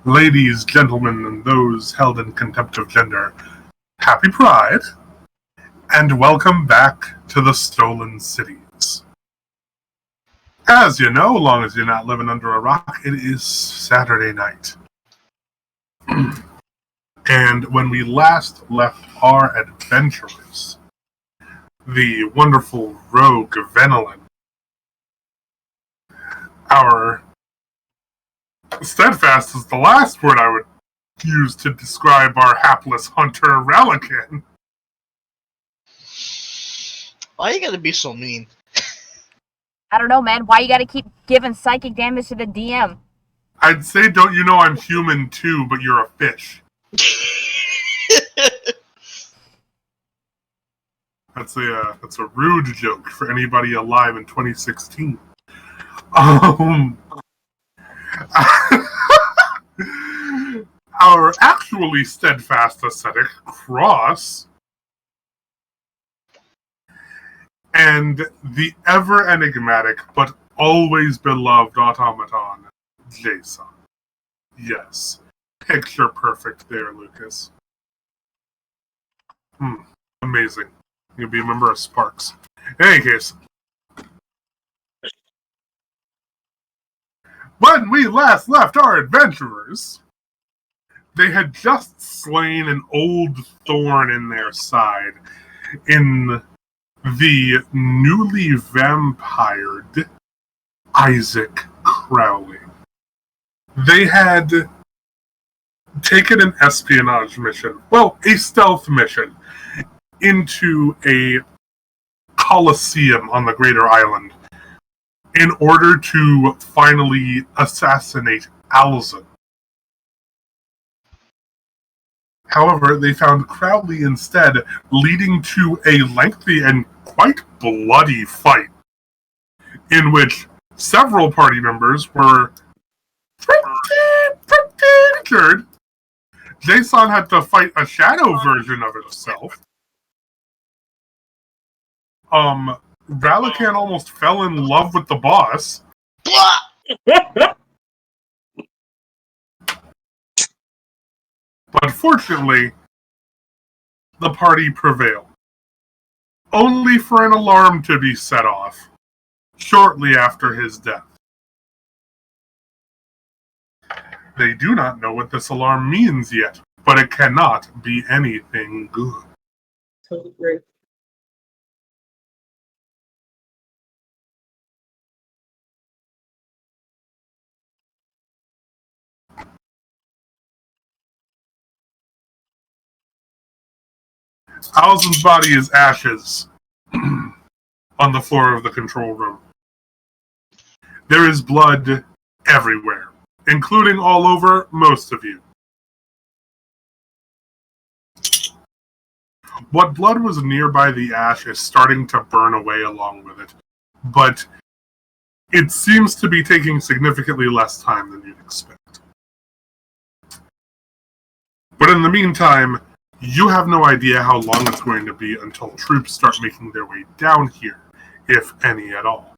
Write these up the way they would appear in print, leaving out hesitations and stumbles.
Ladies, gentlemen, and those held in contempt of gender, happy Pride, and welcome back to the Stolen Cities. As you know, long as you're not living under a rock, it is Saturday night. And when we last left our adventurers, the wonderful rogue Venelin, our steadfast is the last word I would use to describe our hapless hunter Relican. Why you gotta be so mean? I don't know, man. Why you gotta keep giving psychic damage to the DM? I'd say, don't you know I'm human too, but you're a fish. That's a rude joke for anybody alive in 2016. Our actually steadfast ascetic, Cross, and the ever enigmatic but always beloved automaton, Jason. Yes. Picture perfect there, Lucas. Amazing. You'll be a member of Sparks. In any case, when we last left our adventurers, they had just slain an old thorn in their side in the newly vampired Isaac Crowley. They had taken an espionage mission, well, a stealth mission, into a coliseum on the Greater Island in order to finally assassinate Alzin. However, they found Crowley instead, leading to a lengthy and quite bloody fight in which several party members were pretty injured. Jason had to fight a shadow version of himself. Ralakan almost fell in love with the boss. But fortunately, the party prevailed. Only for an alarm to be set off shortly after his death. They do not know what this alarm means yet, but it cannot be anything good. Totally great. Alzin's body is ashes on the floor of the control room. There is blood everywhere, including all over most of you. What blood was nearby the ash is starting to burn away along with it, but it seems to be taking significantly less time than you'd expect. But in the meantime, you have no idea how long it's going to be until troops start making their way down here, if any at all.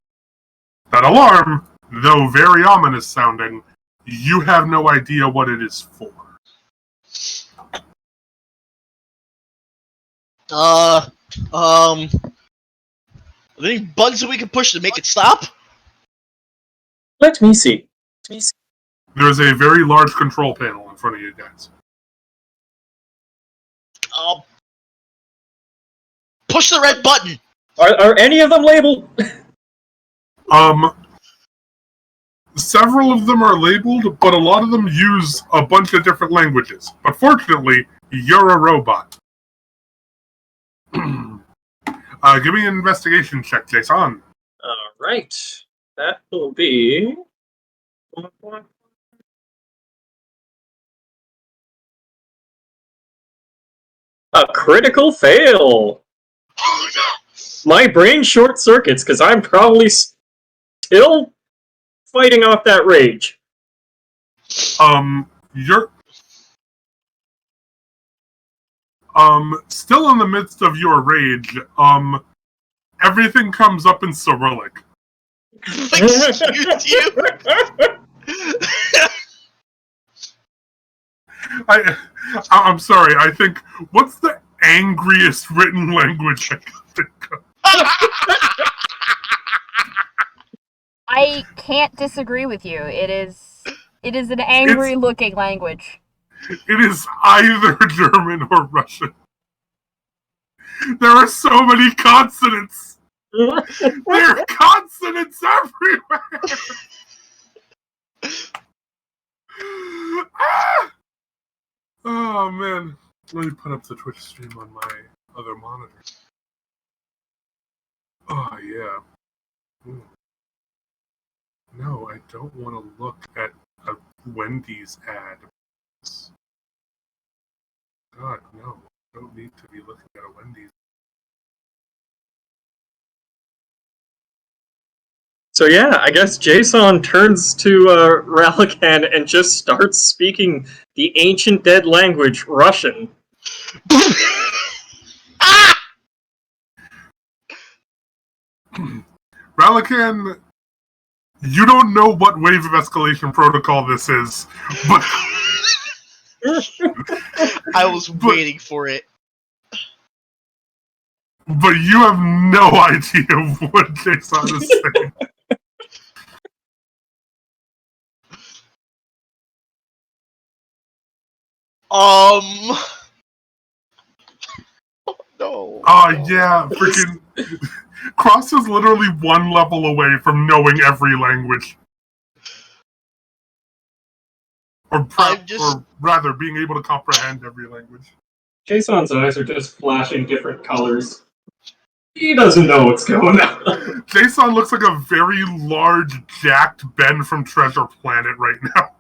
That alarm, though very ominous sounding, you have no idea what it is for. Are there any buttons that we can push to make it stop? Let me see. There's a very large control panel in front of you guys. Push the red button! Are any of them labeled? Several of them are labeled, but a lot of them use a bunch of different languages. But fortunately, you're a robot. Give me an investigation check, Jason. Alright. That will be... a critical fail! Oh no! My brain short circuits, because I'm probably still fighting off that rage. You're still in the midst of your rage. Everything comes up in Cyrillic. Excuse you? I'm sorry. I think what's the angriest written language I can think of? I can't disagree with you. It is an angry looking language. It is either German or Russian. There are so many consonants. There are consonants everywhere. Ah! Oh man, let me put up the Twitch stream on my other monitor. Oh yeah. Ooh. No, I don't want to look at a Wendy's ad. God, no. I don't need to be looking at a Wendy's. So yeah, I guess Jason turns to Ralakan and just starts speaking the ancient dead language, Russian. Ralakan, you don't know what wave of escalation protocol this is, but I was waiting for it. but you have no idea what Jason is saying. Oh no. Oh yeah, freaking Cross is literally one level away from knowing every language. Or rather, being able to comprehend every language. Jason's eyes are just flashing different colors. He doesn't know what's going on. Jason looks like a very large, jacked Ben from Treasure Planet right now.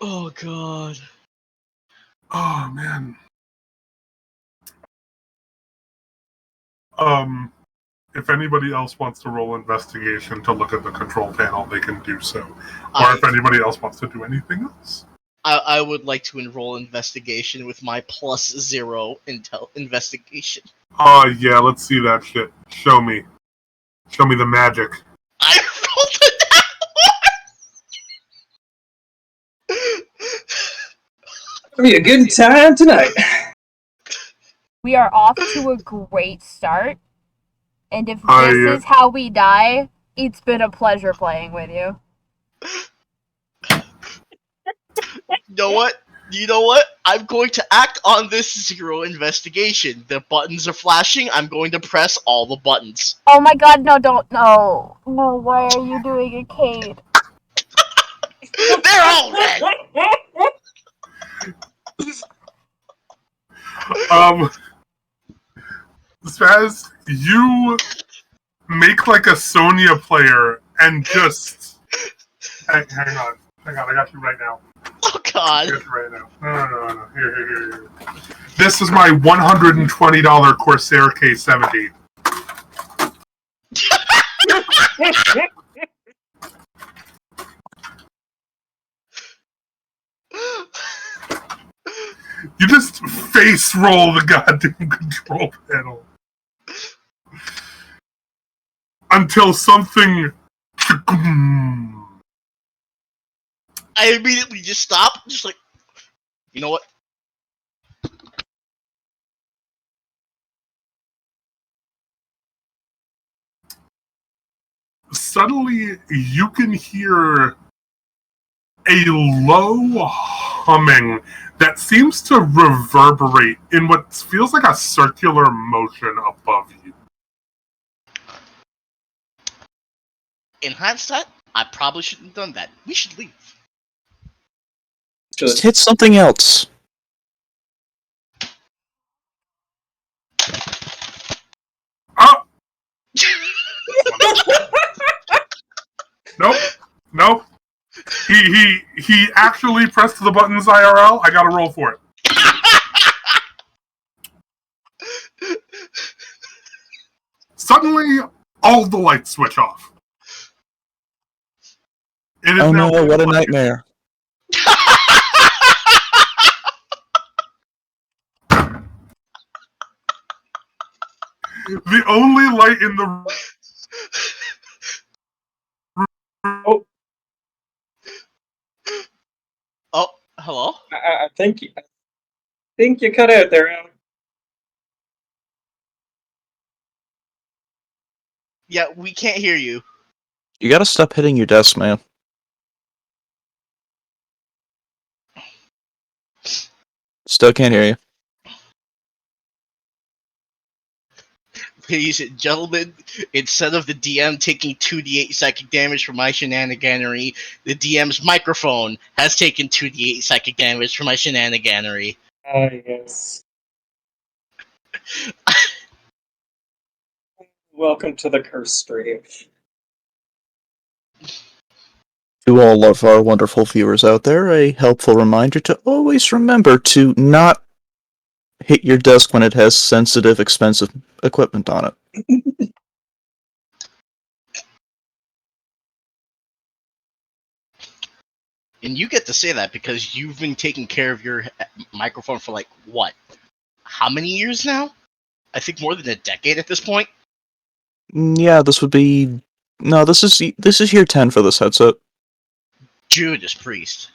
Oh god. Oh man. If anybody else wants to roll investigation to look at the control panel, they can do so. Or if anybody else wants to do anything else. I would like to enroll investigation with my +0 investigation. Oh yeah, let's see that shit. Show me. Show me the magic. I rolled it It'll be a good time tonight. We are off to a great start. And if this is how we die, it's been a pleasure playing with you. You know what? I'm going to act on this 0 investigation. The buttons are flashing. I'm going to press all the buttons. Oh my god, no, don't. No. No, why are you doing it, Cade? They're all red! Spaz, you make like a Sonya player and just... Hang on, I got you right now. Oh god. I got you right now. No. Here. This is my $120 Corsair K70. You just face roll the goddamn control panel. Until something... I immediately just stop. Just like, you know what? Suddenly, you can hear a low humming that seems to reverberate in what feels like a circular motion above you. In hindsight, I probably shouldn't have done that. We should leave. Just hit something else. Oh! Nope. He actually pressed the buttons IRL. I gotta roll for it. Suddenly, all the lights switch off. It is Oh now no, what a nightmare. The only light in the think you cut out there, Alan. Yeah, we can't hear you. You gotta stop hitting your desk, man. Still can't hear you. Ladies and gentlemen, instead of the DM taking 2d8 psychic damage for my shenaniganery, the DM's microphone has taken 2d8 psychic damage for my shenaniganery. Ah, yes. Welcome to the curse stream. To all of our wonderful viewers out there, a helpful reminder to always remember to not hit your desk when it has sensitive, expensive equipment on it. And you get to say that because you've been taking care of your microphone for like, what? How many years now? I think more than a decade at this point. Yeah, this would be... No, this is year 10 for this headset. Judas Priest.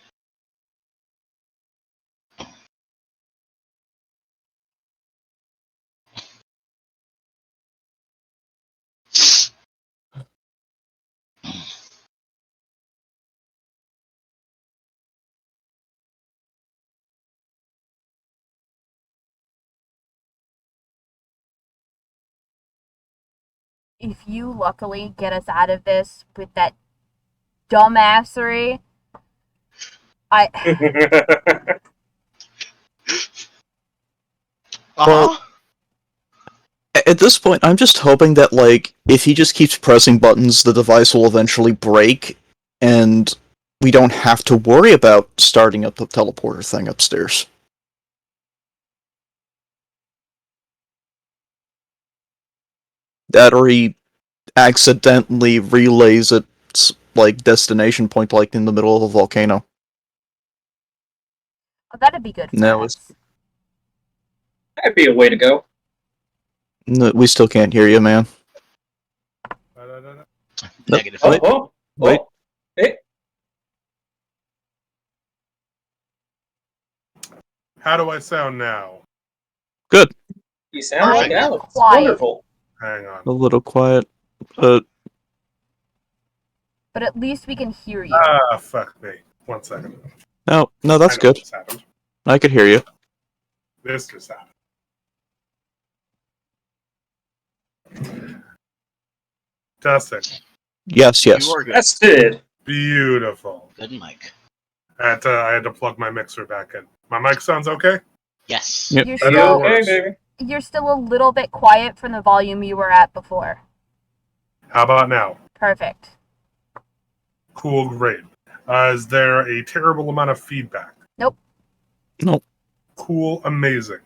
If you luckily get us out of this with that dumbassery, Well, at this point, I'm just hoping that, like, if he just keeps pressing buttons, the device will eventually break, and we don't have to worry about starting up the teleporter thing upstairs. That or he accidentally relays its, like, destination point, like, in the middle of a volcano. oh, that'd be good for No, us. That'd be a way to go. No, we still can't hear you, man. Negative. Wait. Wait. Hey. How do I sound now? Good. You sound like Perfect. Alex. Quiet. Wonderful. Hang on. A little quiet. But at least we can hear you. Ah, fuck me. 1 second. No, that's I know good. what's happened. I could hear you. This just happened. Dustin. Yes. You are good. That's it. Beautiful. Good mic. I had to plug my mixer back in. My mic sounds okay? Yes. Yep. You're That You still, is- okay, baby? you're still a little bit quiet from the volume you were at before. How about now? Perfect. Cool, great. Is there a terrible amount of feedback? Nope. Nope. Cool, amazing.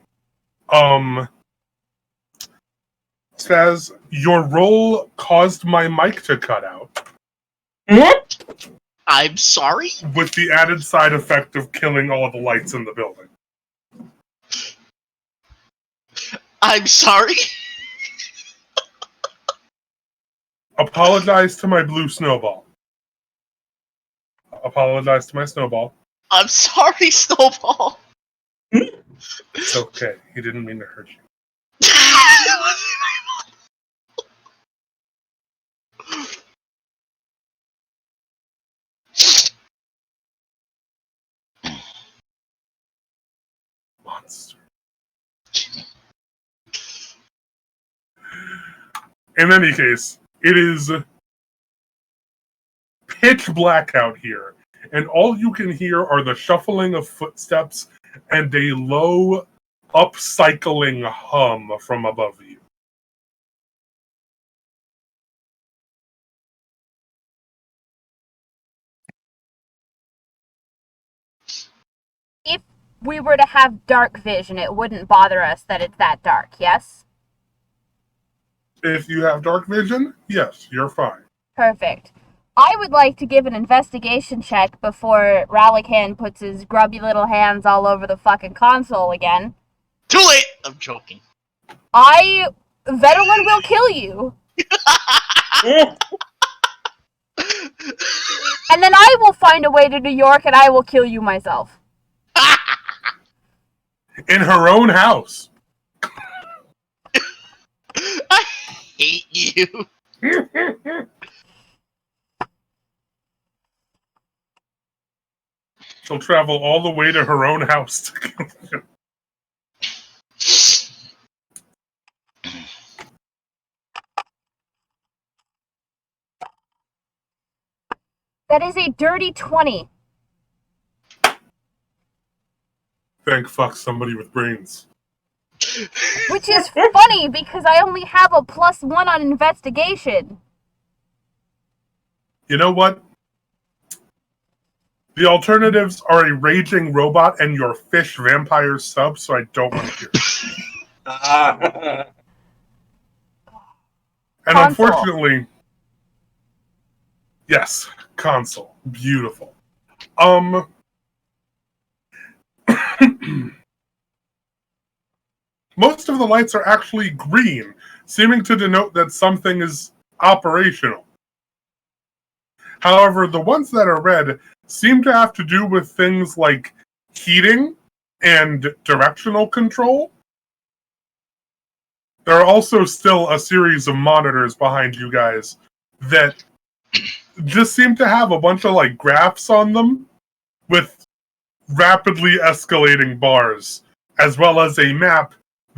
Says your roll caused my mic to cut out, I'm sorry? with the added side effect of killing all of the lights in the building. I'm sorry? Apologize to my blue snowball. Apologize to my snowball. I'm sorry, Snowball. It's okay. He didn't mean to hurt you. Monster. In any case, it is pitch black out here, and all you can hear are the shuffling of footsteps and a low, upcycling hum from above you. If we were to have dark vision, it wouldn't bother us that it's that dark, yes? If you have dark vision, yes, you're fine. Perfect. I would like to give an investigation check before Rallican puts his grubby little hands all over the fucking console again. Too late! I'm joking. Vedalin will kill you, and then I will find a way to New York and I will kill you myself. in her own house. I hate you. She'll travel all the way to her own house. That is a dirty 20. Thank fuck somebody with brains. Which is funny because I only have a +1 on investigation. You know what? The alternatives are a raging robot and your fish vampire sub, so I don't want to hear it. And Console. unfortunately, yes, console. Beautiful. Most of the lights are actually green, seeming to denote that something is operational. However, the ones that are red seem to have to do with things like heating and directional control. There are also still a series of monitors behind you guys that just seem to have a bunch of like graphs on them with rapidly escalating bars, as well as a map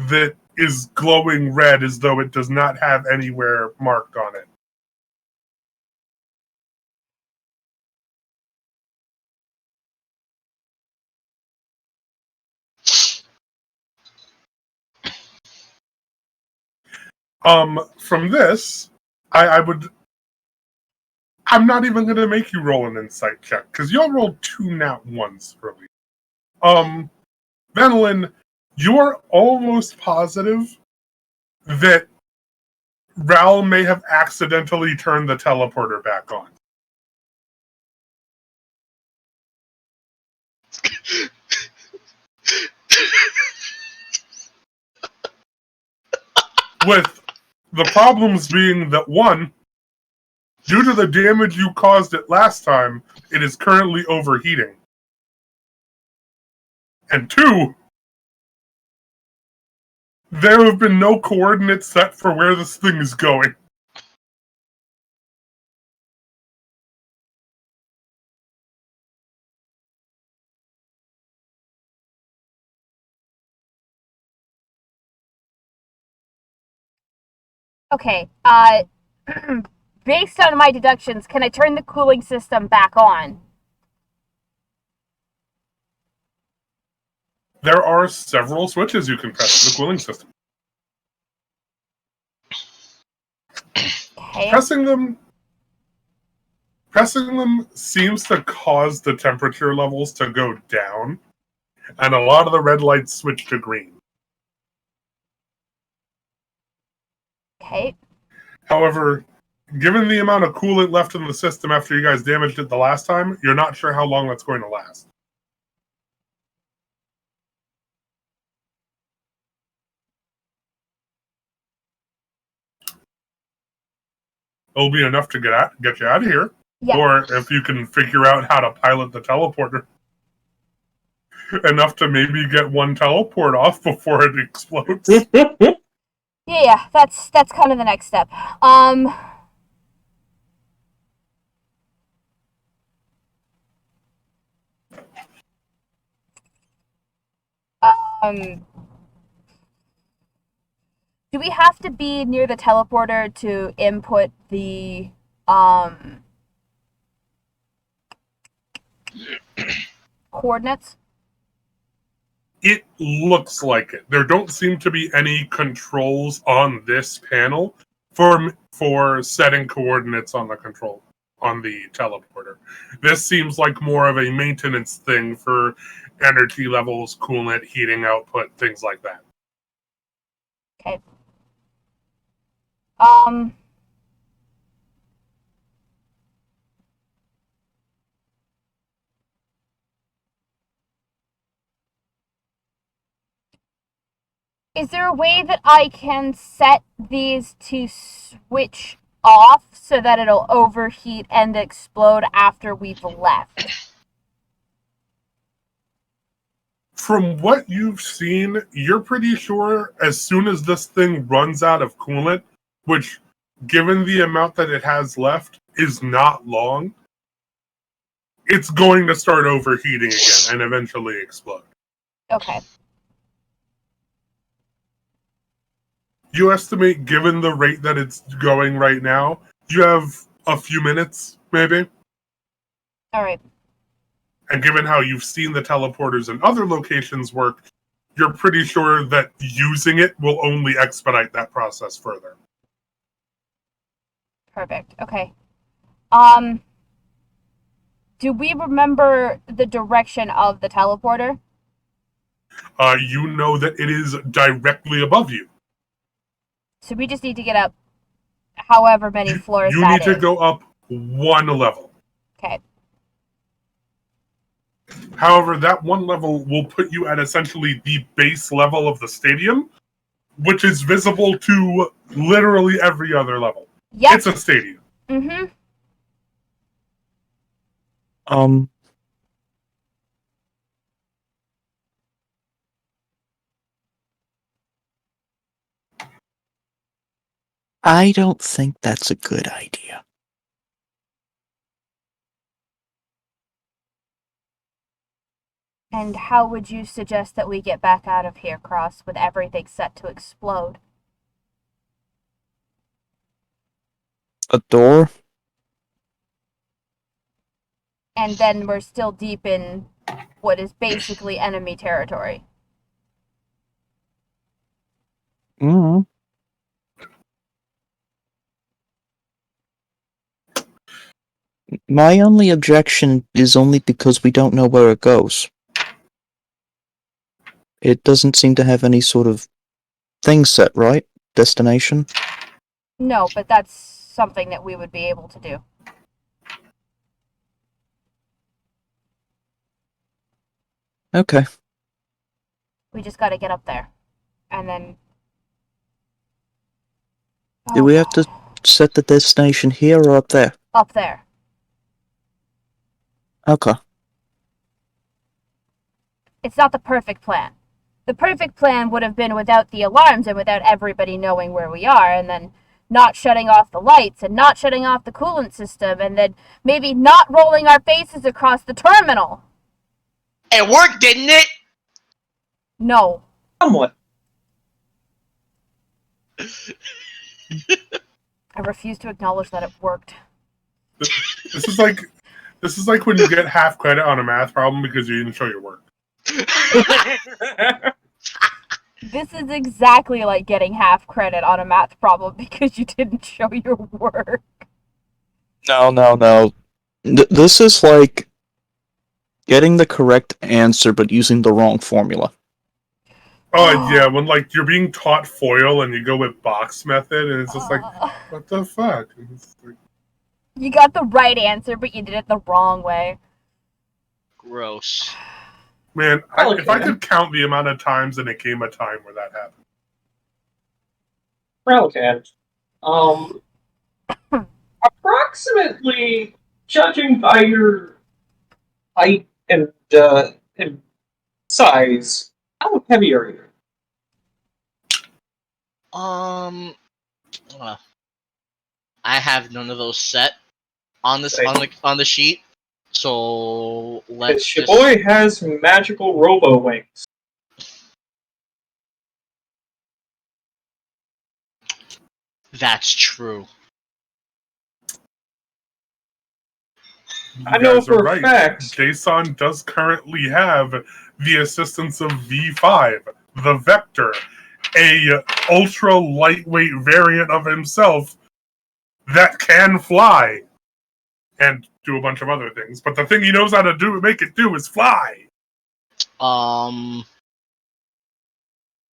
that is glowing red as though it does not have anywhere marked on it. From this, I'm not even going to make you roll an insight check, because y'all rolled 2 nat 1s early. Venelin, you are almost positive that Ral may have accidentally turned the teleporter back on. With the problems being that, 1, due to the damage you caused it last time, it is currently overheating. And 2, there have been no coordinates set for where this thing is going. Okay, based on my deductions, can I turn the cooling system back on? There are several switches you can press to the cooling system. Okay. Pressing them seems to cause the temperature levels to go down, and a lot of the red lights switch to green. Okay. However, given the amount of coolant left in the system after you guys damaged it the last time, you're not sure how long that's going to last. It'll be enough to get you out of here. Yeah. Or if you can figure out how to pilot the teleporter, enough to maybe get one teleport off before it explodes. Yeah, that's kind of the next step. Do we have to be near the teleporter to input the coordinates? It looks like it. There don't seem to be any controls on this panel for setting coordinates on the teleporter. This seems like more of a maintenance thing for energy levels, coolant, heating output, things like that. Okay. Is there a way that I can set these to switch off so that it'll overheat and explode after we've left? From what you've seen, you're pretty sure as soon as this thing runs out of coolant, which, given the amount that it has left, is not long, it's going to start overheating again and eventually explode. Okay. You estimate, given the rate that it's going right now, you have a few minutes, maybe? All right. And given how you've seen the teleporters in other locations work, you're pretty sure that using it will only expedite that process further. Perfect. Okay. Do we remember the direction of the teleporter? You know that it is directly above you. So we just need to get up however many floors You that need to is. go up one level. Okay. However, that one level will put you at essentially the base level of the stadium, which is visible to literally every other level. Yep. It's a stadium. Mm-hmm. I don't think that's a good idea. And how would you suggest that we get back out of here, Cross, with everything set to explode? A door? And then we're still deep in what is basically enemy territory. Mm. My only objection is only because we don't know where it goes. It doesn't seem to have any sort of thing set, right? Destination? No, but that's something that we would be able to do. Okay. We just gotta get up there. And then... Do we have to set the destination here or up there? Up there. Okay. It's not the perfect plan. The perfect plan would have been without the alarms and without everybody knowing where we are, and then not shutting off the lights and not shutting off the coolant system, and then maybe not rolling our faces across the terminal. It worked, didn't it? No. Somewhat. I refuse to acknowledge that it worked. This is like when you get half credit on a math problem because you didn't show your work. This is exactly like getting half credit on a math problem because you didn't show your work. No. This is like getting the correct answer but using the wrong formula. Oh, yeah, when like you're being taught FOIL and you go with box method and it's just like, what the fuck? Like, you got the right answer, but you did it the wrong way. Gross. man, if I could count the amount of times in a game of time where that happened. Relican. Approximately, judging by your height and size, how heavy are you? I have none of those set on this on the sheet. So let's Your boy has magical robo wings. That's true. I know for a fact. Jason does currently have the assistance of V5, the Vector, a ultra lightweight variant of himself that can fly and do a bunch of other things. But the thing he knows how to make it do is fly.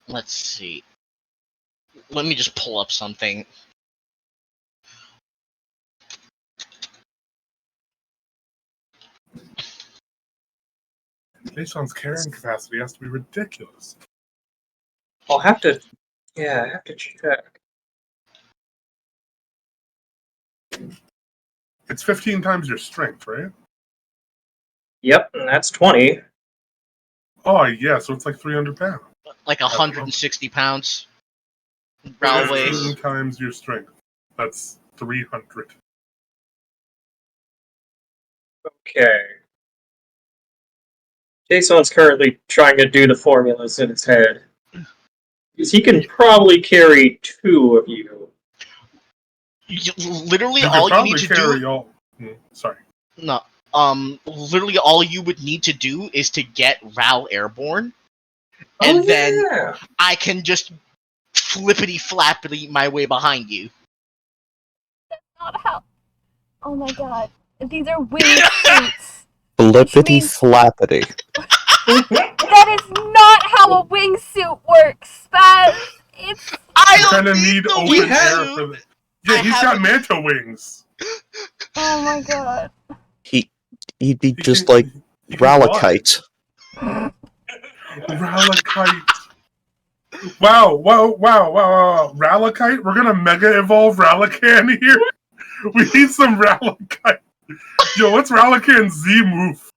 Let's see. Let me just pull up something. Jason's carrying capacity has to be ridiculous. I have to check. It's 15 times your strength, right? Yep, and that's 20. Oh, yeah, so it's like 300 pounds. Like 160 pounds. Ral That's weighs. 10 times your strength. That's 300. Okay. Jason's currently trying to do the formulas in his head. Because he can probably carry 2 of you. Literally, You could all you probably need to carry do. all. Sorry. No. Literally, all you would need to do is to get Ral airborne, and then yeah! I can just flippity flappity my way behind you. Not how. Oh my god. These are wingsuits. Flippity means- flappity. That is not how a wingsuit works, Spaz. It's. I You don't kind of need need the open He air wingsuit. for this. Yeah, I he's got haven't- manta wings. Oh my god. He'd be He just can- like he can fly. Ralakite. Ralakite. Wow. Ralakite? We're gonna mega evolve Ralakan here? We need some Ralakite. Yo, what's Ralakan's Z move?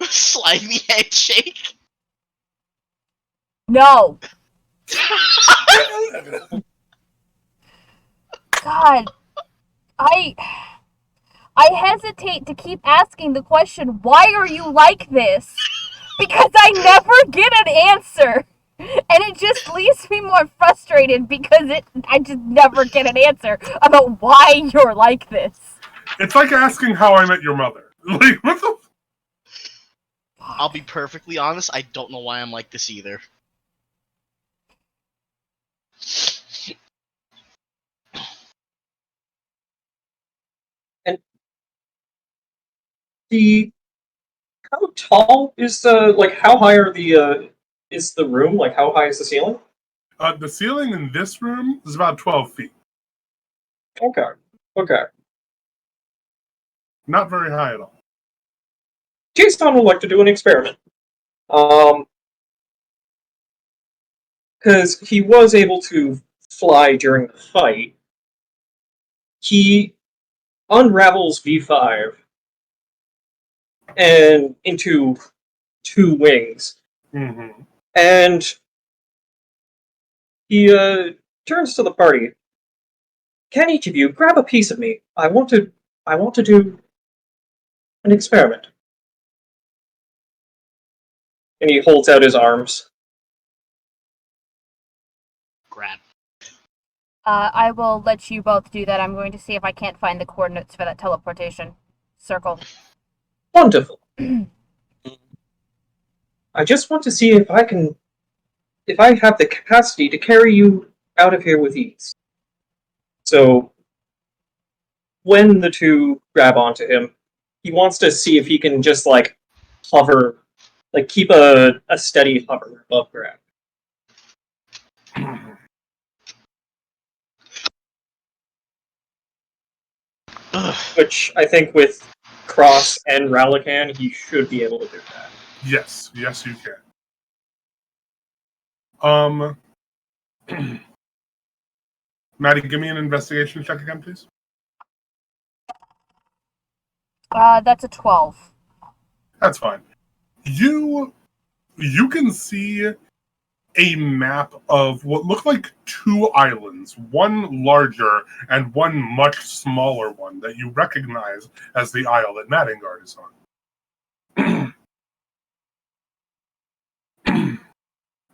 Slimy handshake. No. God. I hesitate to keep asking the question, why are you like this? Because I never get an answer. And it just leaves me more frustrated because I just never get an answer about why you're like this. It's like asking how I met your mother. Like, what the? I'll be perfectly honest, I don't know why I'm like this either. How tall is the, like, how high are the, is the room? Like, how high is the ceiling? The ceiling in this room is about 12 feet. Okay. Not very high at all. Jason would like to do an experiment. Because he was able to fly during the fight. He unravels V5 and into 2 wings. Mm-hmm. And he turns to the party. Can each of you grab a piece of me? I want to do an experiment. And he holds out his arms. Grab. I will let you both do that. I'm going to see if I can't find the coordinates for that teleportation circle. Wonderful. I just want to see if I have the capacity to carry you out of here with ease. So, when the 2 grab onto him, he wants to see if he can just, like, hover, like, keep a steady hover above ground. Ugh. Which I think with Cross and Ralakan, he should be able to do that. Yes, you can. Maddie, give me an investigation check again, please. That's a 12. That's fine. You can see a map of what look like 2 islands, one larger and one much smaller one that you recognize as the isle that Maddingard is on.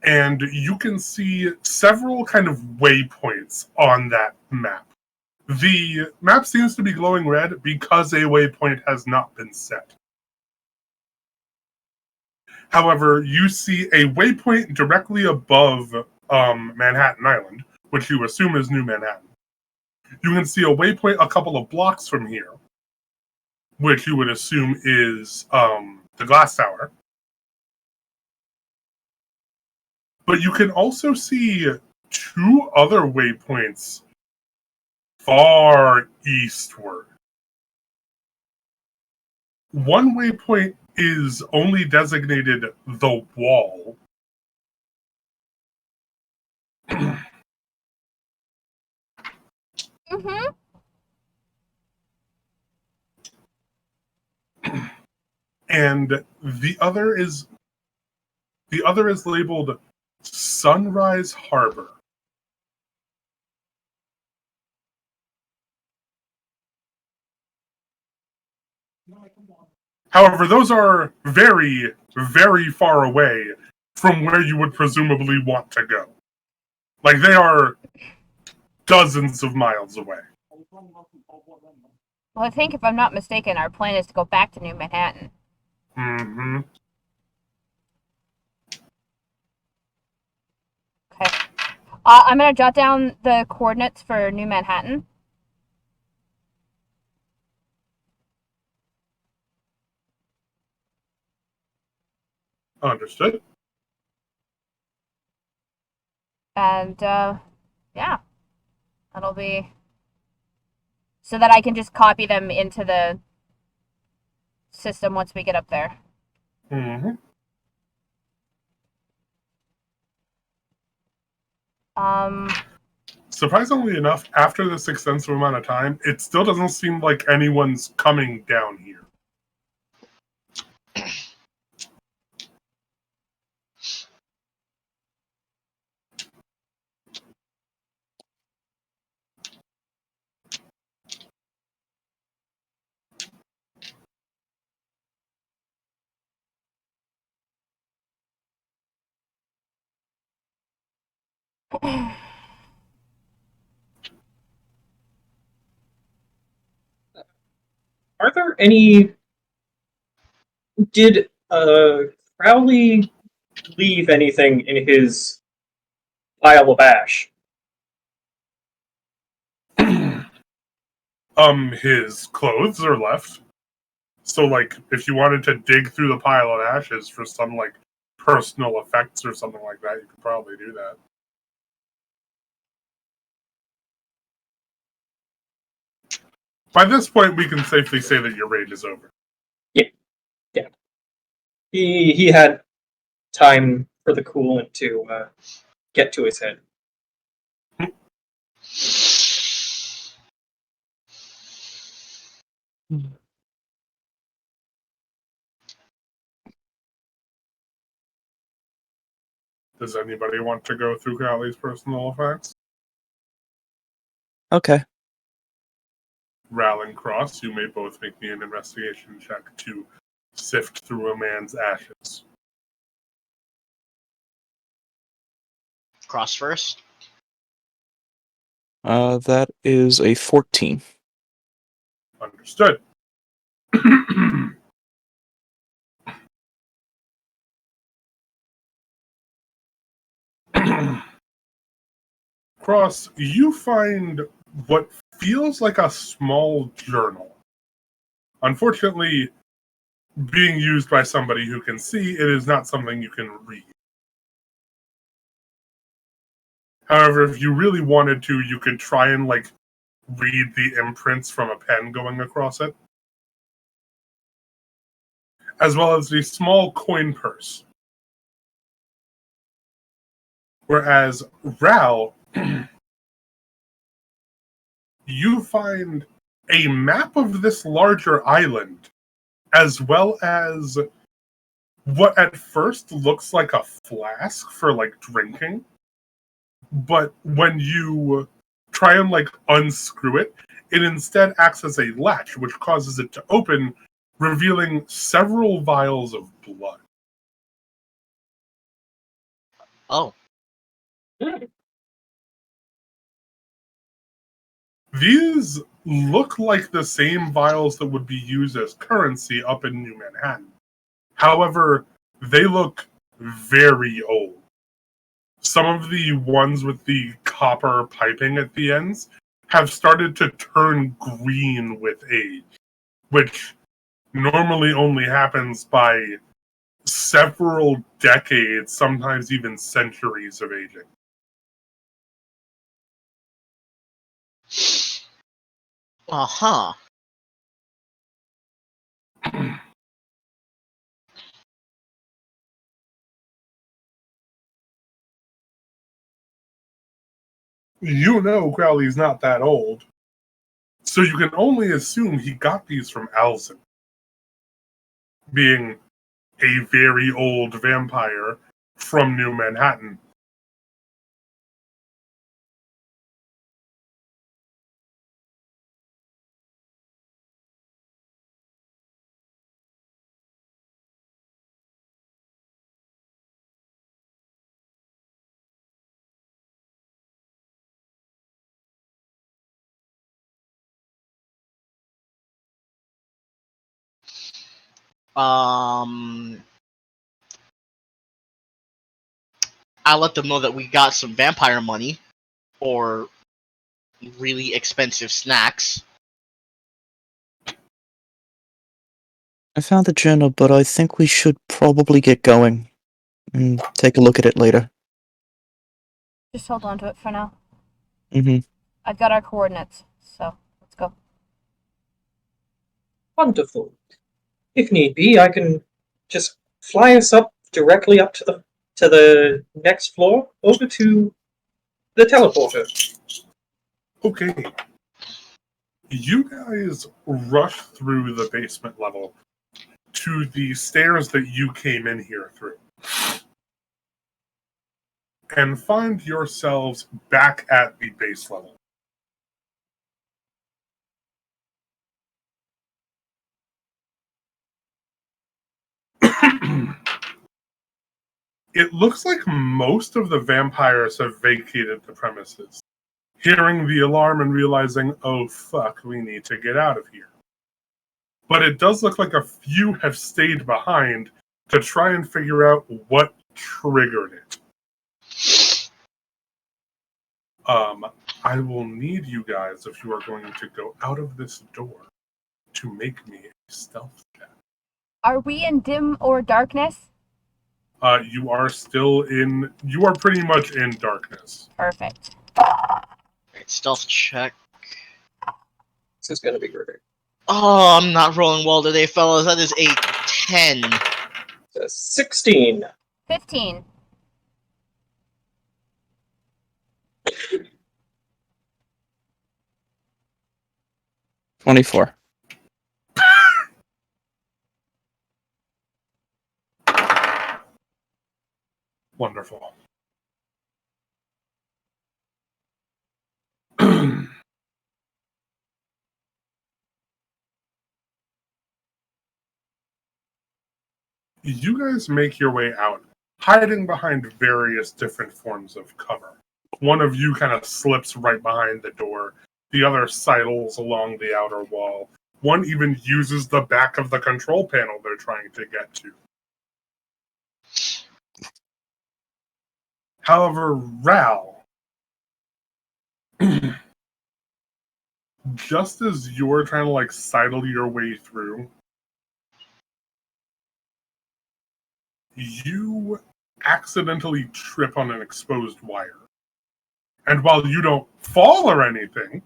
And you can see several kind of waypoints on that map. The map seems to be glowing red because a waypoint has not been set. However, you see a waypoint directly above Manhattan Island, which you assume is New Manhattan. You can see a waypoint a couple of blocks from here, which you would assume is the Glass Tower. But you can also see 2 other waypoints far eastward. One waypoint is only designated the Wall. and the other is labeled Sunrise Harbor. However, those are very, very far away from where you would presumably want to go. Like, they are dozens of miles away. Well, I think if I'm not mistaken, our plan is to go back to New Manhattan. Mm-hmm. Okay. I'm gonna jot down the coordinates for New Manhattan. Understood. And, yeah. That'll be... So that I can just copy them into the system once we get up there. Mm-hmm. Surprisingly enough, after this extensive amount of time, it still doesn't seem like anyone's coming down here. Are there any... Did Crowley leave anything in his pile of ash? His clothes are left. So, like, if you wanted to dig through the pile of ashes for some, like, personal effects or something like that, you could probably do that. By this point, we can safely say that your raid is over. Yeah. He had time for the coolant to get to his head. Does anybody want to go through Crowley's personal effects? Okay. Ral and Cross, you may both make me an investigation check to sift through a man's ashes. Cross first. That is a 14. Understood. Cross, you find what feels like a small journal. Unfortunately, being used by somebody who can see, it is not something you can read. However, if you really wanted to, you could try and, like, read the imprints from a pen going across it. As well as the small coin purse. Whereas Ral, you find a map of this larger island, as well as what at first looks like a flask for, like, drinking. But when you try and, like, unscrew it, it instead acts as a latch, which causes it to open, revealing several vials of blood. Oh, These look like the same vials that would be used as currency up in New Manhattan. However, they look very old. Some of the ones with the copper piping at the ends have started to turn green with age, which normally only happens by several decades, sometimes even centuries of aging. uh-huh. You know Crowley's not that old, so you can only assume he got these from Alzin. being a very old vampire from New Manhattan. I'll let them know that we got some vampire money or really expensive snacks. I found the journal, but I think we should probably get going and take a look at it later. Just hold on to it for now. Mm-hmm. I've got our coordinates, so let's go. Wonderful. If need be, I can just fly us up directly up to the next floor, over to the teleporter. Okay. You guys rush through the basement level to the stairs that you came in here through, and find yourselves back at the base level. It looks like most of the vampires have vacated the premises, hearing the alarm and realizing, oh fuck, we need to get out of here. But it does look like a few have stayed behind to try and figure out what triggered it. I will need you guys, if you are going to go out of this door, to make me a stealth check. Are we in dim or darkness? You are pretty much in darkness. Perfect. Alright, stealth check. This is going to be great. Oh, I'm not rolling well today, fellas. That is a 10. 16. 15. $24. Wonderful. You guys make your way out, hiding behind various different forms of cover. One of you kind of slips right behind the door. The other sidles along the outer wall. One even uses the back of the control panel they're trying to get to. However, Ral, just as you're trying to sidle your way through, you accidentally trip on an exposed wire. And while you don't fall or anything,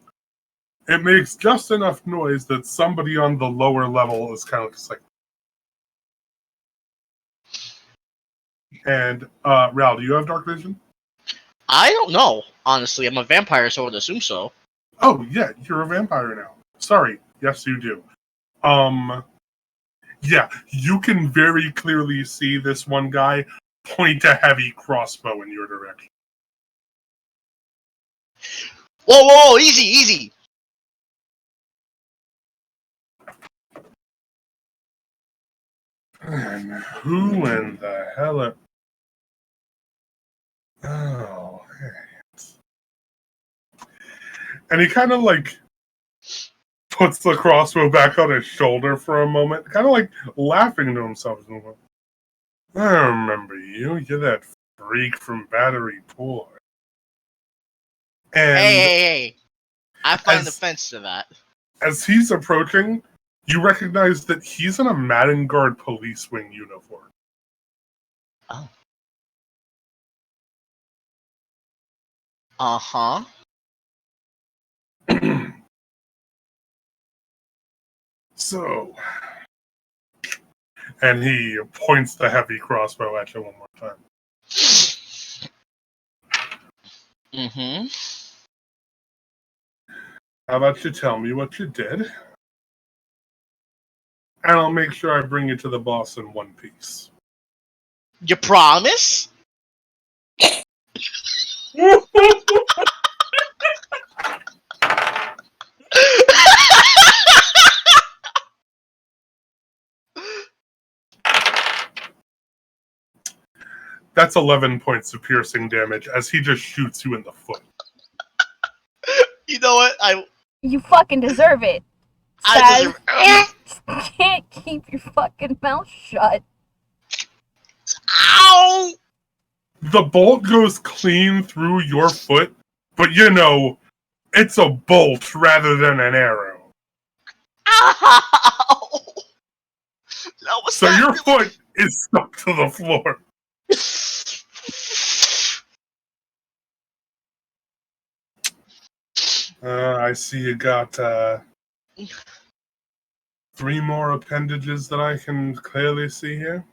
it makes just enough noise that somebody on the lower level is kind of just like. And, Ral, do you have dark vision? I don't know, honestly. I'm a vampire, so I would assume so. Oh, yeah, you're a vampire now. Sorry. Yes, you do. Yeah, you can very clearly see this one guy point a heavy crossbow in your direction. Whoa, whoa, easy, easy! And who in the hell are... Oh, hey. And he kind of puts the crossbow back on his shoulder for a moment, kind of laughing to himself. I remember you. You're that freak from Battery Point. And Hey! I find offense to that. as he's approaching, you recognize that he's in a Madden Guard police wing uniform. Oh. Uh-huh. So, and he points the heavy crossbow at you one more time. Mm-hmm. How about you tell me what you did? and I'll make sure I bring you to the boss in one piece. You promise? That's 11 points of piercing damage as he just shoots you in the foot. You know what? You fucking deserve it. I Saz. deserve. You can't keep your fucking mouth shut. Ow! The bolt goes clean through your foot, but you know, it's a bolt rather than an arrow. Ow! That was So that your really- foot is stuck to the floor. I see you got 3 more appendages that I can clearly see here.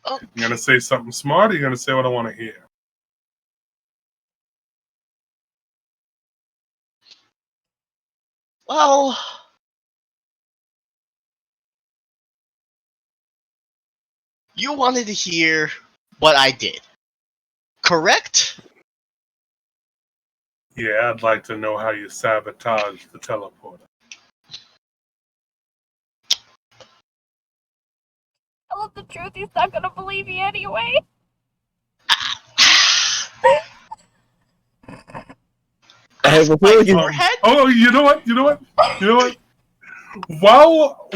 Oh, You gonna say something smart, or you gonna say what I want to hear? well, you wanted to hear what I did, correct? Yeah, I'd like to know how you sabotaged the teleporter. Tell him the truth, he's not gonna believe you anyway. Before you, Forehead? Oh, you know what? You know what? You know what? While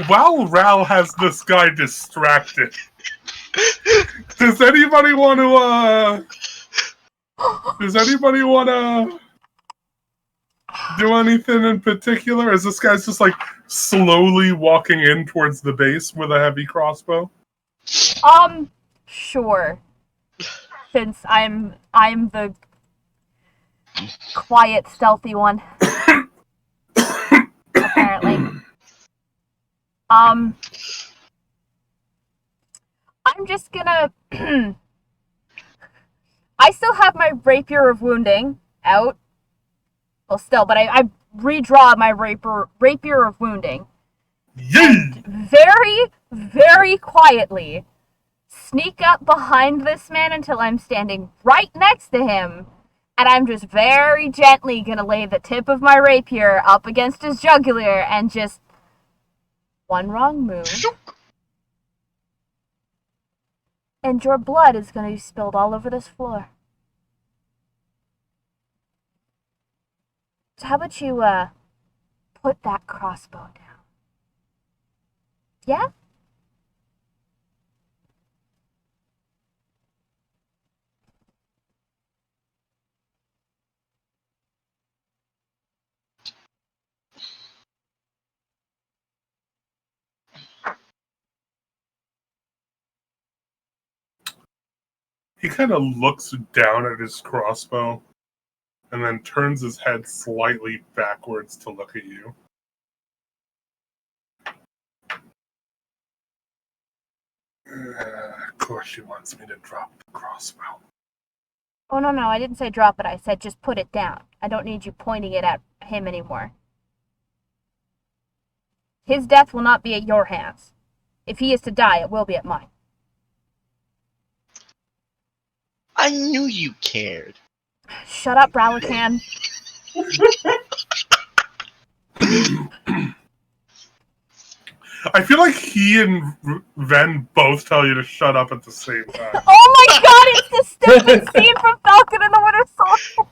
Ral has this guy distracted, does anybody want to do anything in particular? Is this guy's just like slowly walking in towards the base with a heavy crossbow? Sure. Since I'm the quiet, stealthy one. Apparently. I'm just gonna I still have my rapier of wounding out. Well, still, but I redraw my rapier of wounding. Yay! Very, very quietly sneak up behind this man until I'm standing right next to him. And I'm just very gently gonna lay the tip of my rapier up against his jugular and just one wrong move. And your blood is gonna be spilled all over this floor. So how about you, put that crossbow down? Yeah? He kind of looks down at his crossbow and then turns his head slightly backwards to look at you. Of course she wants me to drop the crossbow. Oh, no, I didn't say drop it. I said just put it down. I don't need you pointing it at him anymore. His death will not be at your hands. If he is to die, it will be at mine. I knew you cared. Shut up, Ralakan. I feel like he and Ven both tell you to shut up at the same time. Oh my god, it's the stupid scene from Falcon and the Winter Soldier.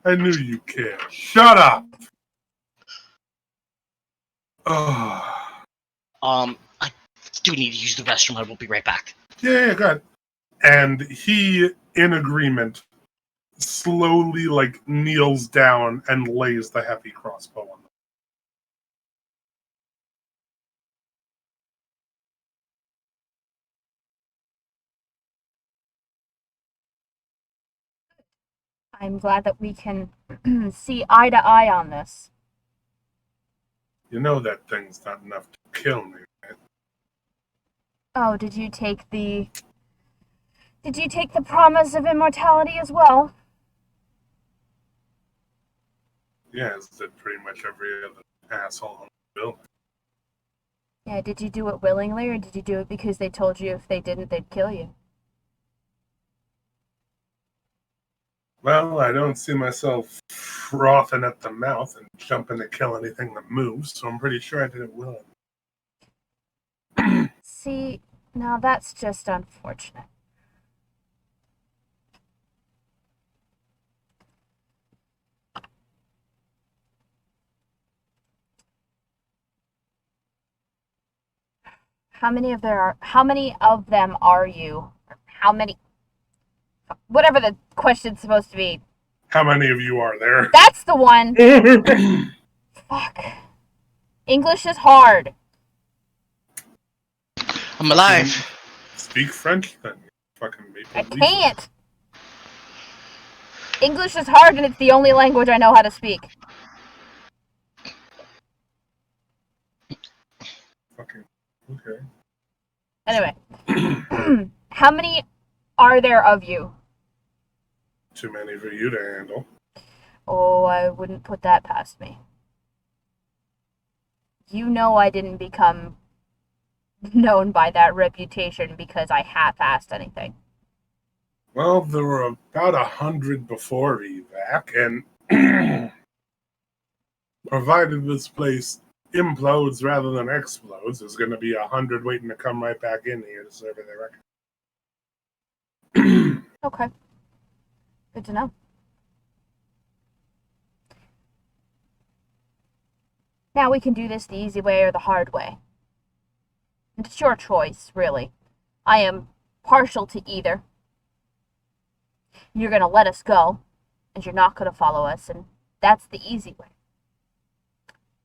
I knew you cared. Shut up! Oh. I do need to use the restroom. I will be right back. Yeah, go ahead. And he, in agreement, slowly kneels down and lays the heavy crossbow on them. I'm glad that we can see eye to eye on this. You know that thing's not enough to kill me, right? Oh, did you take the promise of immortality as well? Yes, did pretty much every other asshole on the building. Yeah, did you do it willingly, or did you do it because they told you if they didn't, they'd kill you? Well, I don't see myself frothing at the mouth and jumping to kill anything that moves, so I'm pretty sure I did it willingly. See, now that's just unfortunate. How many of them are you? How many, whatever the question's supposed to be. How many of you are there? That's the one. Fuck. English is hard. I'm alive. Speak French then, you fucking maple I leaf. can't. English is hard, and it's the only language I know how to speak. Fucking okay. Anyway, how many are there of you? Too many for you to handle. Oh, I wouldn't put that past me. You know I didn't become known by that reputation because I half-assed anything. Well, there were about 100 before evac, and provided this place implodes rather than explodes, there's going to be 100 waiting to come right back in here to serve their record. Okay. Good to know. Now we can do this the easy way or the hard way. And it's your choice, really. I am partial to either. You're going to let us go, and you're not going to follow us, and that's the easy way.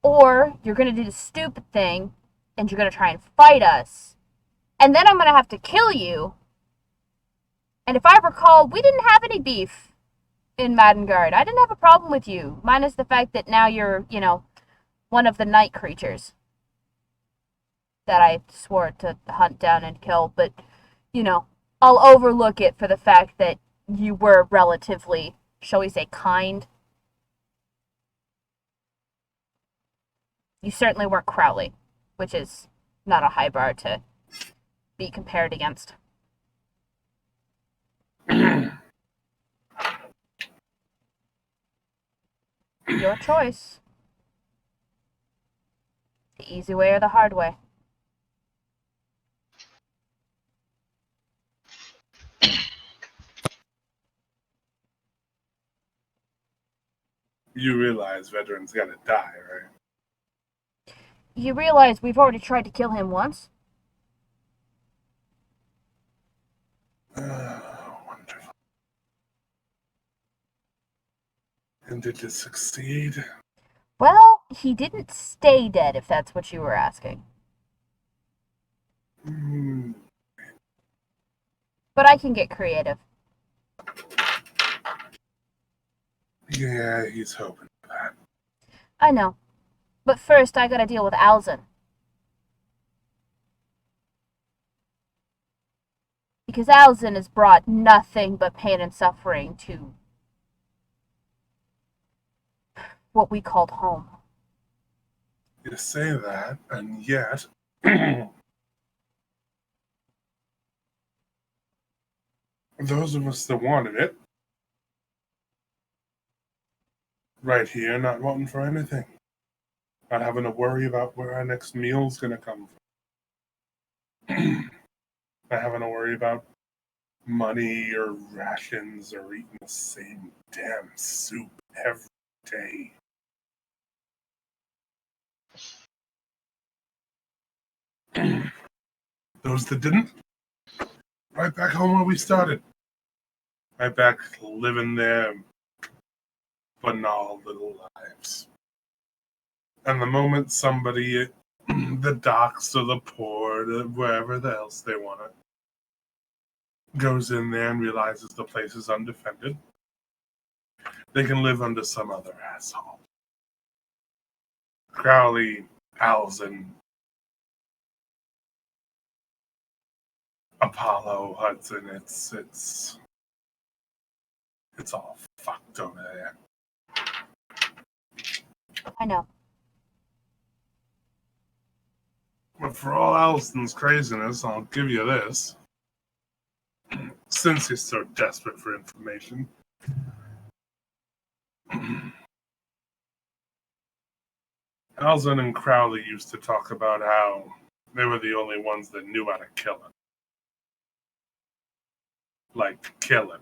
Or you're going to do the stupid thing, and you're going to try and fight us, and then I'm going to have to kill you. And if I recall, we didn't have any beef in Madengard. I didn't have a problem with you, minus the fact that now you're, one of the night creatures that I swore to hunt down and kill, but, I'll overlook it for the fact that you were relatively, shall we say, kind. You certainly weren't Crowley, which is not a high bar to be compared against. Your choice. The easy way or the hard way. You realize veterans gotta die, right? You realize we've already tried to kill him once? Wonderful. And did it succeed? Well, he didn't stay dead, if that's what you were asking. But I can get creative. Yeah, he's hoping for that. I know. But first, I gotta deal with Alzin. Because Alzin has brought nothing but pain and suffering to what we called home. You say that, and yet... those of us that wanted it, right here, not wanting for anything. Not having to worry about where our next meal's gonna come from. Not having to worry about money or rations or eating the same damn soup every day. Those that didn't, right back home where we started. Right back living their banal little lives. And the moment somebody, the docks or the port or wherever else they want it, goes in there and realizes the place is undefended, they can live under some other asshole. Crowley Alzin, Apollo, Hudson, it's all fucked over there. I know. But for all Allison's craziness, I'll give you this. Since he's so desperate for information. Alzin and Crowley used to talk about how they were the only ones that knew how to kill him. Like, kill him.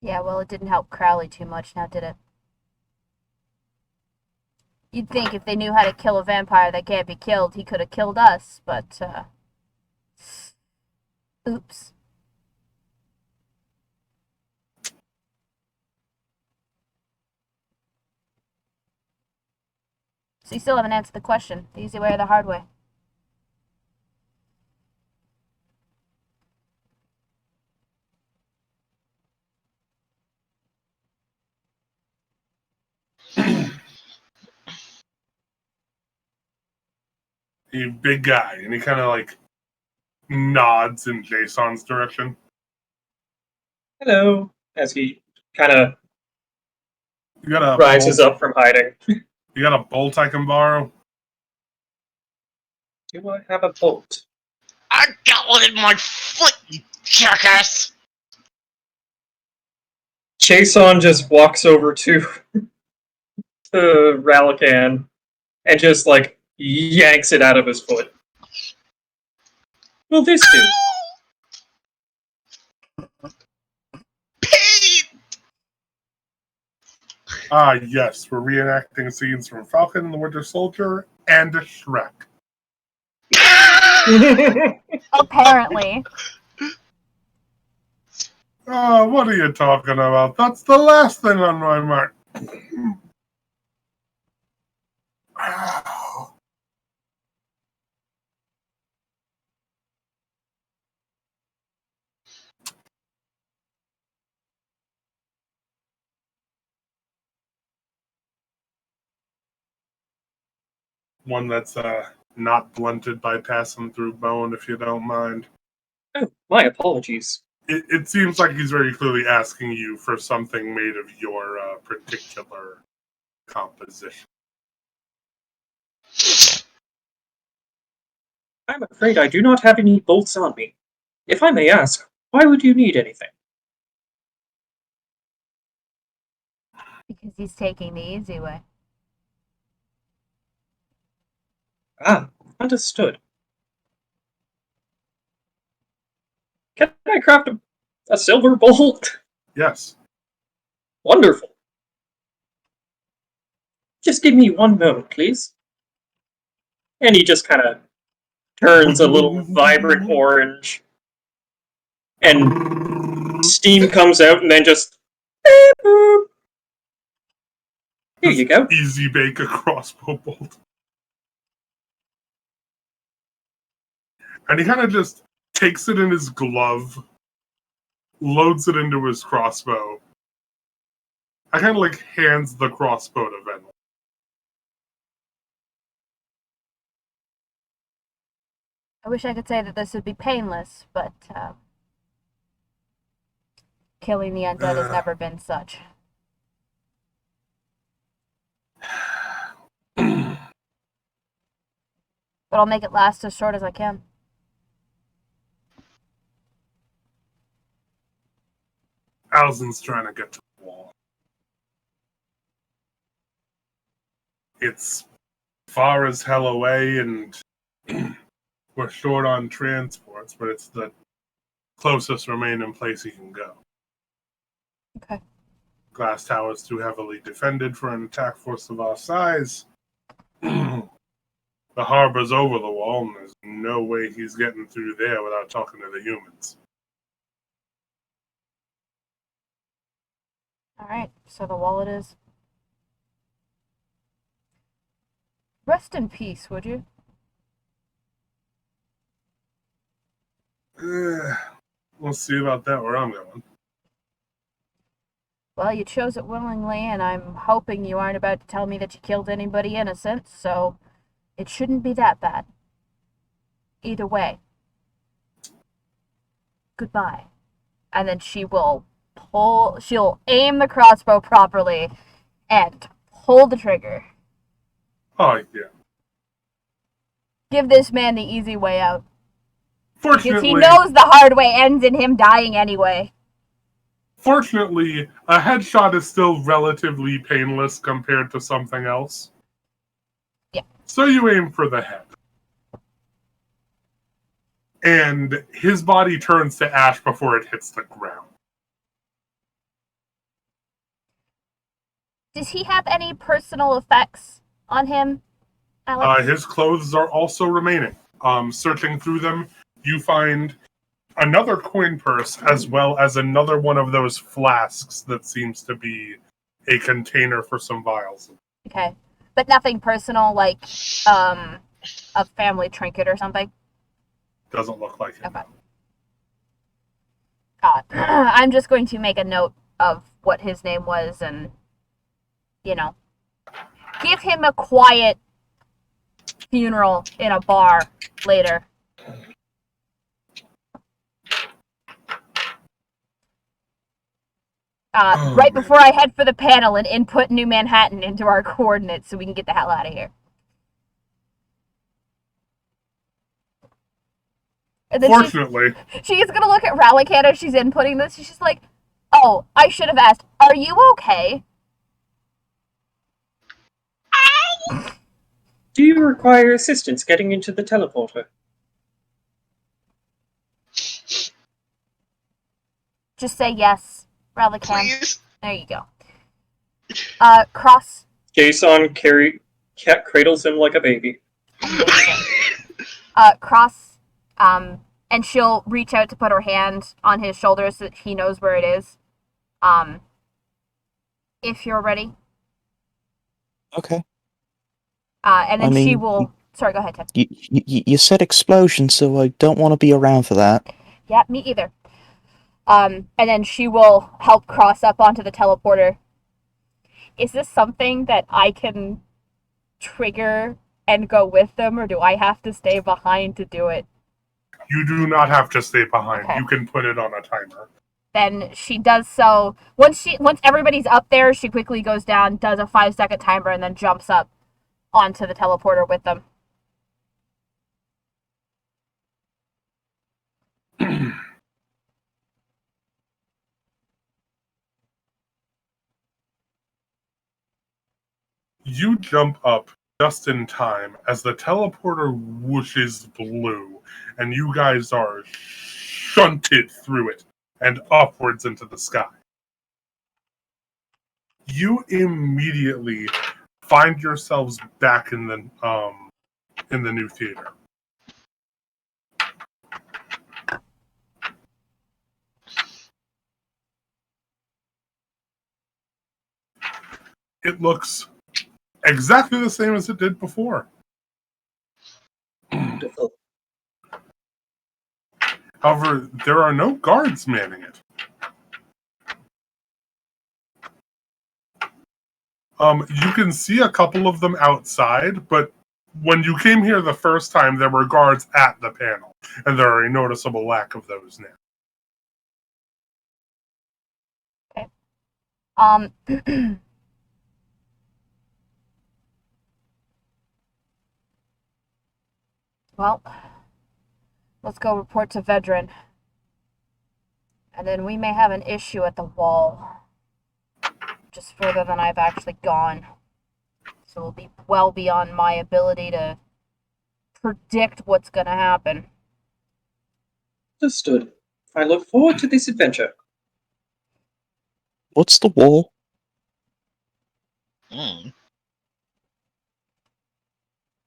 Yeah, well, it didn't help Crowley too much now, did it? You'd think if they knew how to kill a vampire that can't be killed, he could have killed us, but, oops. So you still haven't answered the question. The easy way or the hard way? He's a big guy, and he kind of like nods in Jason's direction. Hello, as he kind of You got a rises bolt, up from hiding. You got a bolt I can borrow? Do I have a bolt? I got one in my foot, you jackass! Jason just walks over to Ralakan and just like yanks it out of his foot. Will this do? Pain! Ah, yes, we're reenacting scenes from Falcon and the Winter Soldier and Shrek. Apparently. Oh, what are you talking about? That's the last thing on my mind. Ow. One that's not blunted by passing through bone, if you don't mind. Oh, my apologies. It seems like he's very clearly asking you for something made of your particular composition. I'm afraid I do not have any bolts on me. If I may ask, why would you need anything? Because he's taking the easy way. Ah, understood. Can I craft a silver bolt? Yes. Wonderful. Just give me one moment, please. And he just kind of turns a little vibrant orange, and steam comes out, and then just... Here you go. Easy bake a crossbow bolt. And he kind of just takes it in his glove, loads it into his crossbow. I kind of like hands the crossbow to Venla. I wish I could say that this would be painless, but killing the undead has never been such. But I'll make it last as short as I can. Alzin's trying to get to the wall. It's far as hell away, and we're short on transports, but it's the closest remaining place he can go. Okay. Glass Tower is too heavily defended for an attack force of our size. The harbor's over the wall, and there's no way he's getting through there without talking to the humans. Alright, so the wall it is. Rest in peace, would you? We'll see about that where I'm going. Well, you chose it willingly, and I'm hoping you aren't about to tell me that you killed anybody innocent, so it shouldn't be that bad. Either way. Goodbye. And then she'll aim the crossbow properly and pull the trigger. Oh, yeah. Give this man the easy way out. Because Fortunately, he knows the hard way ends in him dying anyway. Fortunately, a headshot is still relatively painless compared to something else. Yeah. So you aim for the head. And his body turns to ash before it hits the ground. Does he have any personal effects on him, Alex? His clothes are also remaining. Searching through them, you find another coin purse as well as another one of those flasks that seems to be a container for some vials. Okay. But nothing personal, like a family trinket or something? Doesn't look like it. Okay. I'm just going to make a note of what his name was and, give him a quiet funeral in a bar later. Right before I head for the panel and input New Manhattan into our coordinates so we can get the hell out of here. And then Fortunately, she's going to look at Ralakan as she's inputting this. She's just like, oh, I should have asked, are you okay? Do you require assistance getting into the teleporter? Just say yes, Ralakan. Please. There you go. Cross. Jason cradles him like a baby. Cross, and she'll reach out to put her hand on his shoulder so that he knows where it is. If you're ready. Okay. And then I mean, she will... Sorry, go ahead, Tim. You said explosion, so I don't want to be around for that. Yeah, me either. And then she will help Cross up onto the teleporter. Is this something that I can trigger and go with them, or do I have to stay behind to do it? you do not have to stay behind. Okay. You can put it on a timer. Then she does so. Once everybody's up there, she quickly goes down, does a 5-second timer, and then jumps up onto the teleporter with them. You jump up just in time as the teleporter whooshes blue, and you guys are shunted through it and upwards into the sky. You immediately find yourselves back in the new theater. It looks exactly the same as it did before. Wonderful. However, there are no guards manning it. You can see a couple of them outside, but when you came here the first time, there were guards at the panel, and there are a noticeable lack of those now. Well, let's go report to Vedran. And then we may have an issue at the wall. Just further than I've actually gone. So it'll be well beyond my ability to predict what's gonna happen. Understood. I look forward to this adventure. What's the wall?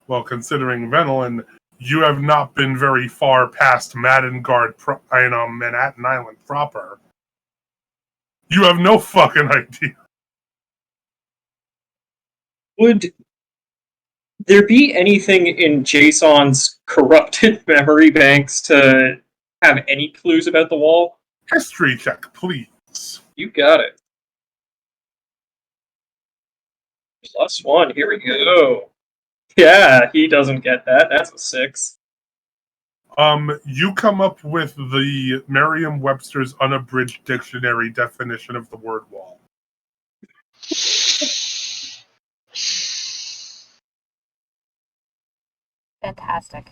Well, considering Venelin, you have not been very far past Manhattan Island proper. You have no fucking idea. Would there be anything in Jason's corrupted memory banks to have any clues about the wall? History check, please. You got it. +1, here we go. Yeah, he doesn't get that. That's a 6. You come up with the Merriam-Webster's unabridged dictionary definition of the word wall. Fantastic.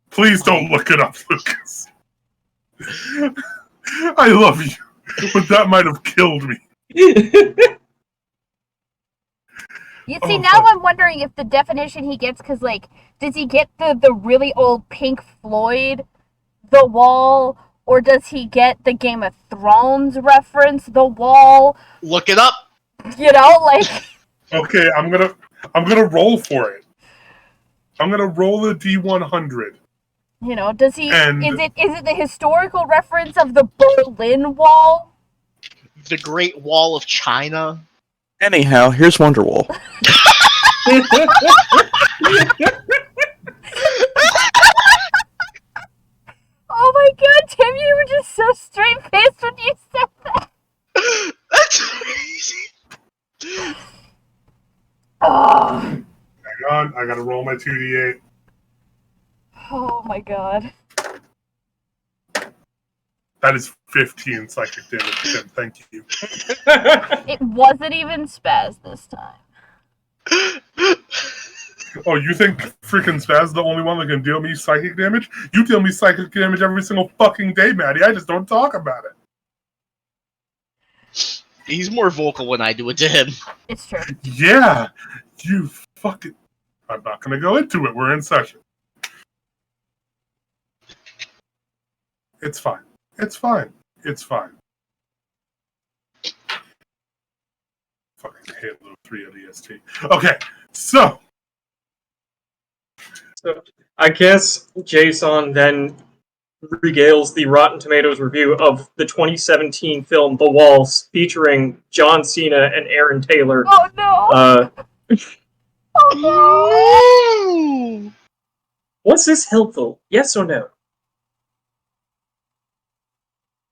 Please don't look it up, Lucas. I love you, but that might have killed me. You see, now I'm wondering if the definition he gets, because, like, does he get the really old Pink Floyd, The Wall, or does he get the Game of Thrones reference, The Wall? Look it up. You know, like... Okay, I'm gonna roll for it. I'm gonna roll a D100. You know, does he... And- Is it the historical reference of the Berlin Wall? The Great Wall of China. Anyhow, here's Wonderwall. Oh my god, Tim, you were just so straight-faced when you said that. That's crazy. Oh, Hang on, I gotta roll my 2d8. oh my god. That is 15 psychic damage, Tim. Thank you. It wasn't even spaz this time. Oh, you think freaking Spaz is the only one that can deal me psychic damage? You deal me psychic damage every single fucking day, Maddie. I just don't talk about it. He's more vocal when I do it to him. It's true. Yeah, you fucking... I'm not gonna go into it. We're in session. It's fine. It's fine. It's fine. Fucking Halo 3 ODST. Okay, so... So, I guess Jason then regales the Rotten Tomatoes review of the 2017 film The Walls, featuring John Cena and Aaron Taylor. Oh no! Oh No! Was this helpful? Yes or no?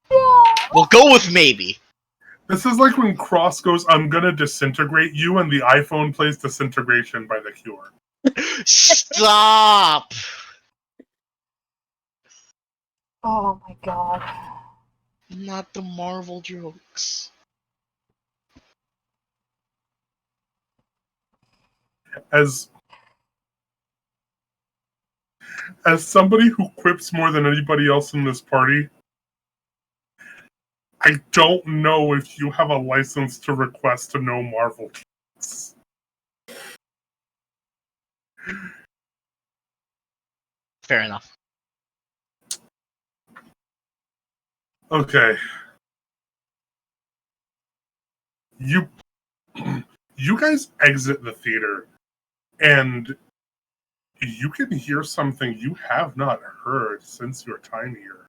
no! We'll go with maybe. This is like when Cross goes, I'm gonna disintegrate you, and the iPhone plays Disintegration by The Cure. Stop! Oh my god. Not the Marvel jokes. As somebody who quips more than anybody else in this party, I don't know if you have a license to request to know Marvel jokes. Fair enough. Okay. You guys exit the theater, and you can hear something you have not heard since your time here.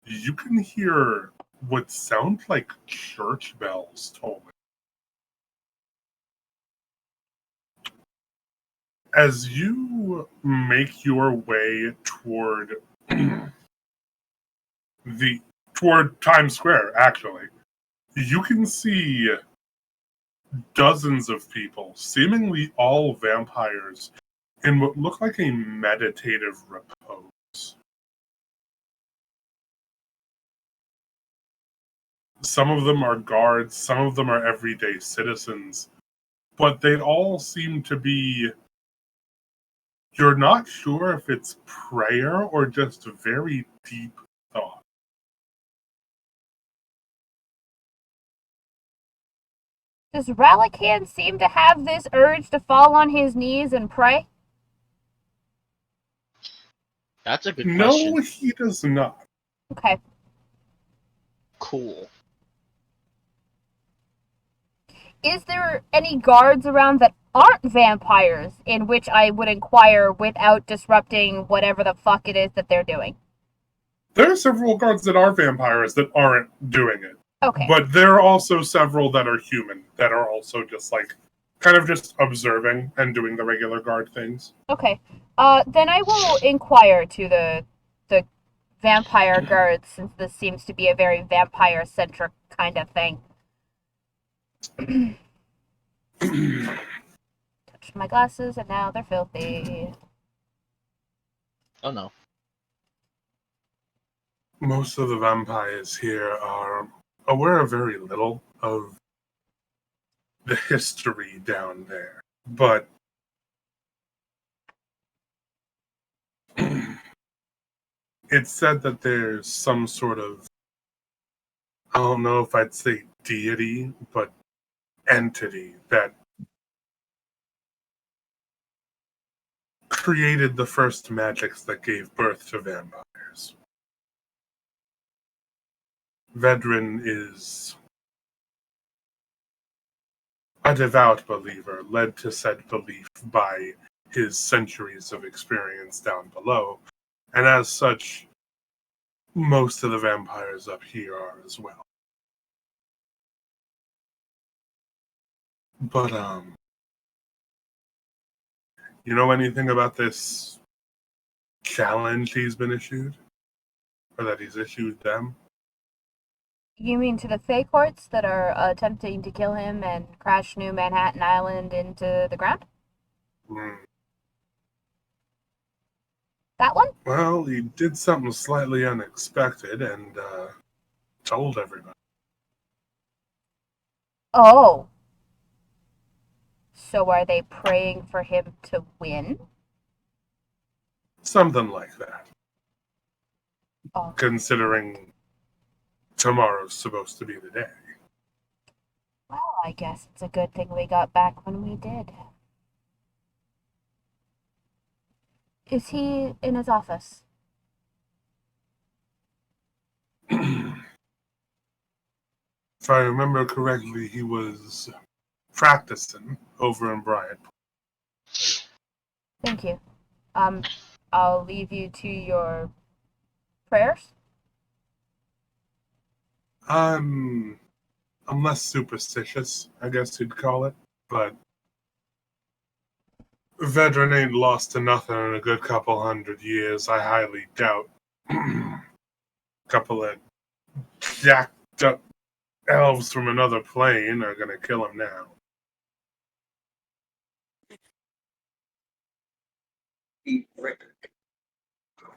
You can hear what sound like church bells tolling. As you make your way toward toward Times Square, actually, you can see dozens of people, seemingly all vampires, in what look like a meditative repose. Some of them are guards, some of them are everyday citizens, but they all seem to be... You're not sure if it's prayer or just very deep thought. Does Ralakan seem to have this urge to fall on his knees and pray? That's a good question. No, he does not. Okay. Cool. Is there any guards around that aren't vampires in which I would inquire without disrupting whatever the fuck it is that they're doing? There are several guards that are vampires that aren't doing it. Okay. But there are also several that are human, that are also just like, kind of just observing and doing the regular guard things. Okay. Then I will inquire to the vampire guards, since this seems to be a very vampire-centric kind of thing. washed my glasses and now they're filthy. Oh no. Most of the vampires here are aware of very little of the history down there, but it's said that there's some sort of, I don't know if I'd say deity, but entity that created the first magics that gave birth to vampires. Vedran is a devout believer, led to said belief by his centuries of experience down below, and as such, most of the vampires up here are as well. But, you know anything about this challenge he's been issued? Or that he's issued them? You mean to the Fey Courts that are attempting to kill him and crash New Manhattan Island into the ground? That one? Well, he did something slightly unexpected and told everybody. Oh. So are they praying for him to win? Something like that. Oh. Considering tomorrow's supposed to be the day. Well, I guess it's a good thing we got back when we did. Is he in his office? If I remember correctly, he was practicing over in Bryant. Thank you. I'll leave you to your prayers. I'm less superstitious, I guess you'd call it, but Vedran ain't lost to nothing in a good couple 100 years. I highly doubt couple of jacked up elves from another plane are gonna kill him now.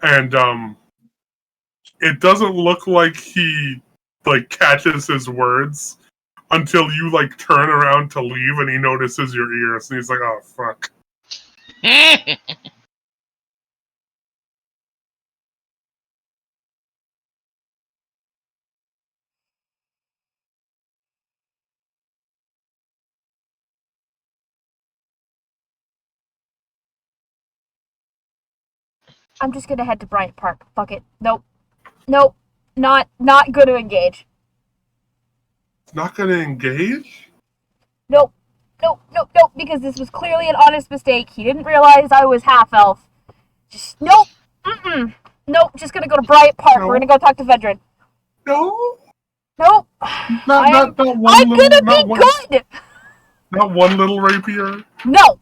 And it doesn't look like he catches his words until you turn around to leave and he notices your ears and he's like, oh fuck. I'm just gonna head to Bryant Park. Fuck it. Nope. Not gonna engage. Not gonna engage? Nope, because this was clearly an honest mistake. He didn't realize I was half-elf. Just, nope. Nope, just gonna go to Bryant Park. No. We're gonna go talk to Vedran. No? Nope. I'm gonna be good! Not one little rapier? No!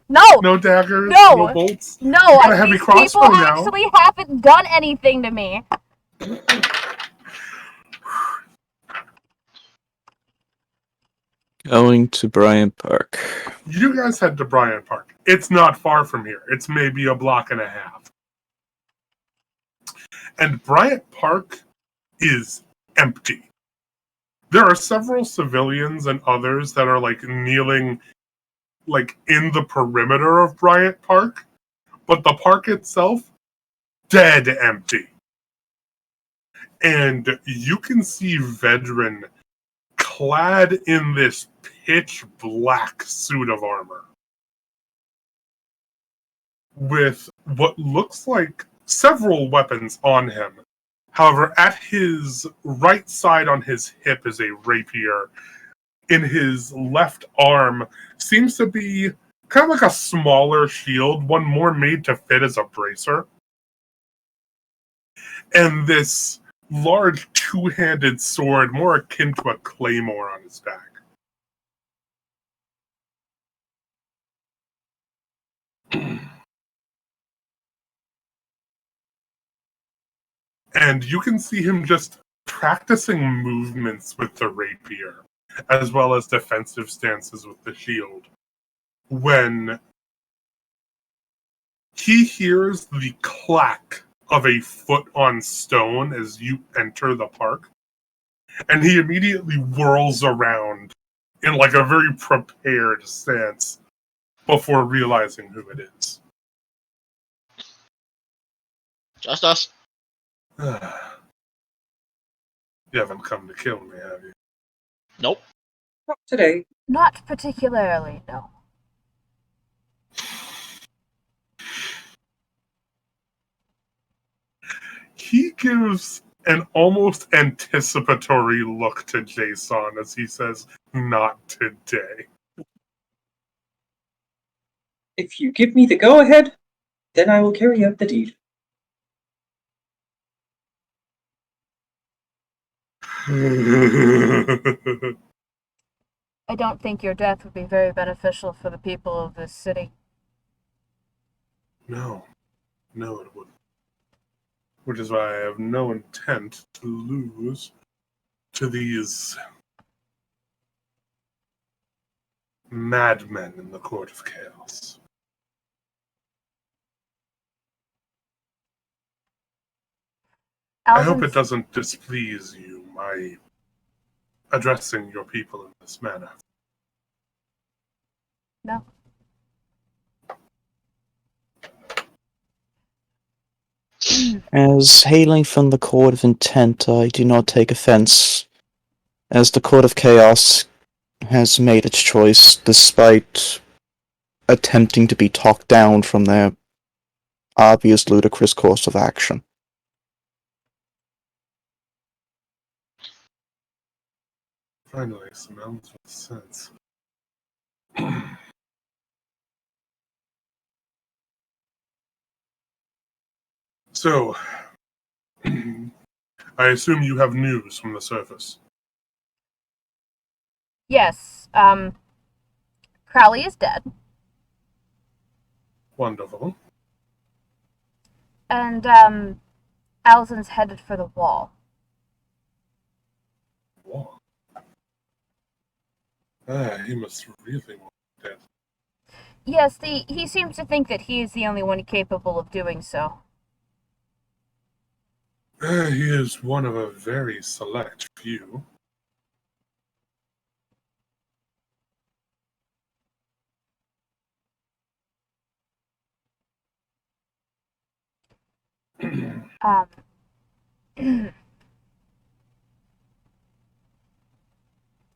No daggers? No bolts? No, got a heavy these crossbow people now. actually haven't done anything to me. Going to Bryant Park. You guys head to Bryant Park. It's not far from here. It's maybe a block and a half. And Bryant Park is empty. There are several civilians and others that are kneeling in the perimeter of Bryant Park, but the park itself, dead empty. And you can see Vedran clad in this pitch black suit of armor with what looks like several weapons on him. However, at his right side on his hip is a rapier. In his left arm seems to be kind of like a smaller shield, one more made to fit as a bracer. And this large two-handed sword, more akin to a claymore on his back. And you can see him just practicing movements with the rapier, as well as defensive stances with the shield. when he hears the clack of a foot on stone as you enter the park, and he immediately whirls around in like a very prepared stance before realizing who it is. Just us. You haven't come to kill me, have you? Nope. Not today. Not particularly, no. He gives an almost anticipatory look to Jason as he says, "Not today." If you give me the go-ahead, then I will carry out the deed. I don't think your death would be very beneficial for the people of this city. No, it wouldn't. Which is why I have no intent to lose to these madmen in the Court of Chaos. I hope it doesn't displease you, my addressing your people in this manner. No. As hailing from the Court of Intent, I do not take offense, as the Court of Chaos has made its choice despite attempting to be talked down from their obvious ludicrous course of action. Finally, some else with sense. So, I assume you have news from the surface. Yes, Crowley is dead. Wonderful. And, Allison's headed for the wall. Wall. He must really want dead. Yes, he seems to think that he is the only one capable of doing so. He is one of a very select few.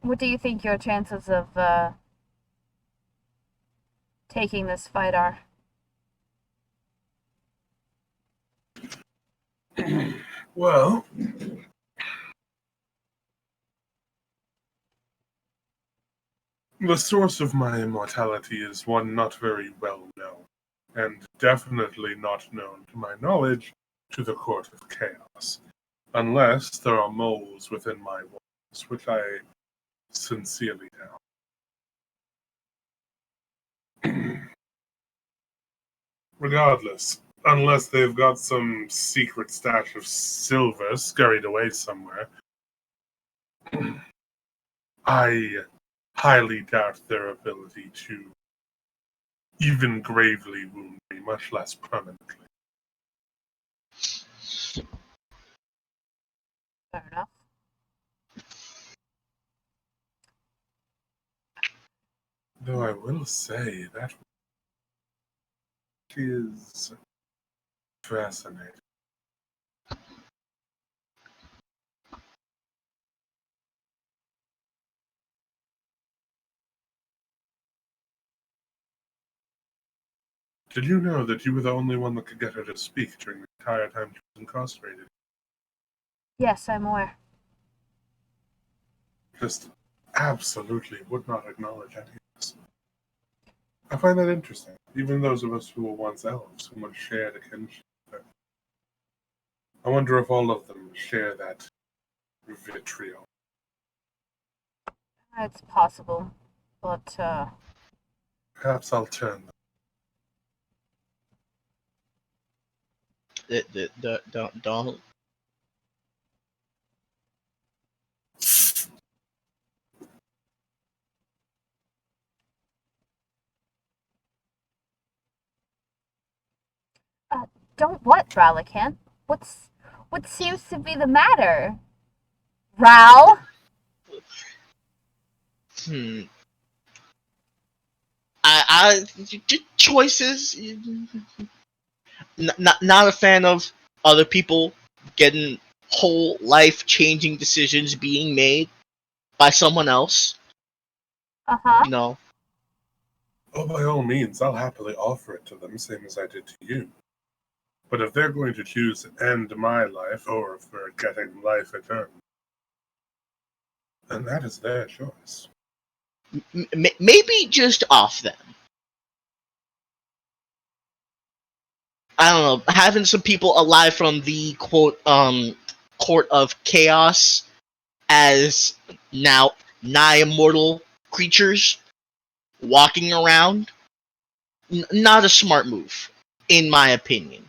What do you think your chances of, taking this fight are? Well, the source of my immortality is one not very well known, and definitely not known, to my knowledge, to the Court of Chaos, unless there are moles within my walls, which I sincerely doubt. Regardless, unless they've got some secret stash of silver scurried away somewhere, I highly doubt their ability to even gravely wound me, much less permanently. Fair enough. Though I will say that is fascinating. Did you know that you were the only one that could get her to speak during the entire time she was incarcerated? Yes, I'm aware. Just absolutely would not acknowledge any of this. I find that interesting. Even those of us who were once elves, who once shared a kinship. I wonder if all of them share that vitriol. It's possible, but, Perhaps I'll turn them. Don't. Don't what, Ralakan? What seems to be the matter? Ral? Choices. Not a fan of other people getting whole life-changing decisions being made by someone else. Uh-huh. No. Oh, by all means, I'll happily offer it to them, same as I did to you. But if they're going to choose to end my life, or if they're getting life eternal, then that is their choice. Maybe just off them. I don't know, having some people alive from the quote court of chaos as now nigh immortal creatures walking around, not a smart move, in my opinion.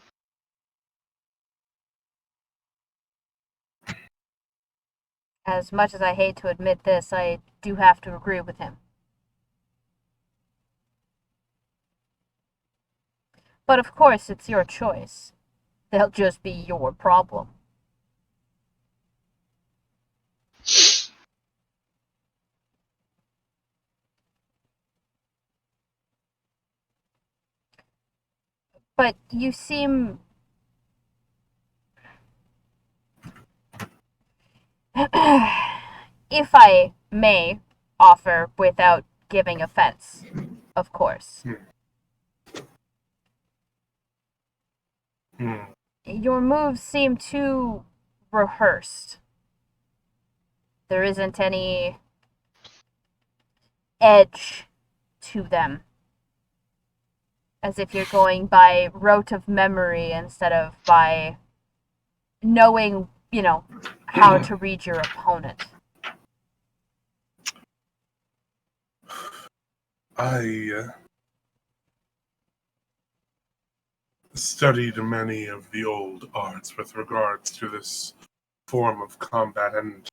As much as I hate to admit this, I do have to agree with him. But of course, it's your choice. They'll just be your problem. But you seem... if I may offer without giving offense, of course. Your moves seem too rehearsed. There isn't any edge to them. As if you're going by rote of memory instead of by knowing, how to read your opponent. I studied many of the old arts with regards to this form of combat and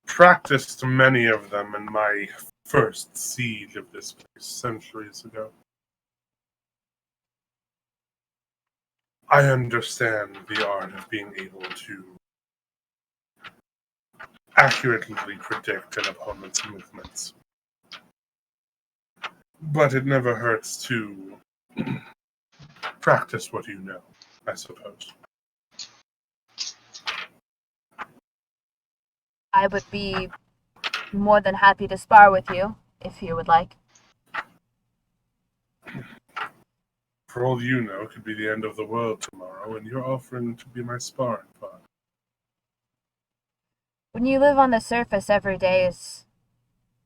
practiced many of them in my first siege of this place centuries ago. I understand the art of being able to accurately predict an opponent's movements. But it never hurts to practice what you know, I suppose. I would be more than happy to spar with you, if you would like. For all you know, it could be the end of the world tomorrow, and you're offering to be my sparring partner. When you live on the surface, every day is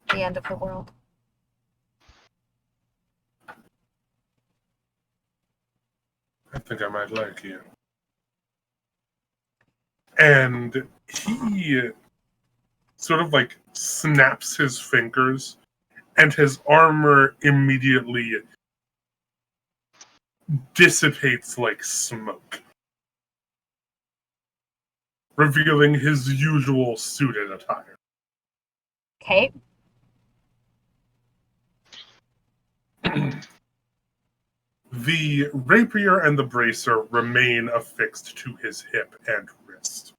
the end of the world. I think I might like you. And he sort of like snaps his fingers, and his armor immediately dissipates like smoke, revealing his usual suited attire. Okay. The rapier and the bracer remain affixed to his hip and wrist.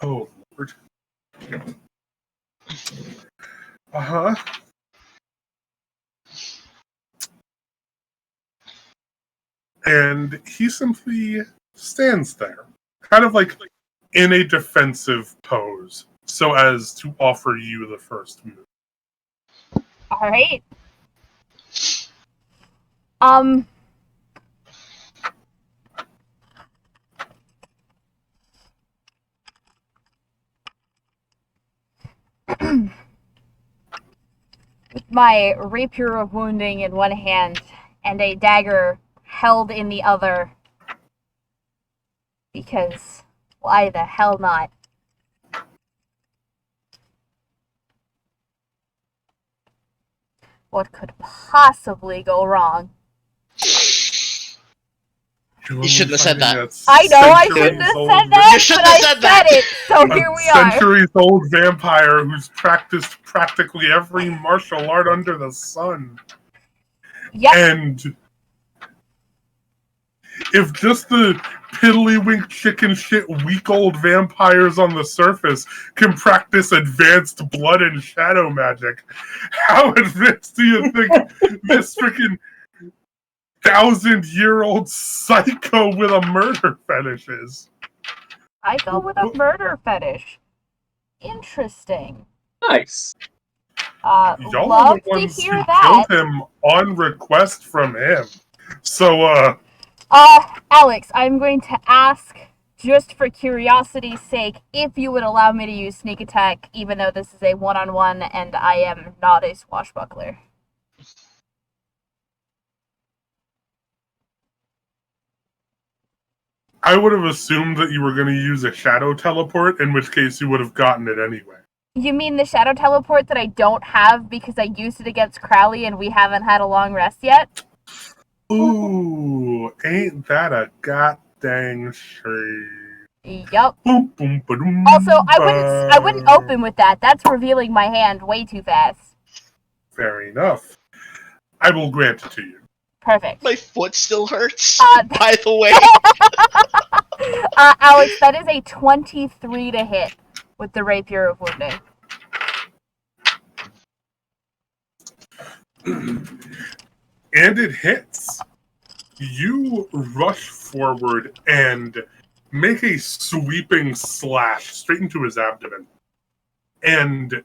Oh, Lord. Uh-huh. And he simply stands there, kind of like in a defensive pose, so as to offer you the first move. All right. With my rapier of wounding in one hand and a dagger held in the other, because why the hell not? What could possibly go wrong? You shouldn't have said that. I know I shouldn't have said that, You shouldn't but have I said that. said it, so here we are. Centuries-old vampire who's practiced practically every martial art under the sun. Yep. And if just the piddlywink chicken shit weak old vampires on the surface can practice advanced blood and shadow magic, how advanced do you think this freaking 1,000-year-old psycho with a murder fetish is? I go with a murder fetish. Interesting. Nice. Y'all are Love the ones to who hear that. killed him on request from him. So, Alex, I'm going to ask, just for curiosity's sake, if you would allow me to use sneak attack, even though this is a one-on-one and I am not a swashbuckler. I would have assumed that you were going to use a shadow teleport, in which case you would have gotten it anyway. You mean the shadow teleport that I don't have because I used it against Crowley and we haven't had a long rest yet? Ooh, ain't that a goddamn shame. Yup. Boom, boom, ba-doom, Also, I wouldn't open with that. That's revealing my hand way too fast. Fair enough. I will grant it to you. Perfect. My foot still hurts. Uh, By the way, Alex, that is a 23 to hit with the Rapier of Wounding. And it hits. You rush forward and make a sweeping slash straight into his abdomen. And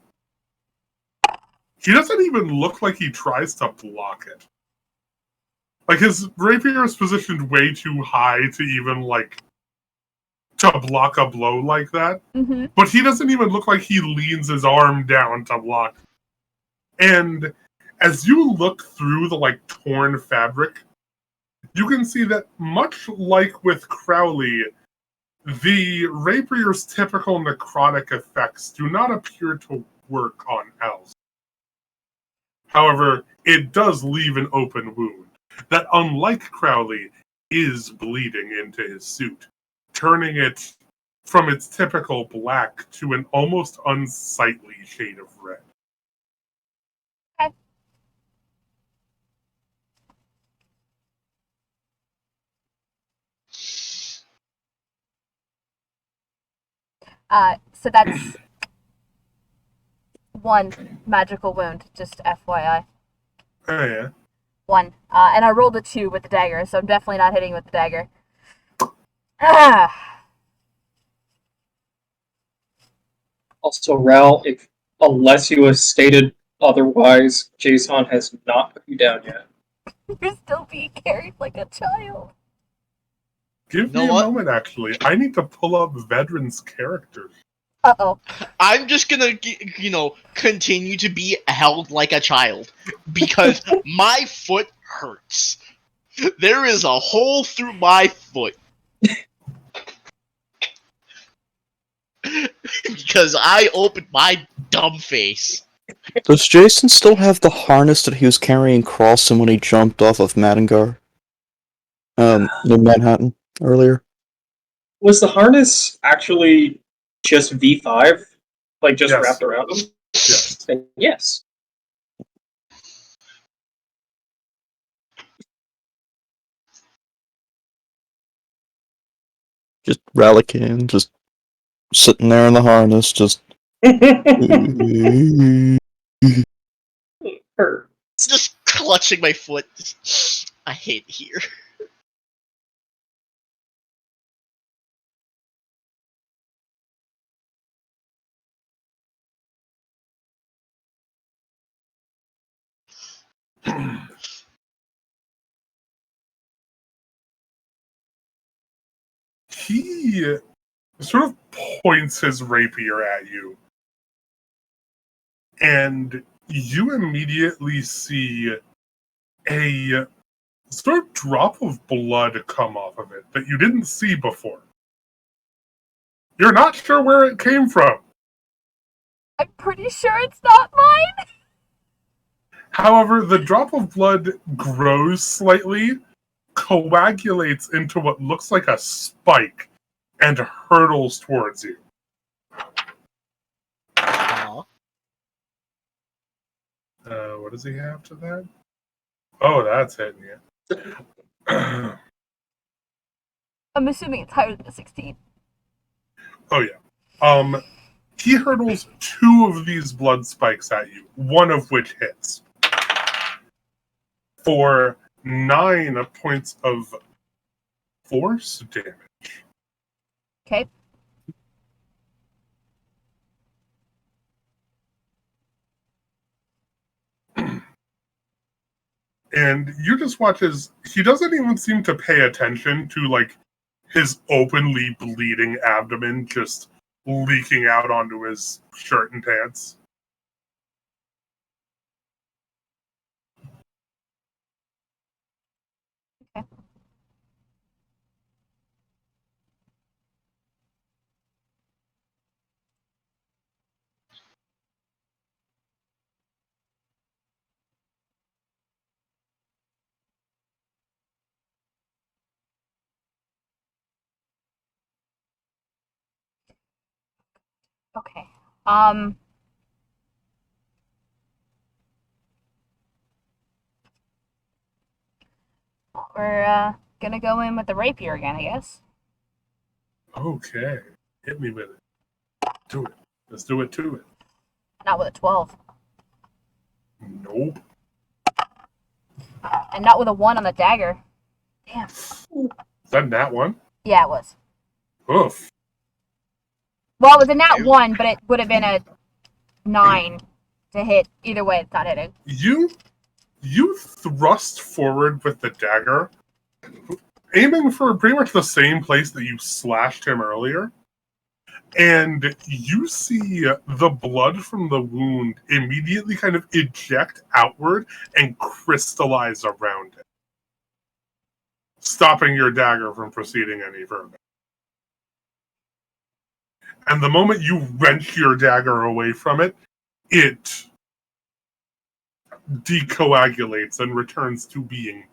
he doesn't even look like he tries to block it. Like, his rapier is positioned way too high to even, like, to block a blow like that. Mm-hmm. But he doesn't even look like he leans his arm down to block. And as you look through the, like, torn fabric, you can see that, much like with Crowley, the rapier's typical necrotic effects do not appear to work on Else. However, it does leave an open wound that, unlike Crowley, is bleeding into his suit, turning it from its typical black to an almost unsightly shade of red. Okay. So that's one magical wound, just FYI. Oh, yeah. One. And I rolled a 2 with the dagger, so I'm definitely not hitting with the dagger. Ah. Also, Ral, unless you have stated otherwise, Jason has not put you down yet. You're still being carried like a child. Give know me a what? moment, actually. I need to pull up Vedran's characters. Uh-oh. I'm just gonna, continue to be held like a child because my foot hurts. There is a hole through my foot. Because I opened my dumb face. Does Jason still have the harness that he was carrying across him when he jumped off of Madengar? In Manhattan earlier? Was the harness actually just V5? Like, just Yes. wrapped around him? Yes. Then yes. Just Relican, just sitting there in the harness, just. Hurt. Just clutching my foot. I hate it here. He sort of points his rapier at you. And you immediately see a sort of drop of blood come off of it that you didn't see before. You're not sure where it came from. I'm pretty sure it's not mine. However, the drop of blood grows slightly, coagulates into what looks like a spike, and hurtles towards you. What does he have to that? Oh, that's hitting you. I'm assuming it's higher than a 16. Oh yeah. He hurdles 2 of these blood spikes at you, one of which hits for 9 points of force damage. Okay. And you just watch as he doesn't even seem to pay attention to like his openly bleeding abdomen just leaking out onto his shirt and pants. Okay. Okay. We're gonna go in with the rapier again, I guess. Okay. Hit me with it. Do it. Let's do it to it. Not with a 12. Nope. And not with a 1 on the dagger. Damn. Is that that one? Yeah, it was. Oof. Well, it was a nat 1, but it would have been a 9 to hit. Either way, it's not hitting. You thrust forward with the dagger, aiming for pretty much the same place that you slashed him earlier. And you see the blood from the wound immediately kind of eject outward and crystallize around it, stopping your dagger from proceeding any further. And the moment you wrench your dagger away from it, it decoagulates and returns to being.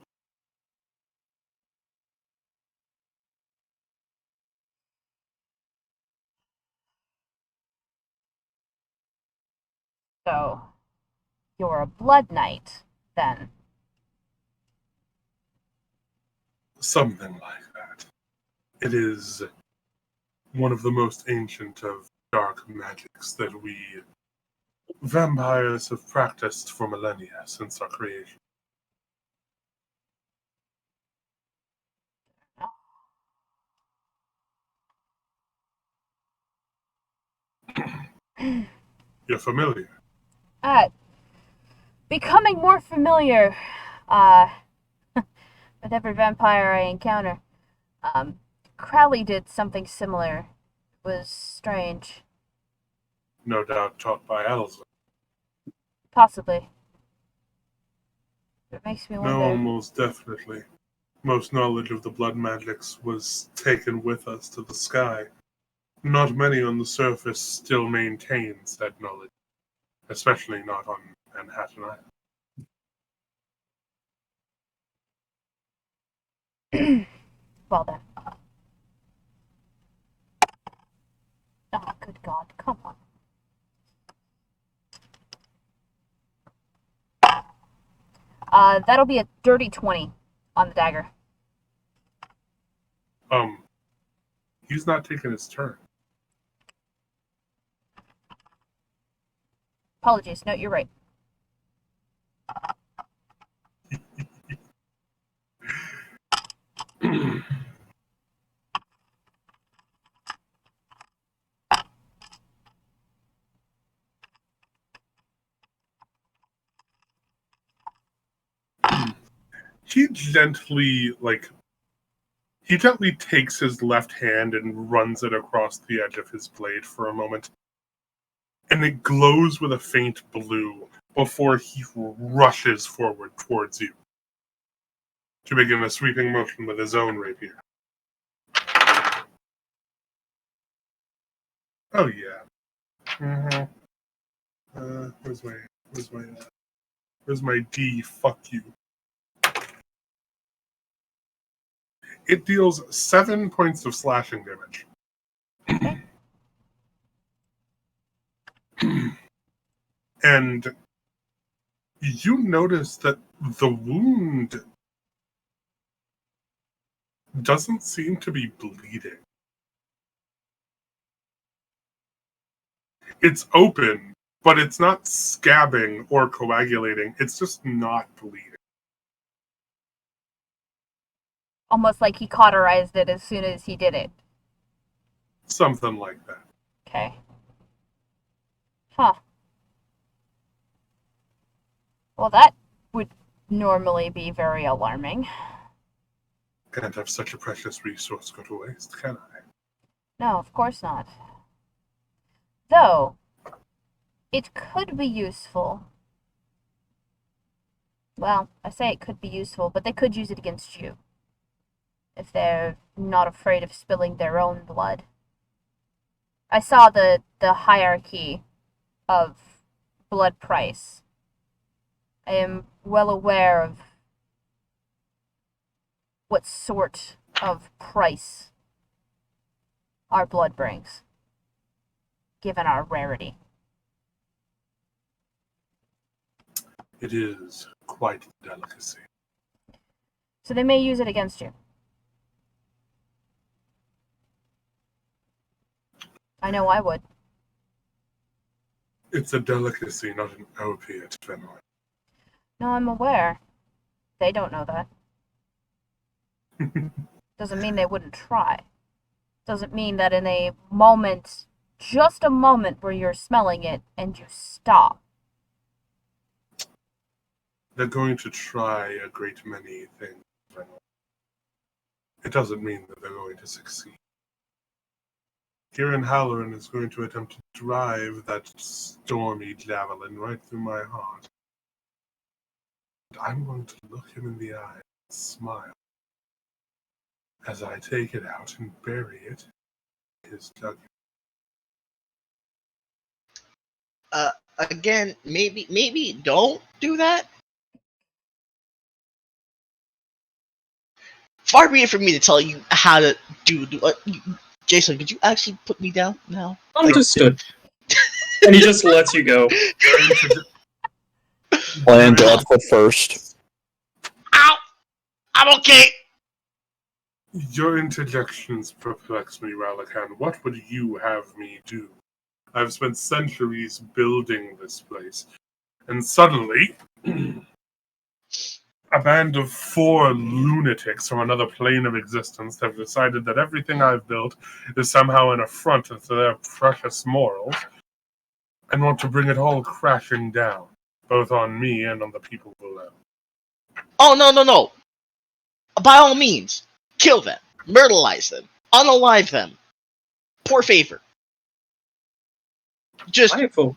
So, you're a blood knight, then. Something like that. It is one of the most ancient of dark magics that we vampires have practiced for millennia since our creation. You're familiar. Becoming more familiar with every vampire I encounter. Crowley did something similar. It was strange. No doubt taught by elves. Possibly. It makes me wonder. No, most definitely. Most knowledge of the blood magics was taken with us to the sky. Not many on the surface still maintain said knowledge, especially not on Manhattan Island. Well then. Oh, good God. Come on. That'll be a dirty 20 on the dagger. He's not taking his turn. Apologies. No, you're right. He gently takes his left hand and runs it across the edge of his blade for a moment. And it glows with a faint blue before he rushes forward towards you to begin a sweeping motion with his own rapier. Oh yeah. Mm-hmm. Where's my D? Fuck you. It deals 7 points of slashing damage. And you notice that the wound doesn't seem to be bleeding. It's open, but it's not scabbing or coagulating. It's just not bleeding. Almost like he cauterized it as soon as he did it. Something like that. Okay. Huh. Well, that would normally be very alarming. Can't have such a precious resource go to waste, can I? No, of course not. Though, it could be useful. Well, I say it could be useful, but they could use it against you. If they're not afraid of spilling their own blood. I saw the hierarchy of blood price. I am well aware of what sort of price our blood brings, given our rarity. It is quite a delicacy. So they may use it against you. I know I would. It's a delicacy, not an opiate, Fenway. No, I'm aware. They don't know that. Doesn't mean they wouldn't try. Doesn't mean that in a moment, just a moment where you're smelling it and you stop. They're going to try a great many things, Fenway. It doesn't mean that they're going to succeed. Kieran Halloran is going to attempt to drive that stormy javelin right through my heart. And I'm going to look him in the eye and smile as I take it out and bury it in his jugular. Again, maybe don't do that. Far be it from me to tell you how to do. Jason, could you actually put me down now? Understood. And he just lets you go. Land foot first. Ow! I'm okay! Your interjections perplex me, Ralakan. What would you have me do? I've spent centuries building this place, and suddenly, a band of 4 lunatics from another plane of existence have decided that everything I've built is somehow an affront to their precious morals, and want to bring it all crashing down, both on me and on the people below. Oh, no. By all means, kill them, myrtleize them, unalive them. Poor favor. Just Mindful.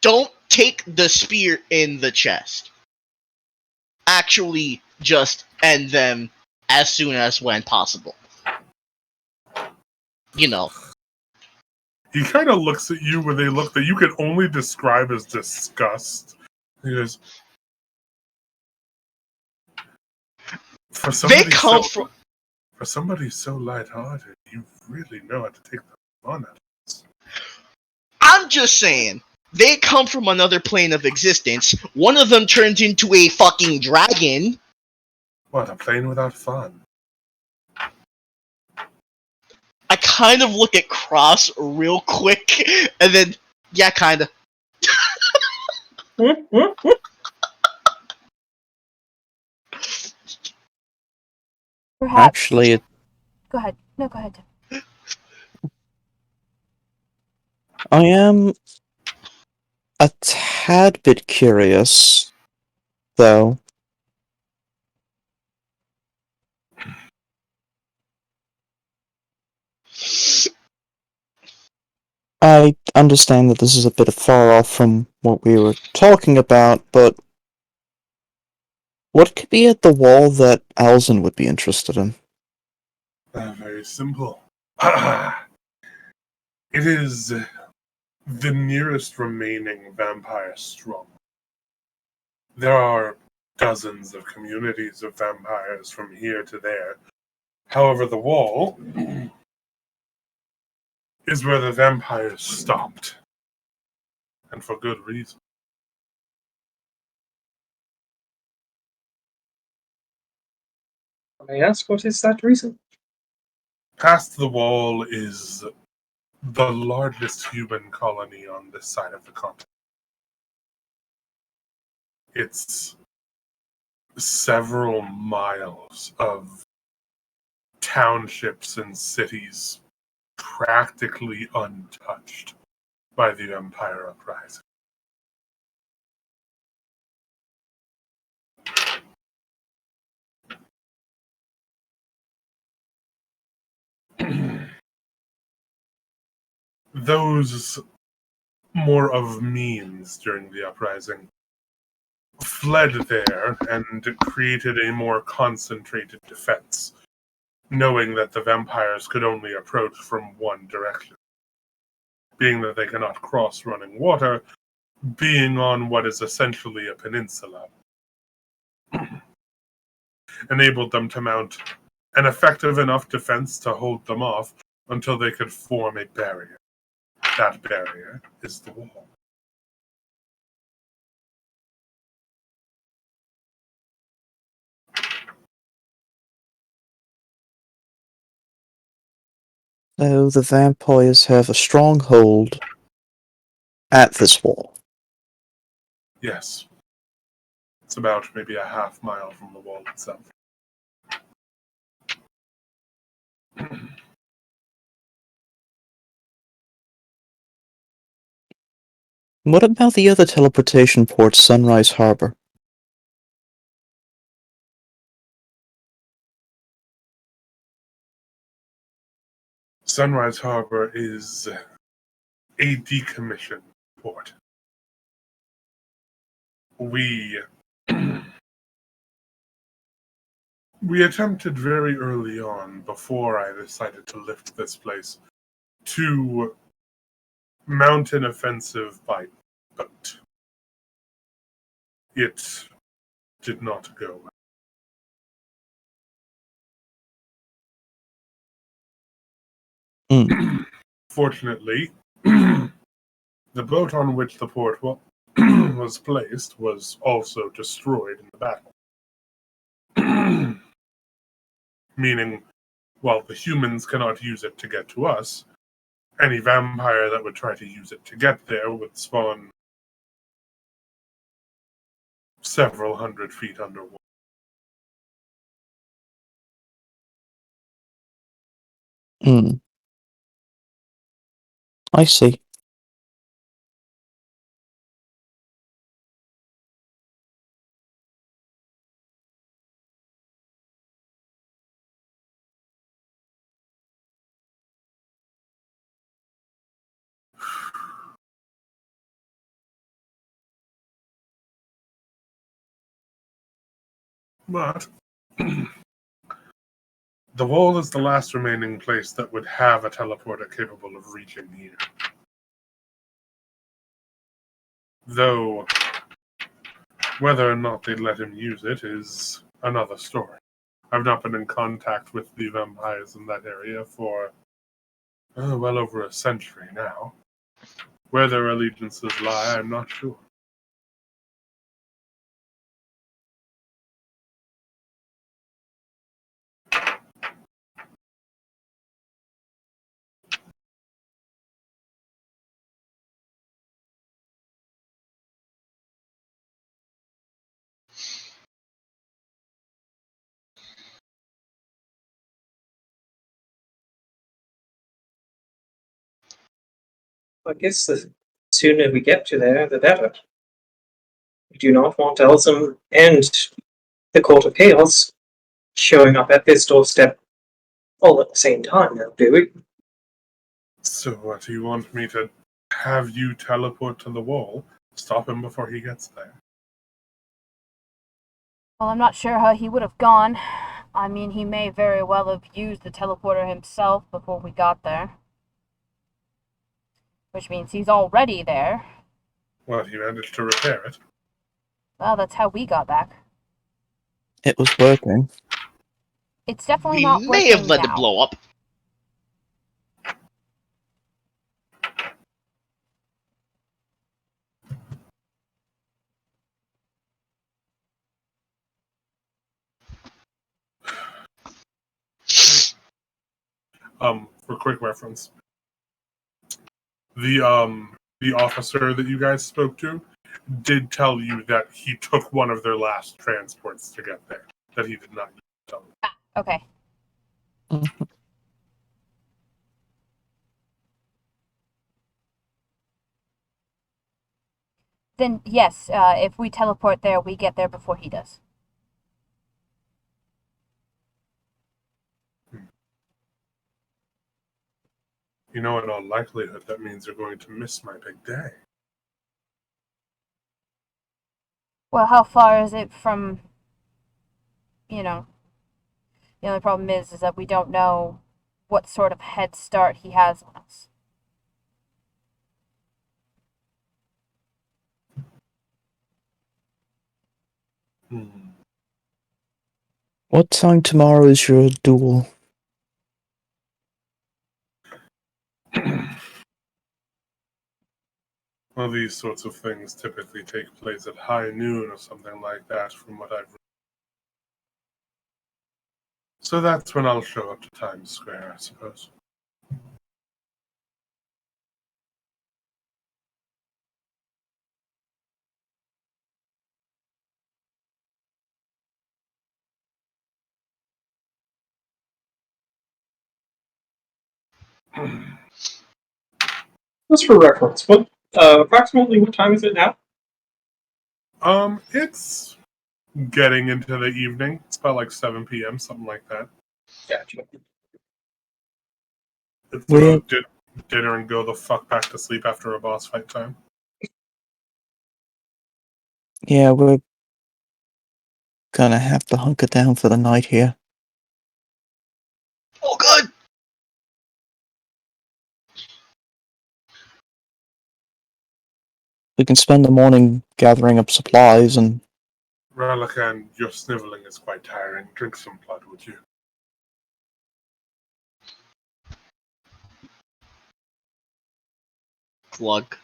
don't take the spear in the chest. Actually, just end them as soon as when possible. You know. He kind of looks at you with a look that you could only describe as disgust. He goes, For somebody so lighthearted, you really know how to take the fun out of this. I'm just saying, they come from another plane of existence. One of them turns into a fucking dragon. What, a plane without fun? I kind of look at Cross real quick, and then, yeah, kind of. Perhaps. Actually, Go ahead. No, go ahead. I am a tad bit curious, though. I understand that this is a bit far off from what we were talking about, but what could be at the wall that Alzin would be interested in? Very simple. It is the nearest remaining vampire stronghold. There are dozens of communities of vampires from here to there. However, the wall is where the vampires stopped. And for good reason. May I ask what is that reason? Past the wall is the largest human colony on this side of the continent. It's several miles of townships and cities practically untouched by the Empire Uprising. Those more of means during the uprising fled there and created a more concentrated defense, knowing that the vampires could only approach from one direction. Being that they cannot cross running water, being on what is essentially a peninsula enabled them to mount an effective enough defense to hold them off until they could form a barrier. That barrier is the wall. So the vampires have a stronghold at this wall. Yes. It's about maybe a half mile from the wall itself. What about the other teleportation port, Sunrise Harbor? Sunrise Harbor is a decommissioned port. We attempted very early on, before I decided to lift this place, to mount an offensive by boat. It did not go well. Fortunately, the boat on which the port was placed was also destroyed in the battle. Meaning, while the humans cannot use it to get to us, any vampire that would try to use it to get there would spawn several hundred feet underwater. I see. But the wall is the last remaining place that would have a teleporter capable of reaching here. Though, whether or not they'd let him use it is another story. I've not been in contact with the vampires in that area for well over a century now. Where their allegiances lie, I'm not sure. I guess the sooner we get to there, the better. We do not want Elsum and the Court of Chaos showing up at this doorstep all at the same time, now, do we? So what, do you want me to have you teleport to the wall, stop him before he gets there? Well, I'm not sure how he would have gone. I mean, he may very well have used the teleporter himself before we got there. Which means he's already there. What, he managed to repair it? Well, that's how we got back. It was working. It's definitely We not may working have let now. it blow up. For quick reference, the officer that you guys spoke to did tell you that he took one of their last transports to get there. That he did not tell you. Okay. Mhm. Then yes, if we teleport there, we get there before he does. You know, in all likelihood, that means you're going to miss my big day. Well, how far is it from, you know, the only problem is that we don't know what sort of head start he has on us. What time tomorrow is your duel? Well, these sorts of things typically take place at high noon or something like that, from what I've read. So that's when I'll show up to Times Square, I suppose. Just for reference, what approximately what time is it now? It's getting into the evening. It's about like 7 p.m., something like that. Gotcha. It's We're- dinner and go the fuck back to sleep after a boss fight time. Yeah, we're gonna have to hunker down for the night here. Oh, good. We can spend the morning gathering up supplies and Ralakan, your sniveling is quite tiring. Drink some blood, would you? Glug.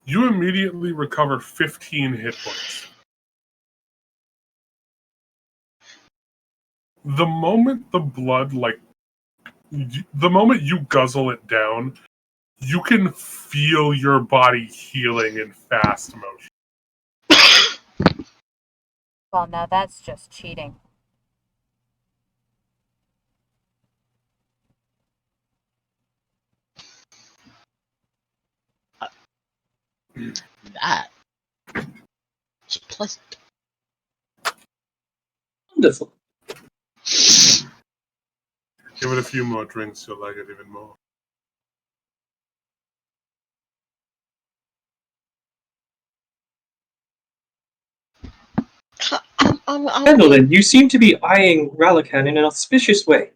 You immediately recover 15 hit points. The moment the blood, the moment you guzzle it down, you can feel your body healing in fast motion. Well, now that's just cheating. That is pleasant. Wonderful. Give it a few more drinks, you'll like it even more. Gwendolyn, you seem to be eyeing Ralakan in an auspicious way.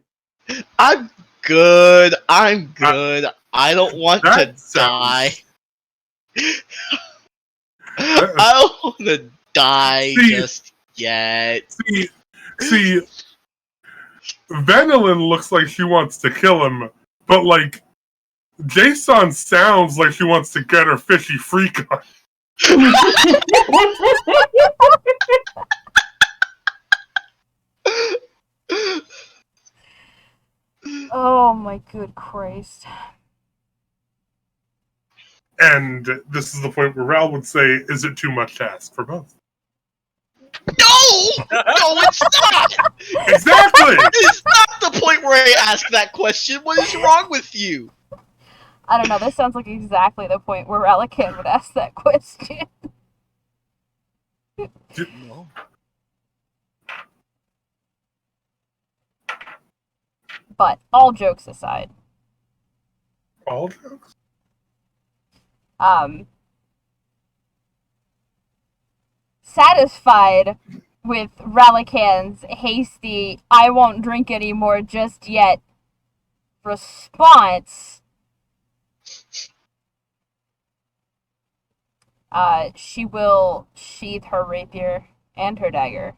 I'm good. I'm good. I don't want to That die. sounds- I don't want to die See- just yet. See, Vanillin looks like she wants to kill him, but like, Jason sounds like she wants to get her fishy freak on. Oh my good Christ. And this is the point where Ral would say, is it too much to ask for both? No! No, it's not! Exactly! It's not the point where I ask that question. What is wrong with you? I don't know, this sounds like exactly the point where Ralakan would ask that question. No. But, all jokes aside, All jokes? satisfied with Ralakan's hasty, I won't drink anymore just yet response, she will sheath her rapier and her dagger.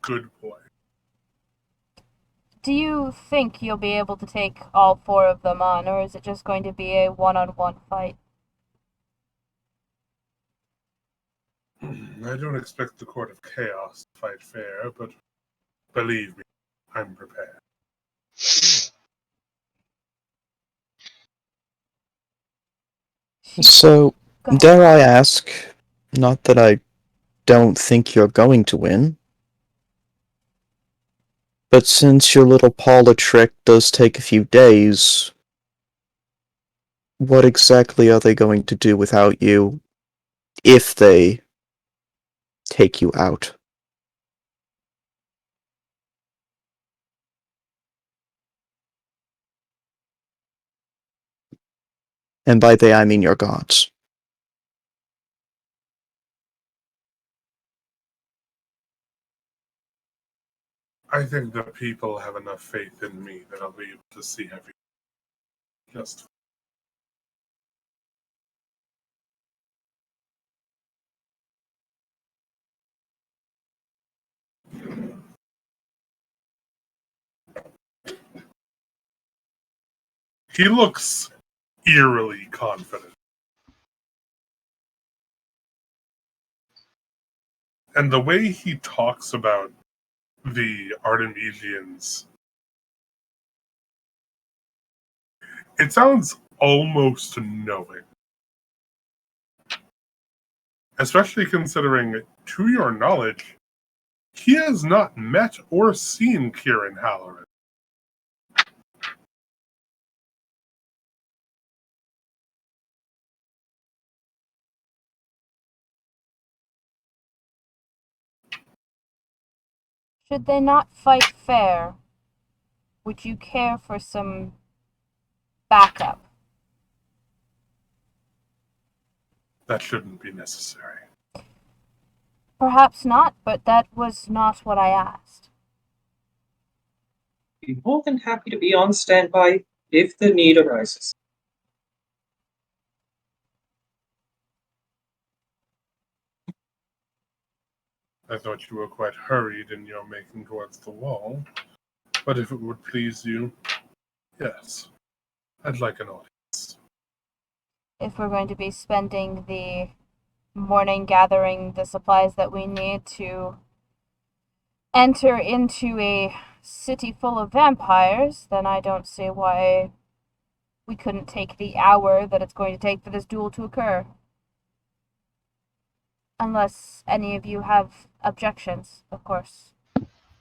Good boy. Do you think you'll be able to take all four of them on, or is it just going to be a one-on-one fight? I don't expect the Court of Chaos to fight fair, but believe me, I'm prepared. So, Go ahead. dare I ask, not that I don't think you're going to win, but since your little parlor trick does take a few days, what exactly are they going to do without you if they take you out? And by they, I mean your gods. I think the people have enough faith in me that I'll be able to see everything. Just he looks eerily confident. And the way he talks about the Artemisians, it sounds almost knowing. Especially considering, to your knowledge, he has not met or seen Kieran Halloran. Should they not fight fair, would you care for some backup? That shouldn't be necessary. Perhaps not, but that was not what I asked. Be more than happy to be on standby if the need arises. I thought you were quite hurried in your making towards the wall, but if it would please you, yes, I'd like an audience. If we're going to be spending the morning gathering the supplies that we need to enter into a city full of vampires, then I don't see why we couldn't take the hour that it's going to take for this duel to occur. Unless any of you have objections, of course.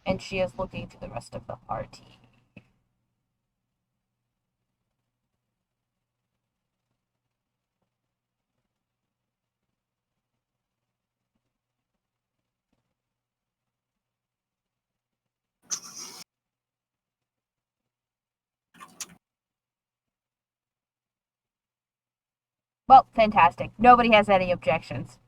And she is looking to the rest of the party. Well, fantastic. Nobody has any objections.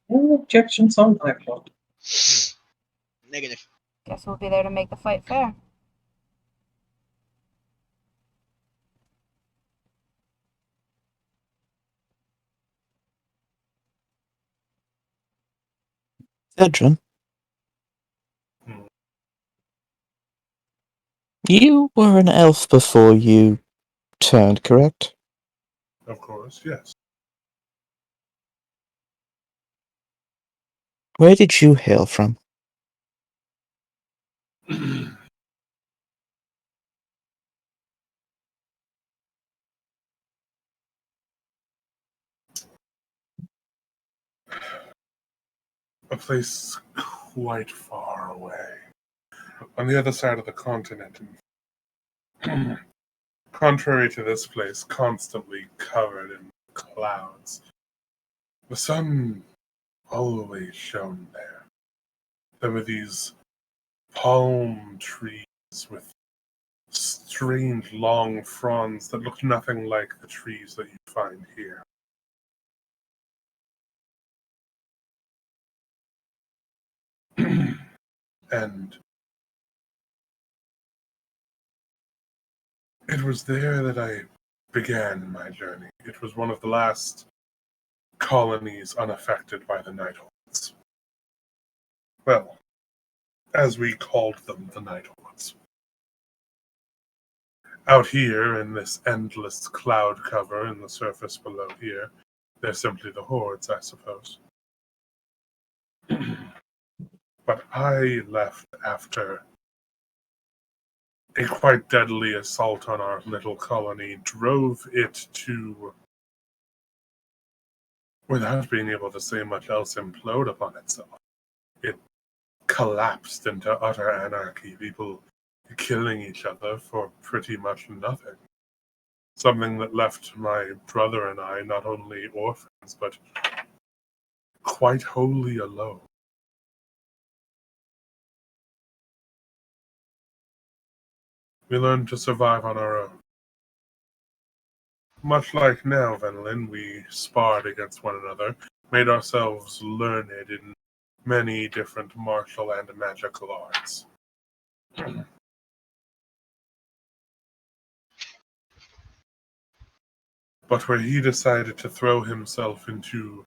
No objections on my part. Negative. Guess we'll be there to make the fight fair. Edrin, Hmm. you were an elf before you turned, correct? Of course, yes. Where did you hail from? A place quite far away, on the other side of the continent. Contrary to this place, constantly covered in clouds. The sun always shone there. There were these palm trees with strange long fronds that looked nothing like the trees that you find here. And it was there that I began my journey. It was one of the last colonies unaffected by the Nighthawks. Well, as we called them, the Nighthawks. Out here in this endless cloud cover in the surface below here, they're simply the hordes, I suppose. But I left after a quite deadly assault on our little colony drove it to, without being able to say much else, implode upon itself. It collapsed into utter anarchy, people killing each other for pretty much nothing. Something that left my brother and I not only orphans, but quite wholly alone. We learned to survive on our own. Much like now, Venelin, we sparred against one another, made ourselves learned in many different martial and magical arts. But where he decided to throw himself into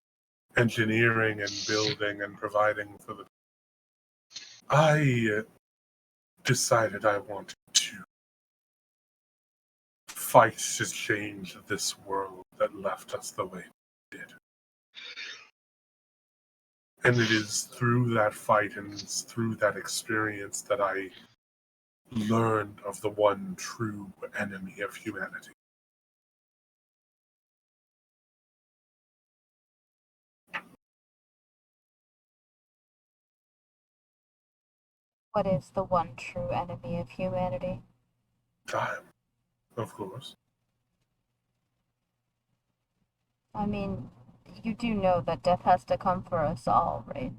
engineering and building and providing for the... I decided I wanted to fight to change this world that left us the way it did. And it is through that fight and it's through that experience that I learned of the one true enemy of humanity. What is the one true enemy of humanity? Time, of course. I mean, you do know that death has to come for us all, right?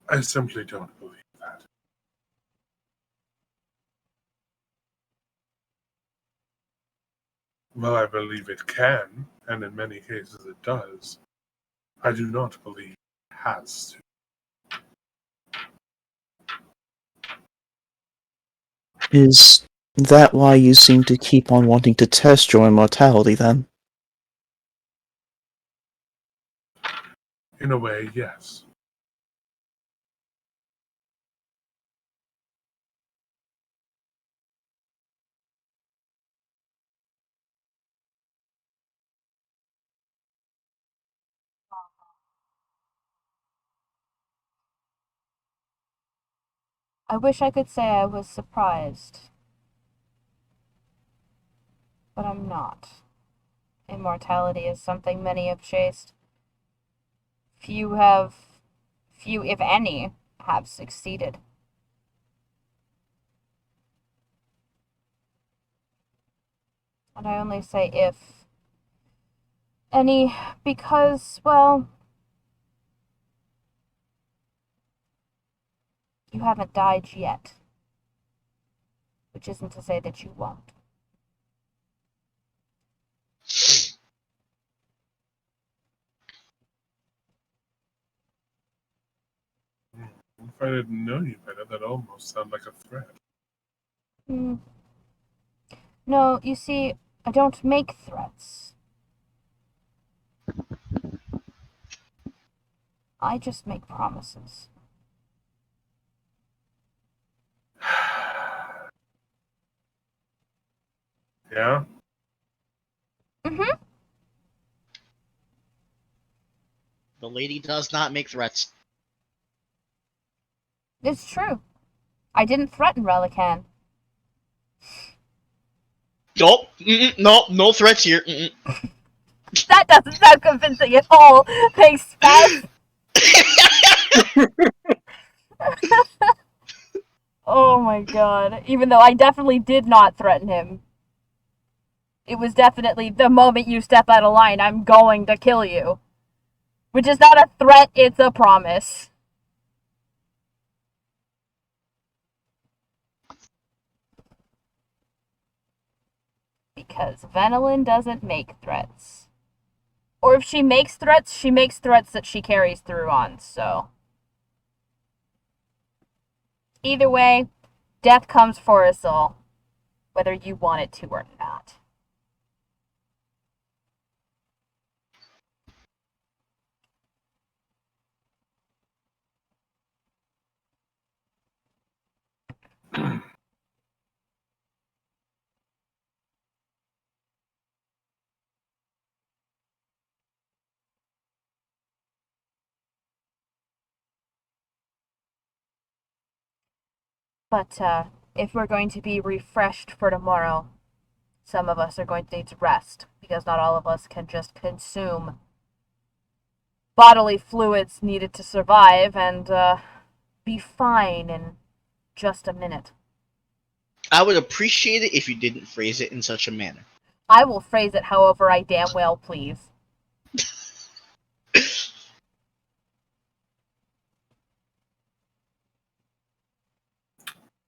I simply don't believe that. Well, I believe it can, and in many cases it does. I do not believe it has to. Is that why you seem to keep on wanting to test your immortality, then? In a way, yes. I wish I could say I was surprised, but I'm not. Immortality is something many have chased. Few, if any, have succeeded. And I only say if any because, well, you haven't died yet. Which isn't to say that you won't. If I didn't know you better, that almost sounded like a threat. No, you see, I don't make threats. I just make promises. Yeah? Mm-hmm. The lady does not make threats. It's true. I didn't threaten Relican. Nope. No, no threats here. That doesn't sound convincing at all. Thanks, Spaz. Oh my god. Even though I definitely did not threaten him. It was definitely the moment you step out of line, I'm going to kill you. Which is not a threat, it's a promise. Because Venelin doesn't make threats. Or if she makes threats that she carries through on, so. Either way, death comes for us all. Whether you want it to or not. But if we're going to be refreshed for tomorrow, some of us are going to need to rest because not all of us can just consume bodily fluids needed to survive and be fine in just a minute. I would appreciate it if you didn't phrase it in such a manner. I will phrase it however I damn well please.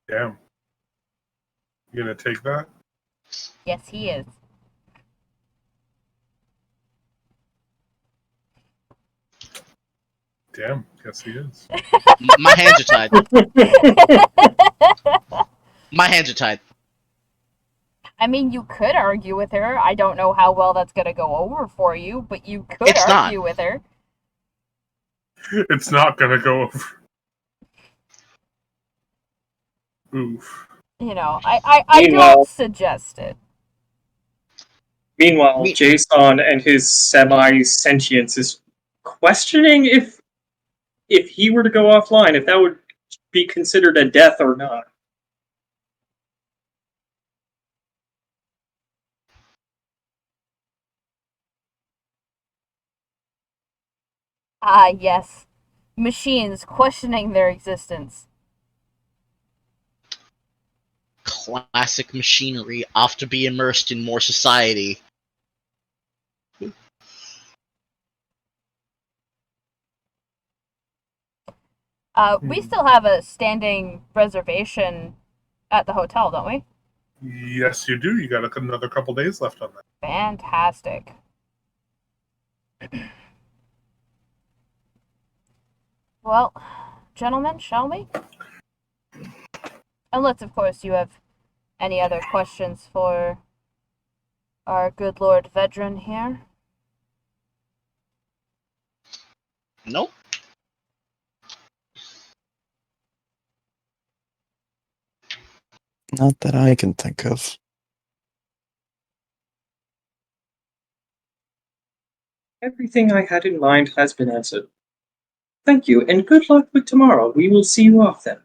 Damn. You gonna take that? Yes, he is. Damn, guess he is. My hands are tied. My hands are tied. I mean, you could argue with her. I don't know how well that's going to go over for you, but you could It's not. argue with her. It's not gonna go over. Oof. You know, I Meanwhile- don't suggest it. Meanwhile, Me- Jason and his semi-sentience is questioning if he were to go offline, if that would be considered a death or not. Ah, yes. Machines questioning their existence. Classic machinery, off to be immersed in more society. We still have a standing reservation at the hotel, don't we? Yes, you do. You got another couple days left on that. Fantastic. Well, gentlemen, shall we? Unless, of course, you have any other questions for our good Lord Vedran here. Nope. Not that I can think of. Everything I had in mind has been answered. Thank you, and good luck with tomorrow. We will see you off then.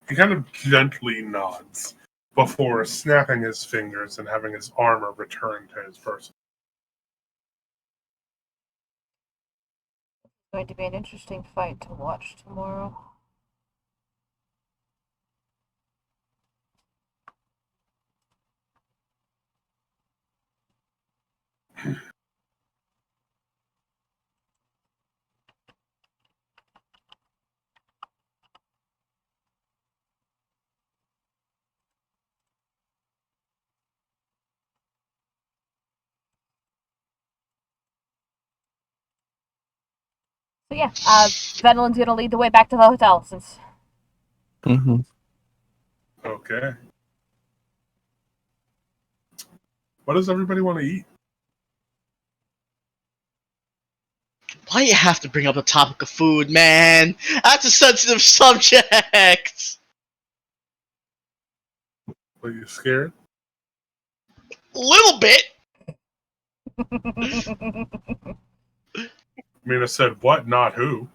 He kind of gently nods before snapping his fingers and having his armor returned to his person. It's going to be an interesting fight to watch tomorrow. So yeah, Venelin's gonna lead the way back to the hotel since Mm-hmm. Okay. What does everybody want to eat? Why you have to bring up the topic of food, man? That's a sensitive subject. Are you scared? Little bit. I mean, I said what, not who.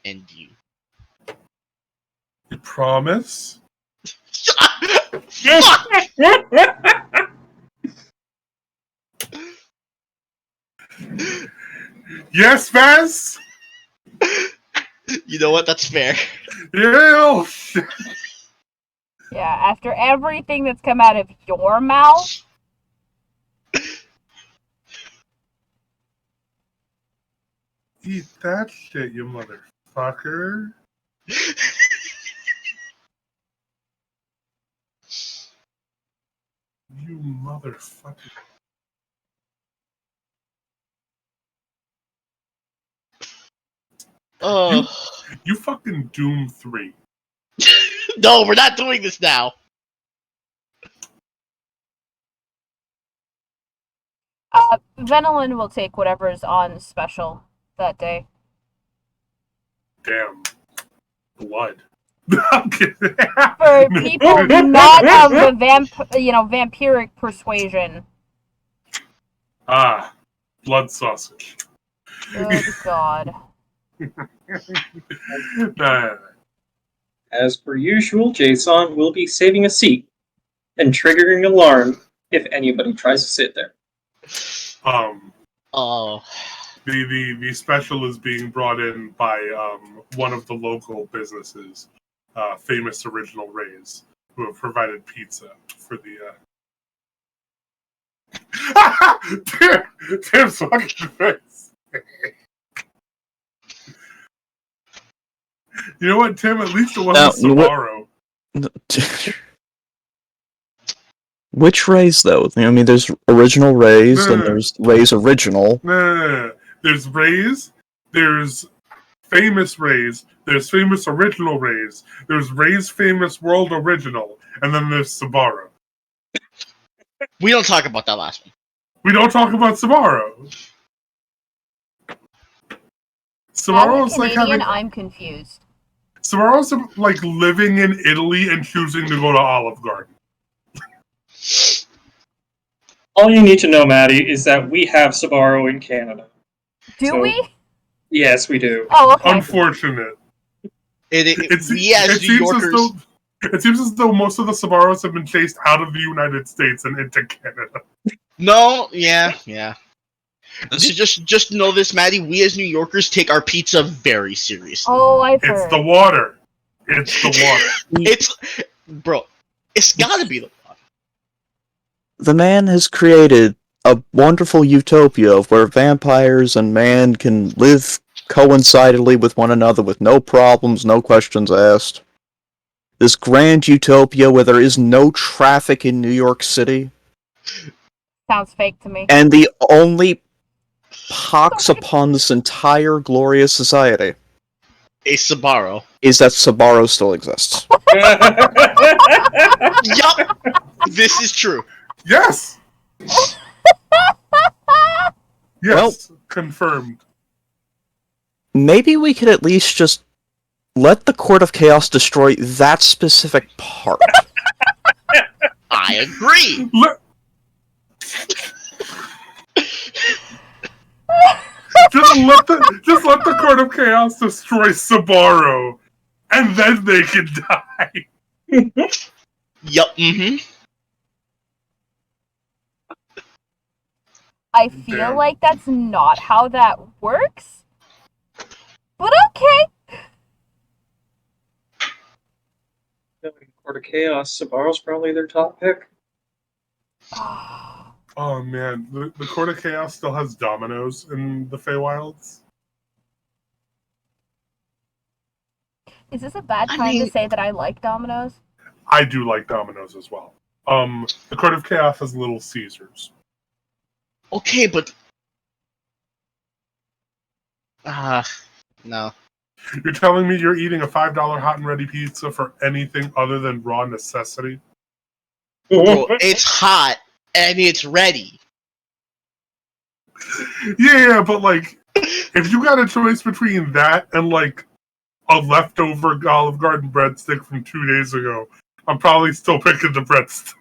And you. You promise? Fuck! Yes, Vaz? You know what? That's fair. Yeah. Yeah, after everything that's come out of your mouth, Eat that shit, you motherfucker. You motherfucker. Oh. You fucking Doom 3. No, we're not doing this now. Venolin will take whatever's on special that day. Damn. Blood. I'm kidding. For people not of the vampiric persuasion. Ah, blood sausage. Good God. Nah. As per usual, Jason will be saving a seat and triggering an alarm if anybody tries to sit there. Oh. The special is being brought in by one of the local businesses, Famous Original Rays, who have provided pizza for the. Tim's fucking face. You know what, Tim? At least it wasn't Sbarro. Which Rays, though? I mean, there's original Rays, and there's Rays Original. No. There's Rays, there's Famous Rays, there's Famous Original Rays, there's Rays Famous World Original, and then there's Sbarro. We don't talk about that last one. We don't talk about Sbarro. Sbarro's like having... I'm confused. Sbarro's like living in Italy and choosing to go to Olive Garden. All you need to know, Maddie, is that we have Sbarro in Canada. Do we? Yes, we do. Oh, okay. Unfortunate. It seems as though most of the Sbarros have been chased out of the United States and into Canada. No, yeah. Just know this, Maddie. We as New Yorkers take our pizza very seriously. Oh, I've heard. It's the water. Bro, it's gotta be the water. The man has created a wonderful utopia where vampires and man can live coincidentally with one another with no problems, no questions asked. This grand utopia where there is no traffic in New York City. Sounds fake to me. And the only pox upon this entire glorious society A Sbarro. is that Sbarro still exists. Yup! This is true. Yes! Yes, Well, confirmed. Maybe we could at least just let the Court of Chaos destroy that specific part. I agree. Just let the Court of Chaos destroy Sbarro, and then they can die. Yup, mm-hmm. I feel like that's not how that works. But okay. Court of Chaos, Sbarro's probably their top pick. Oh man, the Court of Chaos still has Dominoes in the Feywilds. Is this a bad time to say that I like Dominoes? I do like Dominoes as well. The Court of Chaos has Little Caesars. Okay, but... no. You're telling me you're eating a $5 hot and ready pizza for anything other than raw necessity? Bro, it's hot, and it's ready. Yeah, but like, if you got a choice between that and like a leftover Olive Garden breadstick from 2 days ago, I'm probably still picking the breadstick.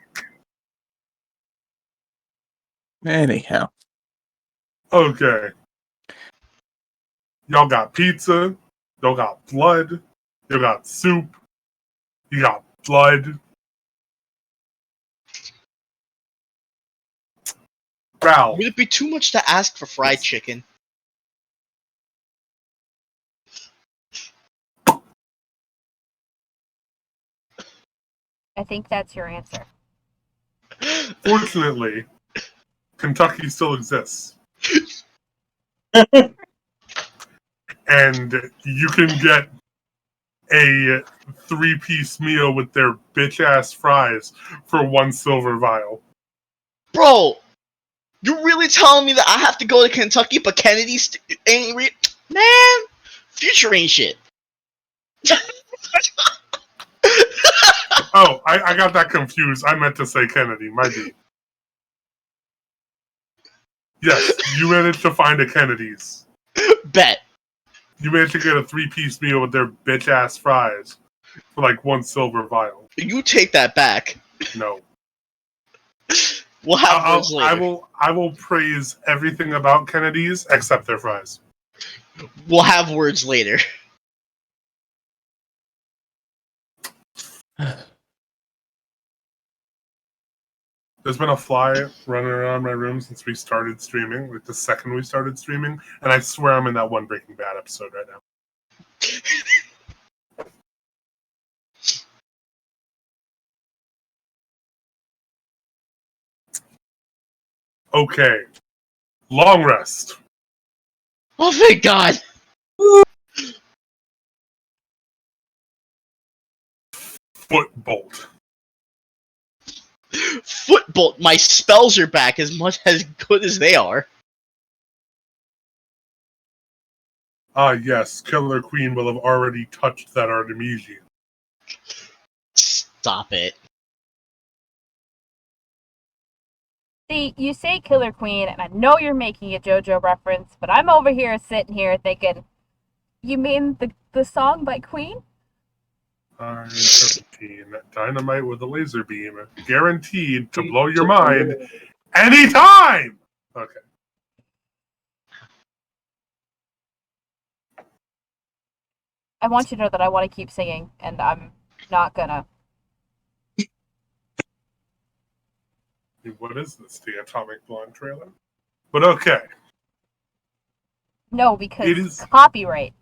Anyhow. Okay. Y'all got pizza. Y'all got blood. You got soup. You got blood. Val. Would it be too much to ask for fried chicken? I think that's your answer. Fortunately, Kentucky still exists. And you can get a 3-piece meal with their bitch-ass fries for 1 silver vial. Bro, you really telling me that I have to go to Kentucky, but Kennedy ain't Man, future ain't shit. I got that confused. I meant to say Kennedy. My B. Yes, you managed to find a Kennedy's. Bet. You managed to get a 3-piece meal with their bitch-ass fries for like 1 silver vial. You take that back. No. We'll have words later. I will praise everything about Kennedy's except their fries. We'll have words later. There's been a fly running around my room since we started streaming, like the second we started streaming, and I swear I'm in that one Breaking Bad episode right now. Okay. Long rest. Oh, thank God. Foot bolt. Footbolt. My spells are back as good as they are. Ah, yes. Killer Queen will have already touched that Artemisian. Stop it. See, you say Killer Queen, and I know you're making a JoJo reference, but I'm over here sitting here thinking, you mean the song by Queen? 17. Dynamite with a laser beam. Guaranteed to blow your mind anytime! Okay. I want you to know that I want to keep singing, and I'm not gonna. What is this? The Atomic Blonde trailer? But okay. No, because It is- copyright.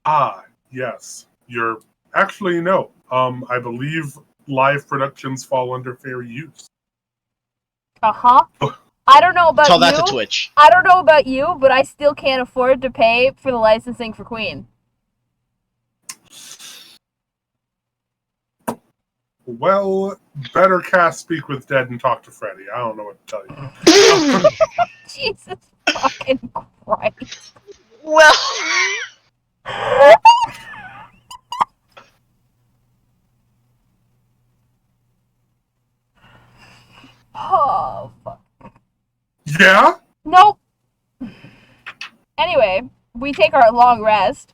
Ah, yes. You're actually no. I believe live productions fall under fair use. Uh-huh. I don't know about Tell you. that to Twitch. I don't know about you, but I still can't afford to pay for the licensing for Queen. Well, better cast Speak with Dead and talk to Freddy. I don't know what to tell you. Jesus fucking Christ. Well, Oh, fuck. Yeah? Nope. Anyway, we take our long rest.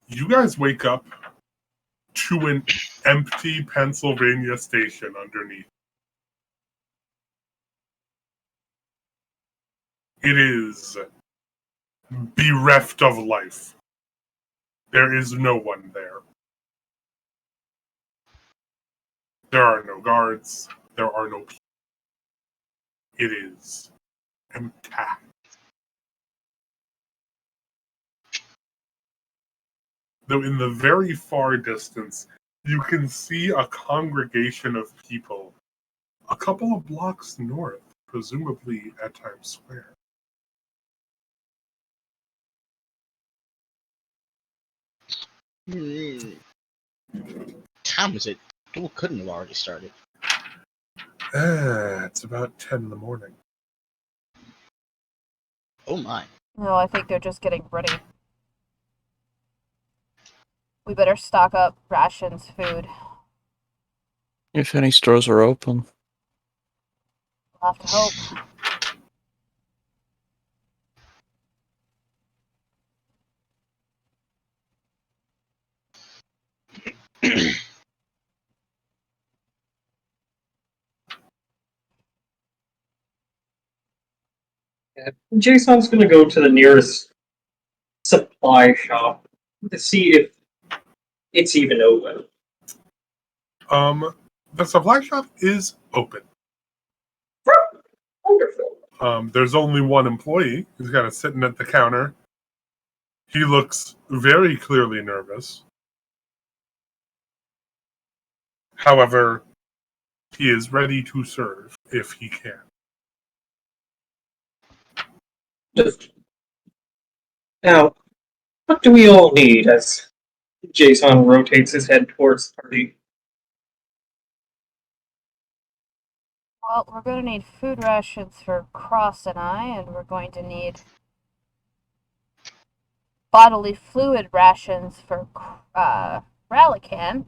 You guys wake up to an empty Pennsylvania station underneath. It is bereft of life. There is no one there. There are no guards. There are no people. It is empty. Though in the very far distance, you can see a congregation of people a couple of blocks north, presumably at Times Square. time is it? School couldn't have already started. It's about 10 in the morning. Oh my. No, I think they're just getting ready. We better stock up rations, food. If any stores are open. We'll have to hope. Jason's gonna go to the nearest supply shop to see if it's even open. The supply shop is open. Wonderful. There's only one employee who's kind of sitting at the counter. He looks very clearly nervous. However, he is ready to serve if he can. Now, what do we all need as Jason rotates his head towards the party? Well, we're going to need food rations for Cross and I, and we're going to need bodily fluid rations for Ralakan.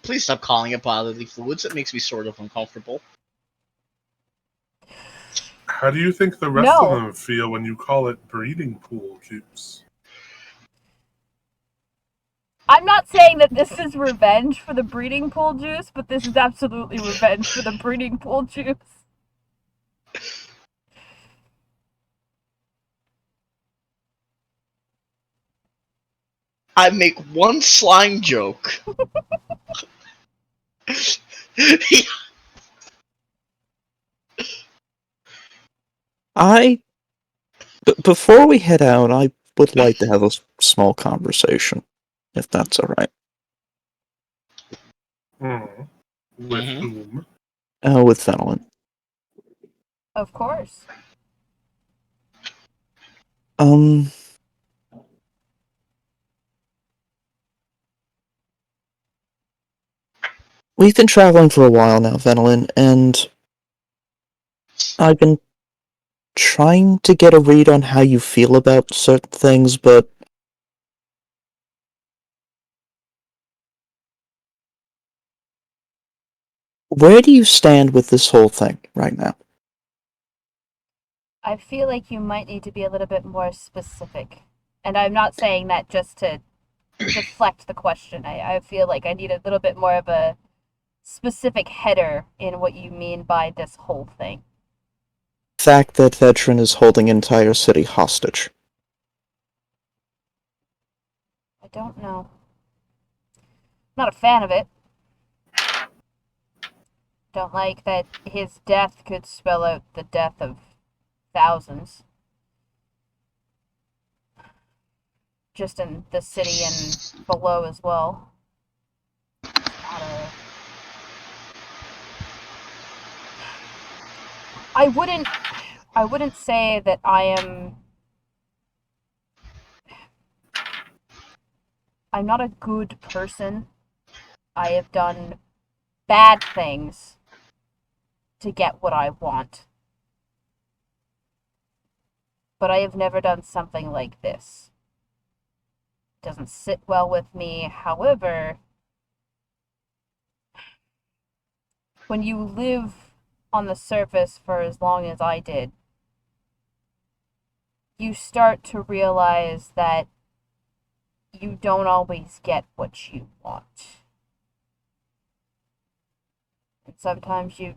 Please stop calling it bodily fluids. It makes me sort of uncomfortable. How do you think the rest of No. them feel when you call it breeding pool juice? I'm not saying that this is revenge for the breeding pool juice, but this is absolutely revenge for the breeding pool juice. I make one slime joke. Before we head out, I would like to have a small conversation, if that's alright. With Mhm. whom? With Fenelon. Of course. We've been traveling for a while now, Fenelon, and I've been trying to get a read on how you feel about certain things, but where do you stand with this whole thing right now? I feel like you might need to be a little bit more specific. And I'm not saying that just to deflect the question. I feel like I need a little bit more of a specific header in what you mean by this whole thing. The fact that Veteran is holding an entire city hostage. I don't know. Not a fan of it. Don't like that his death could spell out the death of thousands. Just in the city and below as well. I wouldn't say that I'm not a good person. I have done bad things to get what I want. But I have never done something like this. It doesn't sit well with me. However, when you live on the surface for as long as I did, you start to realize that you don't always get what you want. And sometimes you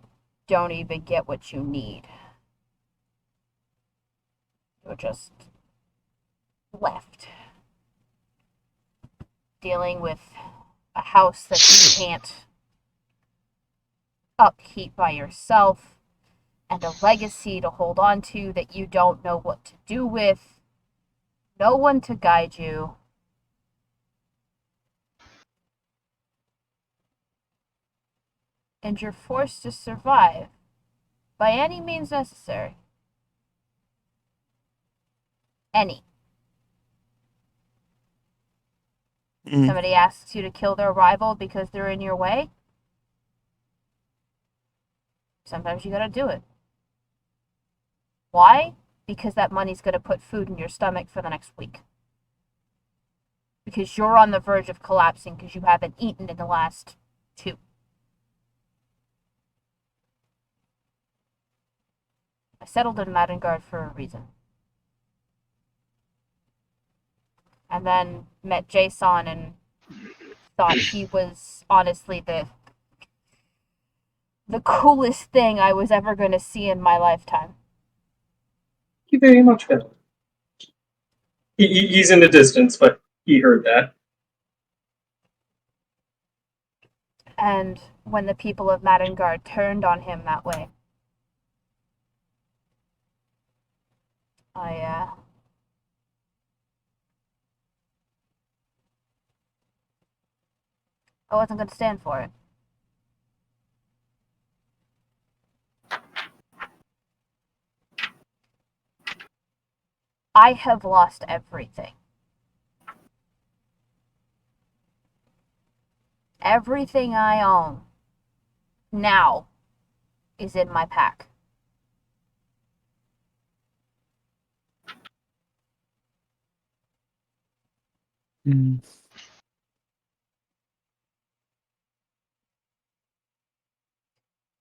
don't even get what you need. You're just left dealing with a house that you can't upkeep by yourself, and a legacy to hold on to that you don't know what to do with, no one to guide you. And you're forced to survive by any means necessary. Any. Somebody asks you to kill their rival because they're in your way. Sometimes you gotta do it. Why? Because that money's gonna put food in your stomach for the next week. Because you're on the verge of collapsing because you haven't eaten in the last 2. I settled in Madengard for a reason. And then met Jason and thought he was honestly the coolest thing I was ever going to see in my lifetime. Thank you very much, Phil. He's in the distance, but he heard that. And when the people of Madengard turned on him that way, I wasn't going to stand for it. I have lost everything. Everything I own now is in my pack. Mm.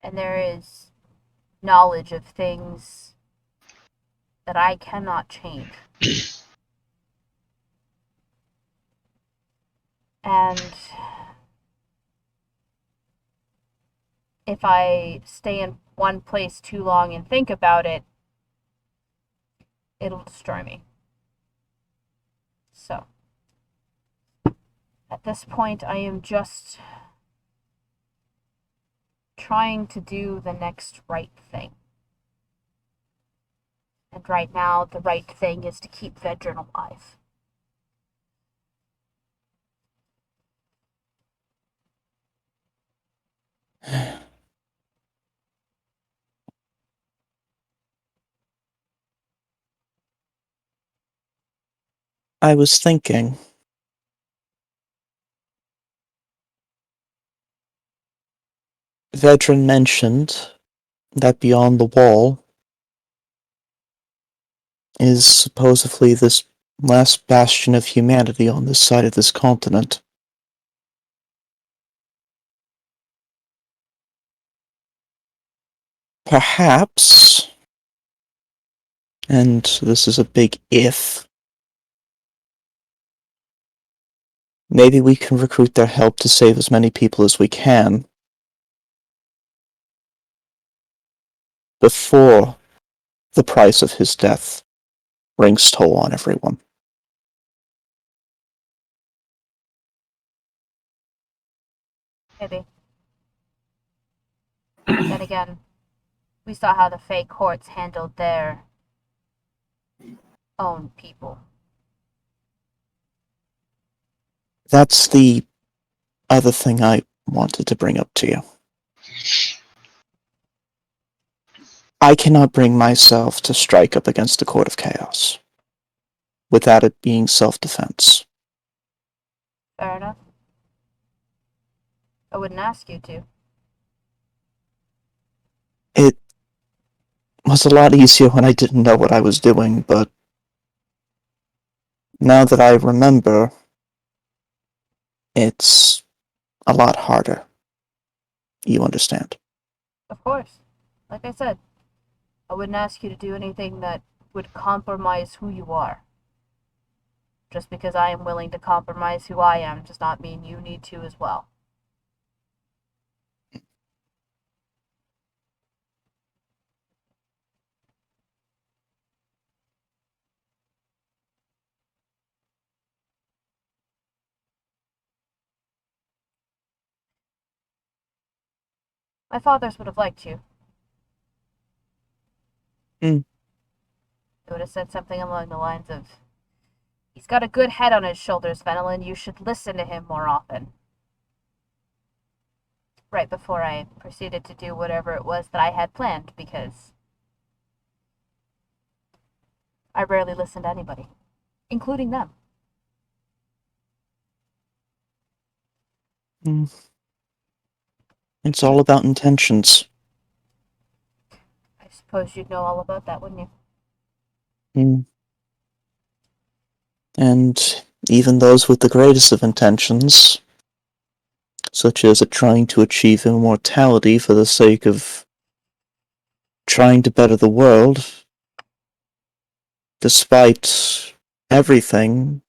And there is knowledge of things that I cannot change. And if I stay in one place too long and think about it, it'll destroy me. So, at this point, I am just trying to do the next right thing. And right now, the right thing is to keep Vedran alive. I was thinking. Vedran mentioned that beyond the wall is supposedly this last bastion of humanity on this side of this continent. Perhaps, and this is a big if, maybe we can recruit their help to save as many people as we can before the price of his death rings toll on everyone. Maybe. Then again, we saw how the Fey courts handled their own people. That's the other thing I wanted to bring up to you. I cannot bring myself to strike up against the Court of Chaos without it being self-defense. Fair enough. I wouldn't ask you to. It was a lot easier when I didn't know what I was doing, but now that I remember, it's a lot harder. You understand? Of course. Like I said, I wouldn't ask you to do anything that would compromise who you are. Just because I am willing to compromise who I am does not mean you need to as well. My fathers would have liked you. Hmm. They would have said something along the lines of, "He's got a good head on his shoulders, Fenelon. You should listen to him more often." Right before I proceeded to do whatever it was that I had planned, because I rarely listen to anybody, including them. Hmm. It's all about intentions. I suppose you'd know all about that, wouldn't you? Hmm. And even those with the greatest of intentions, such as trying to achieve immortality for the sake of trying to better the world, despite everything,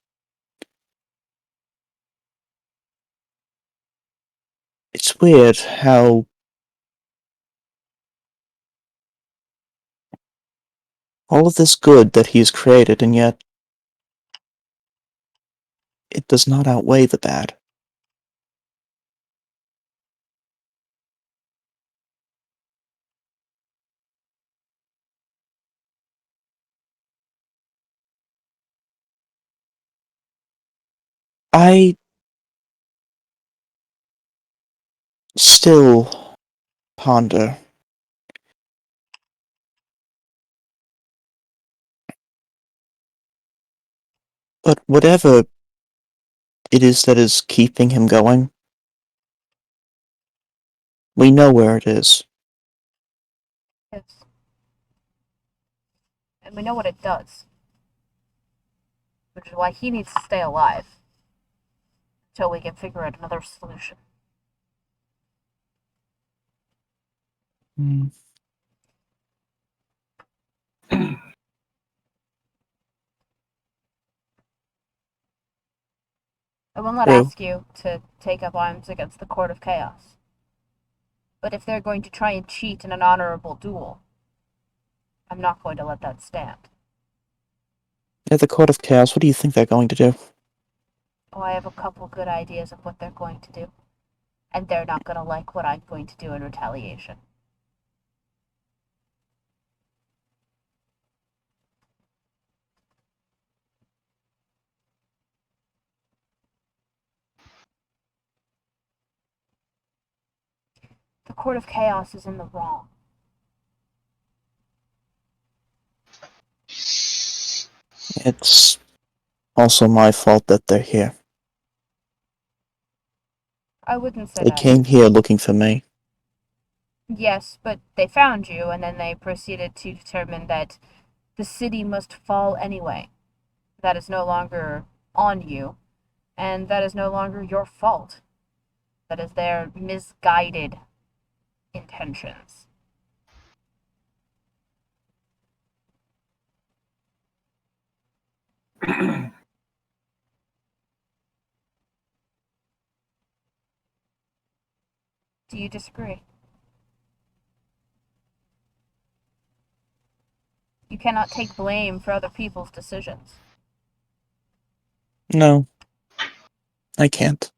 it's weird how all of this good that he's created, and yet it does not outweigh the bad. I still ponder. But whatever it is that is keeping him going, we know where it is. Yes. And we know what it does. Which is why he needs to stay alive. till we can figure out another solution. Hmm. I will not True. ask you to take up arms against the Court of Chaos. But if they're going to try and cheat in an honorable duel, I'm not going to let that stand. At the Court of Chaos, what do you think they're going to do? Oh, I have a couple good ideas of what they're going to do. And they're not going to like what I'm going to do in retaliation. The Court of Chaos is in the wrong. It's also my fault that they're here. I wouldn't say They that. came here looking for me. Yes, but they found you, and then they proceeded to determine that the city must fall anyway. That is no longer on you, and that is no longer your fault. That is their misguided intentions. Do you disagree? You cannot take blame for other people's decisions. No, I can't.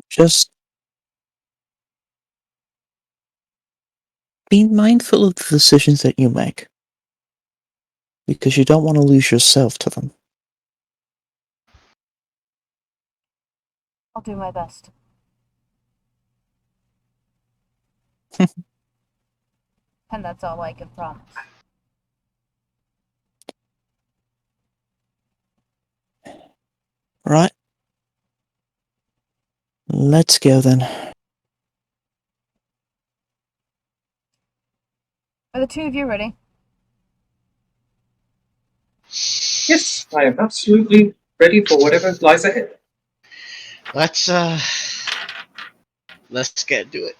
Just be mindful of the decisions that you make. Because you don't want to lose yourself to them. I'll do my best. And that's all I can promise. Right? Let's go then. Are the two of you ready? Yes, I am absolutely ready for whatever lies ahead. Let's get to it.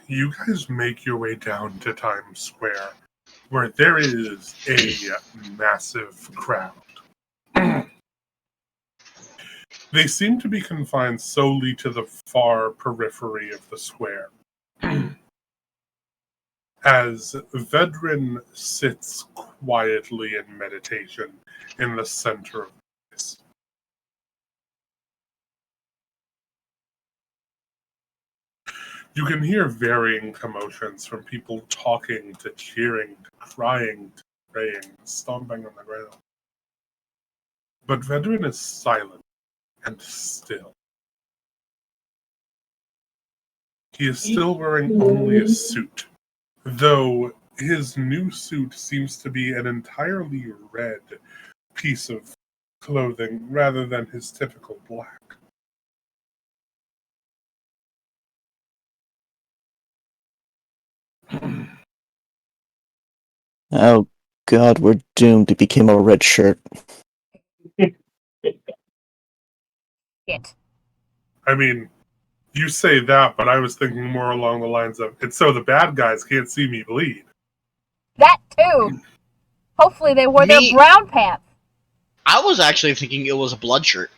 You guys make your way down to Times Square, where there is a massive crowd. They seem to be confined solely to the far periphery of the square. As Vedran sits quietly in meditation in the center of this. You can hear varying commotions from people talking to cheering to crying to praying, stomping on the ground. But Vedran is silent and still. He is still wearing only a suit, though his new suit seems to be an entirely red piece of clothing rather than his typical black. Oh god, we're doomed to become a red shirt. It. I mean, you say that, but I was thinking more along the lines of, it's so the bad guys can't see me bleed. That too! Hopefully they wore their Me- brown pants. I was actually thinking it was a blood shirt.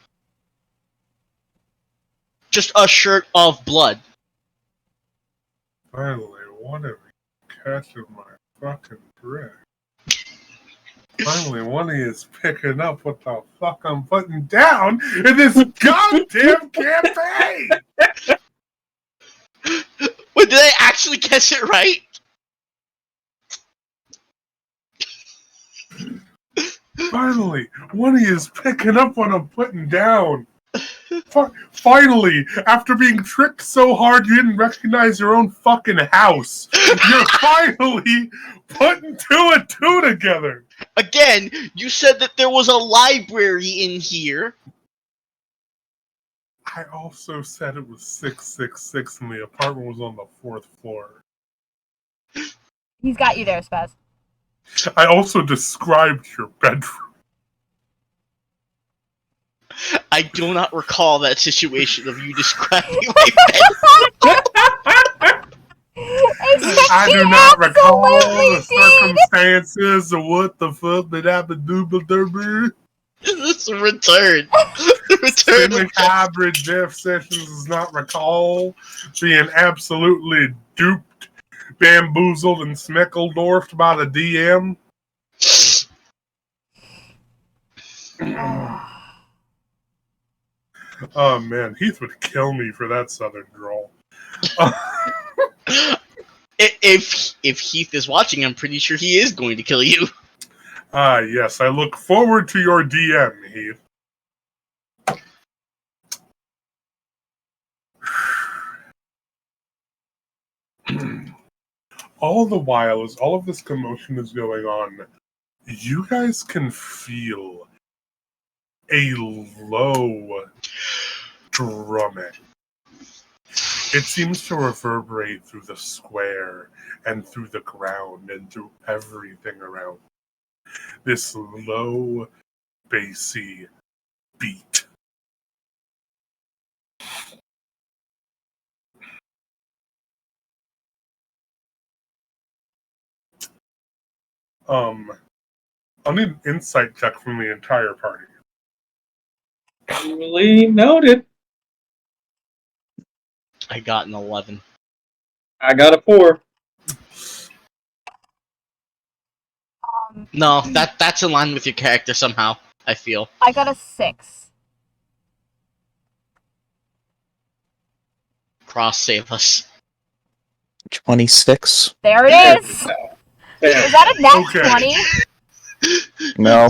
Just a shirt of blood. Finally, one of you catching my fucking drift. Finally, one of you is picking up what the fuck I'm putting down in this goddamn campaign! Wait, did I actually guess it right? Finally, one of you is picking up what I'm putting down. Finally, after being tricked so hard you didn't recognize your own fucking house, you're finally putting two and two together. Again, you said that there was a library in here. I also said it was 666 and the apartment was on the 4th floor. He's got you there, Spaz. I also described your bedroom. I do not recall that situation of you describing my bed. I do not recall the circumstances of what the fuck did happen to This return. Return of hybrid Jeff Sessions does not recall being absolutely duped, bamboozled, and smeckledorfed by the DM. Oh man, Heath would kill me for that southern drawl. If Heath is watching, I'm pretty sure he is going to kill you. Yes, I look forward to your DM, Heath. All the while, as all of this commotion is going on, you guys can feel a low drumming. It seems to reverberate through the square and through the ground and through everything around. This low, bassy beat. I'll need an insight check from the entire party. Duly noted. I got an 11. I got a 4. No, that's in line with your character somehow, I feel. I got a 6. Cross save us. 26. There it is! Is There. that a nat Okay. 20? No.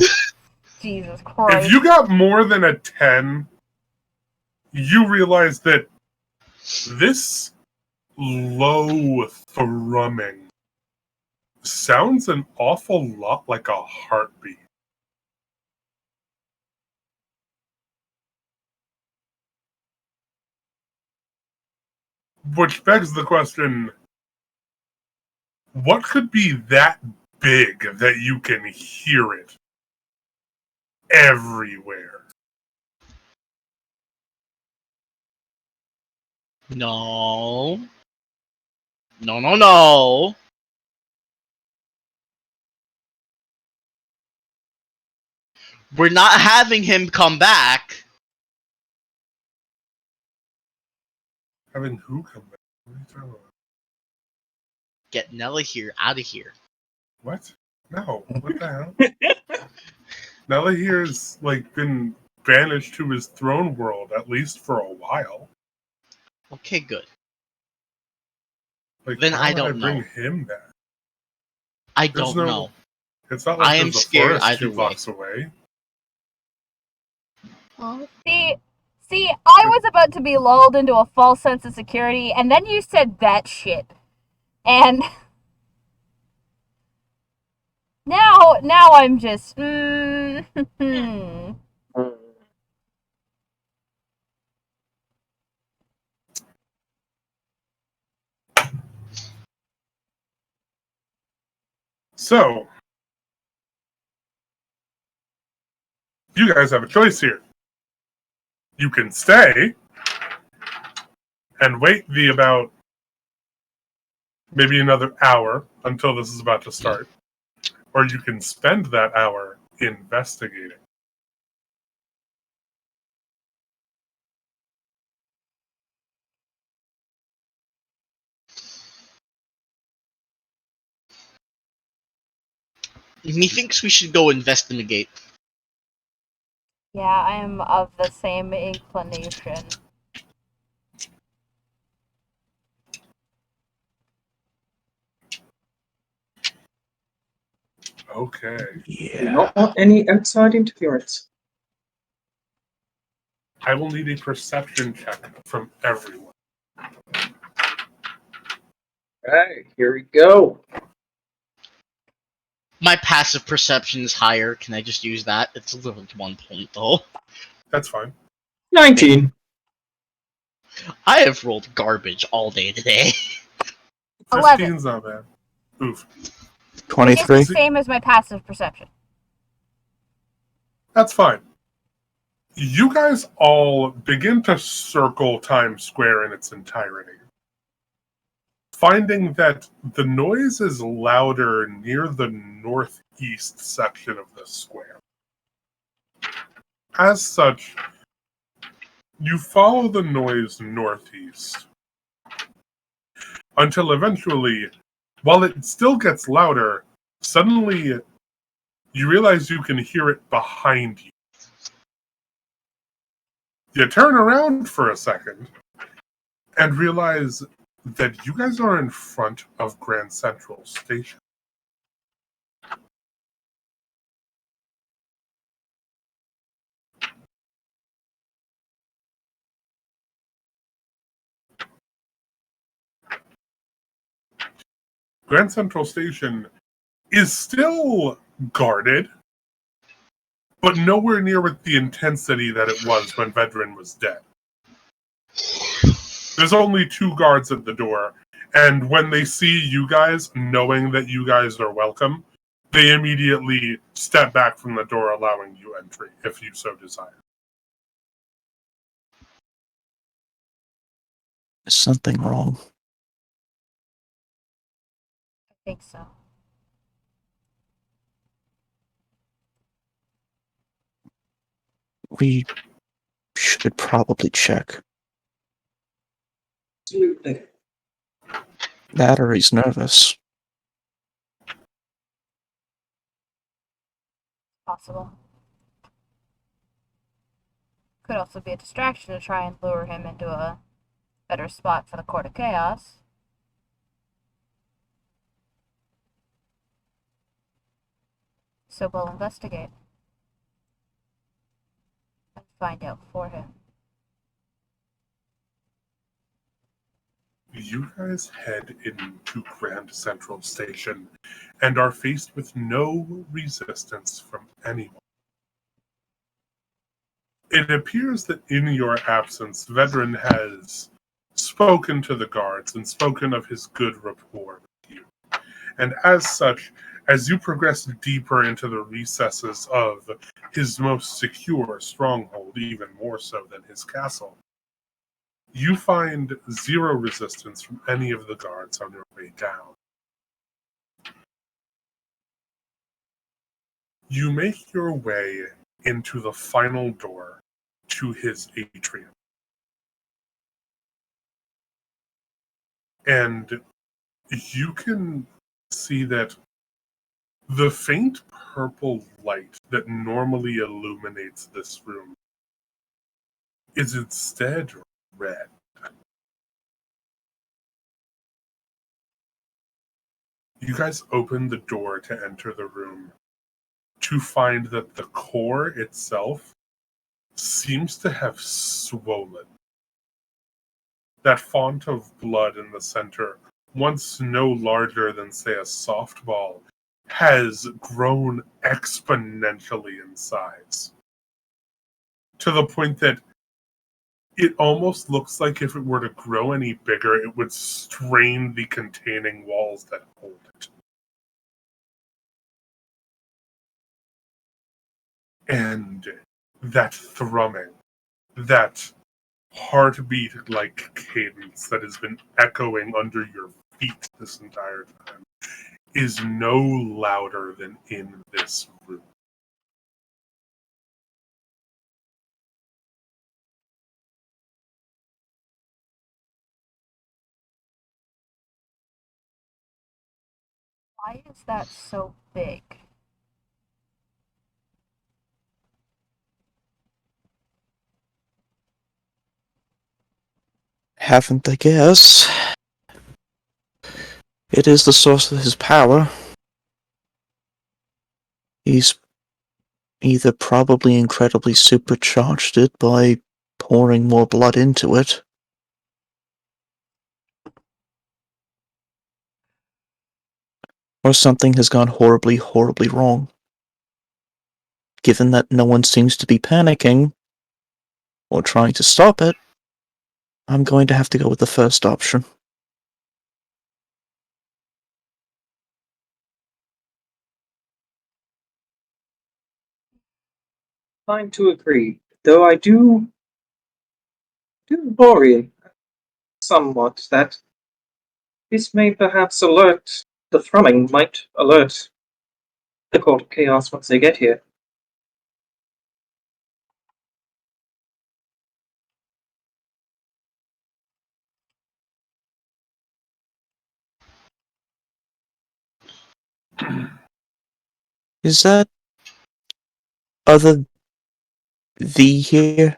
Jesus Christ. If you got more than a 10, you realize that this low thrumming sounds an awful lot like a heartbeat. Which begs the question, what could be that big that you can hear it everywhere? No. No. We're not having him come back. Having who come back? What are you talking about? Get Nella here, out of here. What? No. What the hell? Nella here's been banished to his throne world, at least for a while. Okay, good. Then why I would don't bring know. I him back. don't know. It's not like I am there's a scared forest either 2 way. blocks away. See, I was about to be lulled into a false sense of security, and then you said that shit. And now I'm just, So, you guys have a choice here. You can stay and wait the about maybe another hour until this is about to start, or you can spend that hour investigating. Methinks we should go investigate. yeah, I'm of the same inclination. Okay. Do not want any outside interference. I will need a perception check from everyone. Alright, here we go. My passive perception is higher. Can I just use that? It's literally 1 point, though. That's fine. 19. I have rolled garbage all day today. 11. 15's not bad. Oof. It's 23. the same as my passive perception. That's fine. You guys all begin to circle Times Square in its entirety, finding that the noise is louder near the northeast section of the square. As such, you follow the noise northeast until eventually, while it still gets louder, suddenly you realize you can hear it behind you. You turn around for a second and realize that you guys are in front of Grand Central Station. Grand Central Station is still guarded, but nowhere near with the intensity that it was when Vedran was dead. There's only 2 guards at the door, and when they see you guys, knowing that you guys are welcome, they immediately step back from the door, allowing you entry, if you so desire. Is something wrong? I think so. We should probably check. Absolutely. That or he's nervous. Possible. Could also be a distraction to try and lure him into a better spot for the Court of Chaos. So we'll investigate. And find out for him. You guys head into Grand Central Station and are faced with no resistance from anyone. It appears that in your absence, Vedran has spoken to the guards and spoken of his good rapport with you. And as such, as you progress deeper into the recesses of his most secure stronghold, even more so than his castle, you find 0 resistance from any of the guards on your way down. You make your way into the final door to his atrium. And you can see that the faint purple light that normally illuminates this room is instead red. You guys open the door to enter the room to find that the core itself seems to have swollen. That font of blood in the center, once no larger than, say, a softball, has grown exponentially in size. To the point that it almost looks like if it were to grow any bigger, it would strain the containing walls that hold it. And that thrumming, that heartbeat-like cadence that has been echoing under your feet this entire time is no louder than in this room. Why is that so big? Haven't I guess? It is the source of his power. He's either probably incredibly supercharged it by pouring more blood into it. Or something has gone horribly, horribly wrong. Given that no one seems to be panicking or trying to stop it, I'm going to have to go with the first option. Fine to agree, though I do worry somewhat that this may perhaps alert the thrumming, might alert the Court of Chaos once they get here. Is that other V here?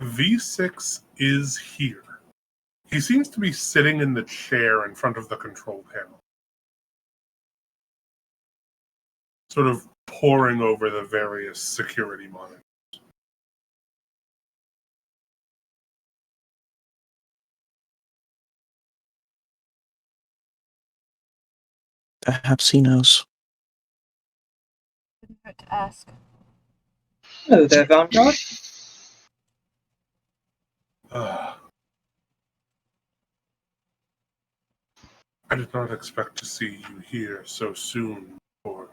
V6 is here. He seems to be sitting in the chair in front of the control panel, sort of poring over the various security monitors. Perhaps he knows. Didn't hurt to ask. Hello there, Vanguard. I did not expect to see you here so soon, or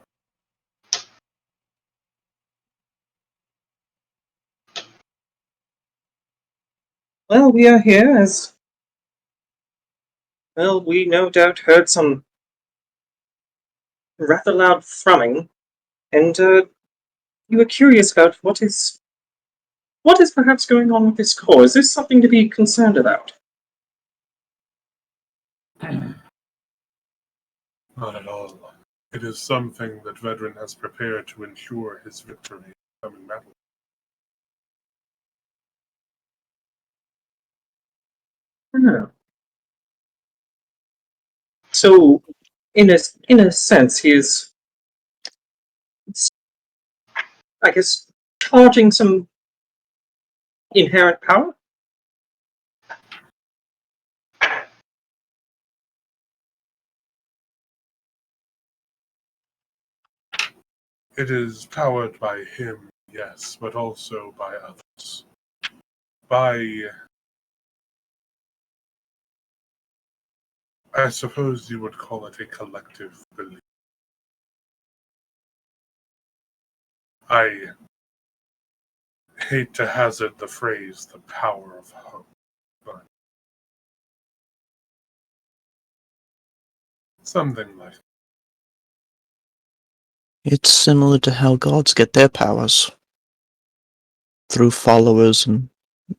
Well, we are here as... Well, we no doubt heard some rather loud thrumming, and you were curious about what is perhaps going on with this core. Is this something to be concerned about? not at all. It is something that Vedran has prepared to ensure his victory in the coming battle. Oh. So, in a sense, he is, I guess, charging some inherent power? It is powered by him, yes, but also by others. I suppose you would call it a collective belief. I hate to hazard the phrase, the power of hope, but something like It's similar to how gods get their powers. Through followers and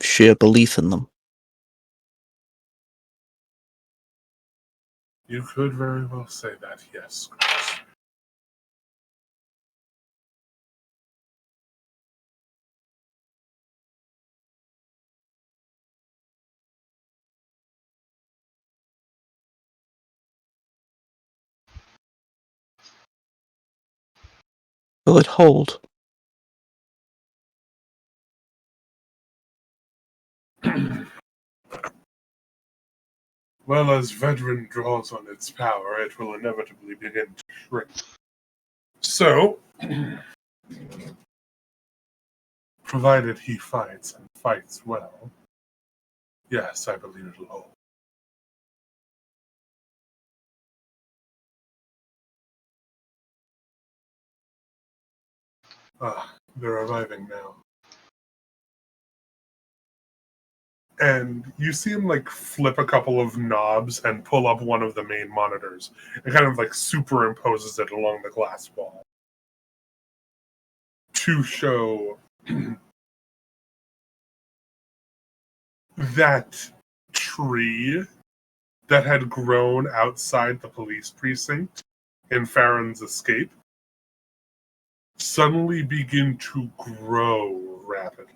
sheer belief in them. you could very well say that, yes, Chris. Will it hold? Well, as Vedran draws on its power, it will inevitably begin to shrink. So, provided he fights and fights well, yes, I believe it'll hold. They're arriving now. And you see him like flip a couple of knobs and pull up one of the main monitors. It kind of like superimposes it along the glass wall to show that tree that had grown outside the police precinct in Farron's escape suddenly begin to grow rapidly.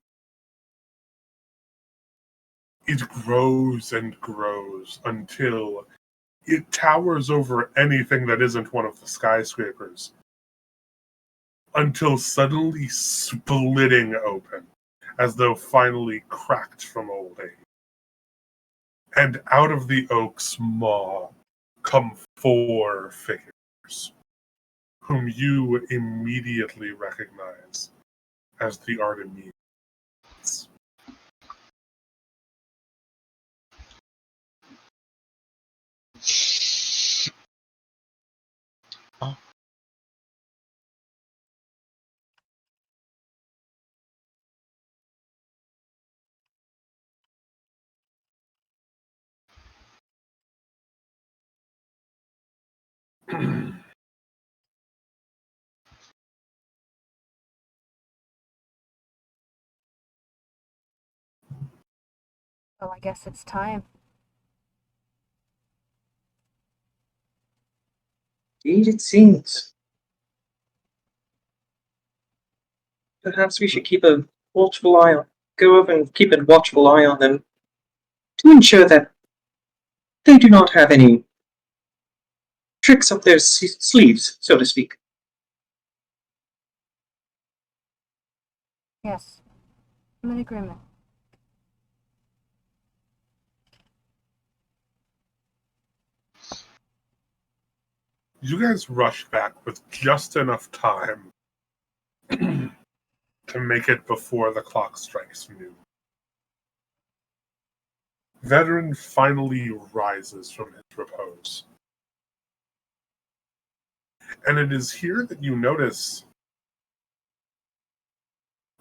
It grows and grows until it towers over anything that isn't one of the skyscrapers. until suddenly splitting open, as though finally cracked from old age. And out of the oak's maw come 4 figures, whom you immediately recognize as the Artemians. Oh. Well, I guess it's time. Indeed, it seems. Perhaps we should keep a watchful eye on. Go over and keep a watchful eye on them to ensure that they do not have any tricks up their sleeves, so to speak. Yes. I'm in agreement. You guys rush back with just enough time to make it before the clock strikes noon. Veteran finally rises from his repose. And it is here that you notice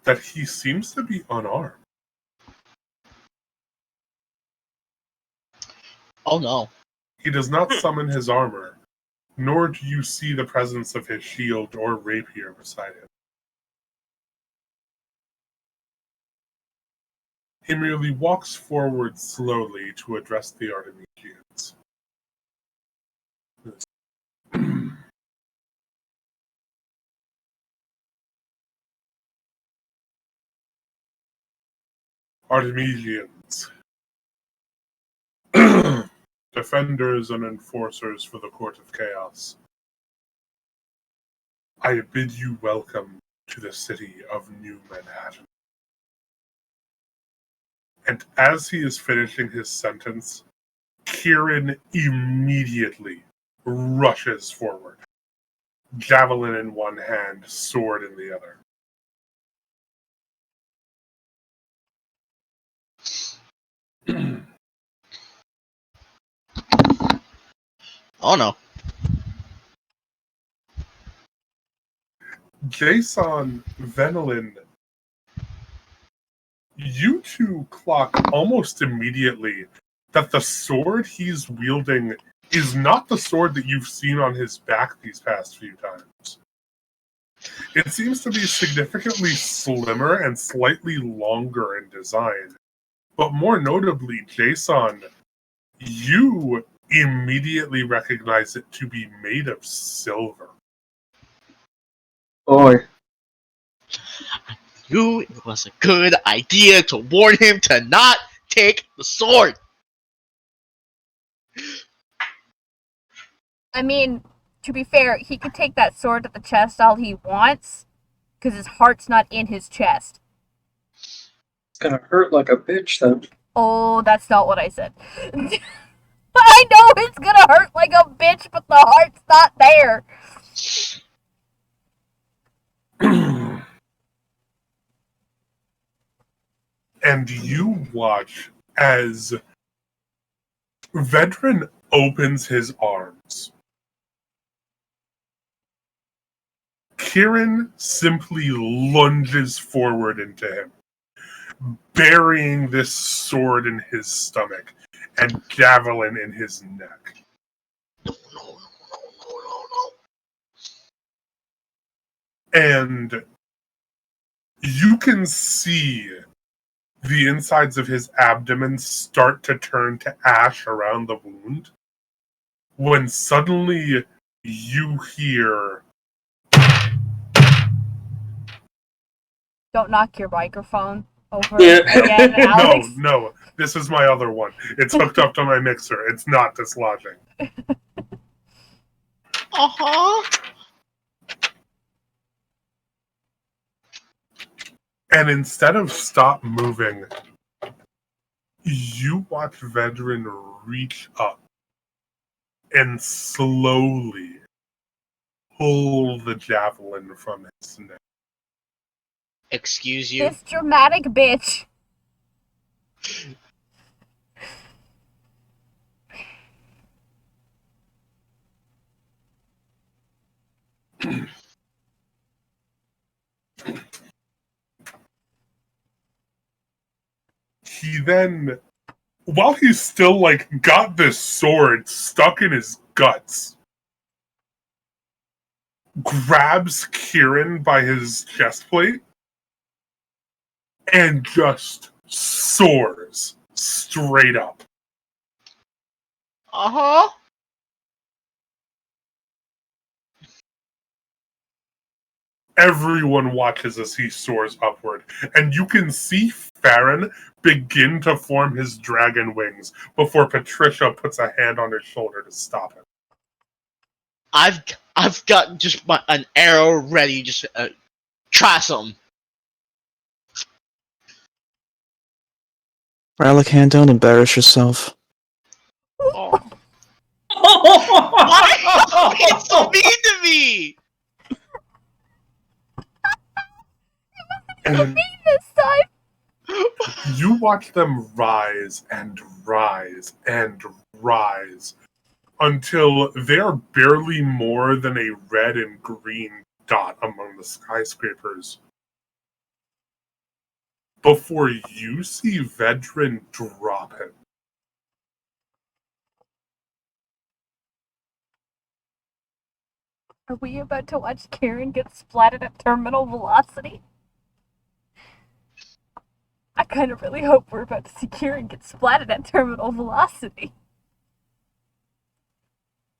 that he seems to be unarmed. Oh no. He does not summon his armor, nor do you see the presence of his shield or rapier beside him. He merely walks forward slowly to address the Artemians. Artemians, defenders and enforcers for the Court of Chaos, I bid you welcome to the city of New Manhattan. And as he is finishing his sentence, Kieran immediately rushes forward, javelin in one hand, sword in the other. Oh no. Jason, Venelin, you two clock almost immediately that the sword he's wielding is not the sword that you've seen on his back these past few times. It seems to be significantly slimmer and slightly longer in design. But more notably, Jason, you immediately recognize it to be made of silver. Boy. You, it was a good idea to warn him to not take the sword. I mean, to be fair, he could take that sword to the chest all he wants, because his heart's not in his chest. It's gonna hurt like a bitch, though. Oh, that's not what I said. I know it's gonna hurt like a bitch, but the heart's not there. And you watch as Veteran opens his arms. Kieran simply lunges forward into him, burying this sword in his stomach and javelin in his neck. No. And you can see the insides of his abdomen start to turn to ash around the wound, when suddenly you hear... Don't knock your microphone over Yeah. again, Alex. No, this is my other one. It's hooked up to my mixer. It's not dislodging. Uh-huh. And instead of stop moving, you watch Vedran reach up and slowly pull the javelin from his neck. Excuse you? This dramatic bitch. He then, while he's still got this sword stuck in his guts, grabs Kieran by his chest plate and just soars straight up. Uh-huh. Everyone watches as he soars upward, and you can see Farron begin to form his dragon wings before Patricia puts a hand on his shoulder to stop him. I've got just an arrow ready, just trash him. Ralakan, don't embarrass yourself. Oh. Why are you being so mean to me? And This time. you watch them rise and rise and rise until they're barely more than a red and green dot among the skyscrapers before you see Vedran drop him. Are we about to watch Kieran get splatted at terminal velocity? I kind of really hope we're about to see Kieran get splatted at terminal velocity.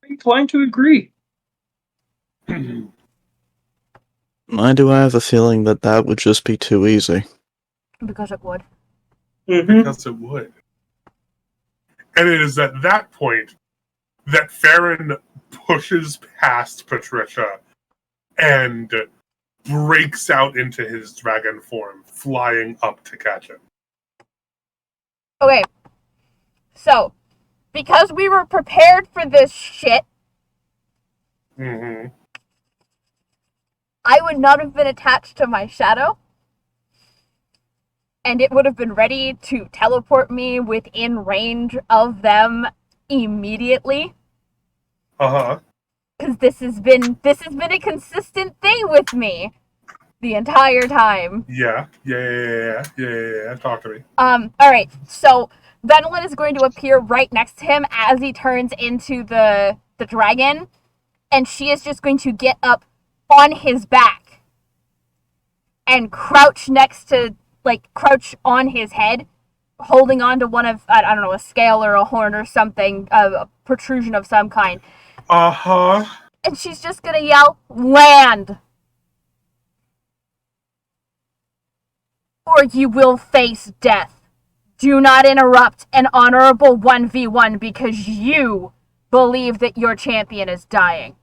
I'm inclined to agree. Why do I have a feeling that that would just be too easy? Because it would. Mm-hmm. Because it would. And it is at that point that Farron pushes past Patricia and breaks out into his dragon form, flying up to catch him. Okay. So, because we were prepared for this shit, Mm-hmm. I would not have been attached to my shadow. And it would have been ready to teleport me within range of them immediately. Uh-huh. Because this has been a consistent thing with me the entire time. Yeah. Talk to me. Alright, so Venolin is going to appear right next to him as he turns into the dragon, and she is just going to get up on his back and crouch crouch on his head, holding on to one of, I don't know, a scale or a horn or something, a protrusion of some kind. Uh-huh. And she's just gonna yell, "Land! Or you will face death. Do not interrupt an honorable 1v1 because you believe that your champion is dying."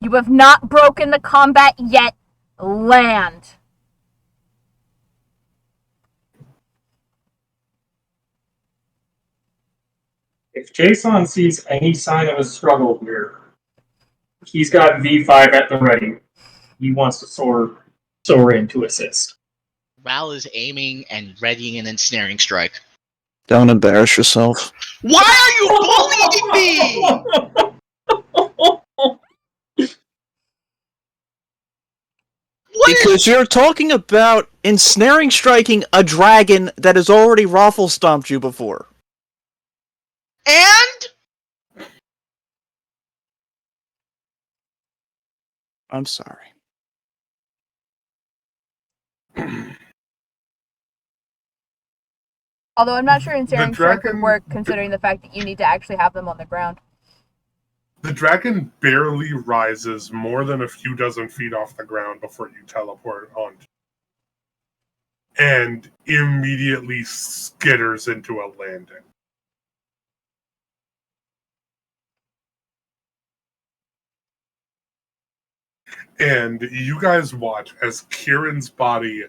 You have not broken the combat yet. Land. If Jason sees any sign of a struggle here, he's got V5 at the ready. He wants to soar in to assist. Ral is aiming and readying an ensnaring strike. Don't embarrass yourself. Why are you bullying me? Because you're talking about ensnaring striking a dragon that has already raffle stomped you before. And I'm sorry. Although I'm not sure ensnaring strike would dragon- work considering the fact that you need to actually have them on the ground. The dragon barely rises more than a few dozen feet off the ground before you teleport on, and immediately skitters into a landing. And you guys watch as Kieran's body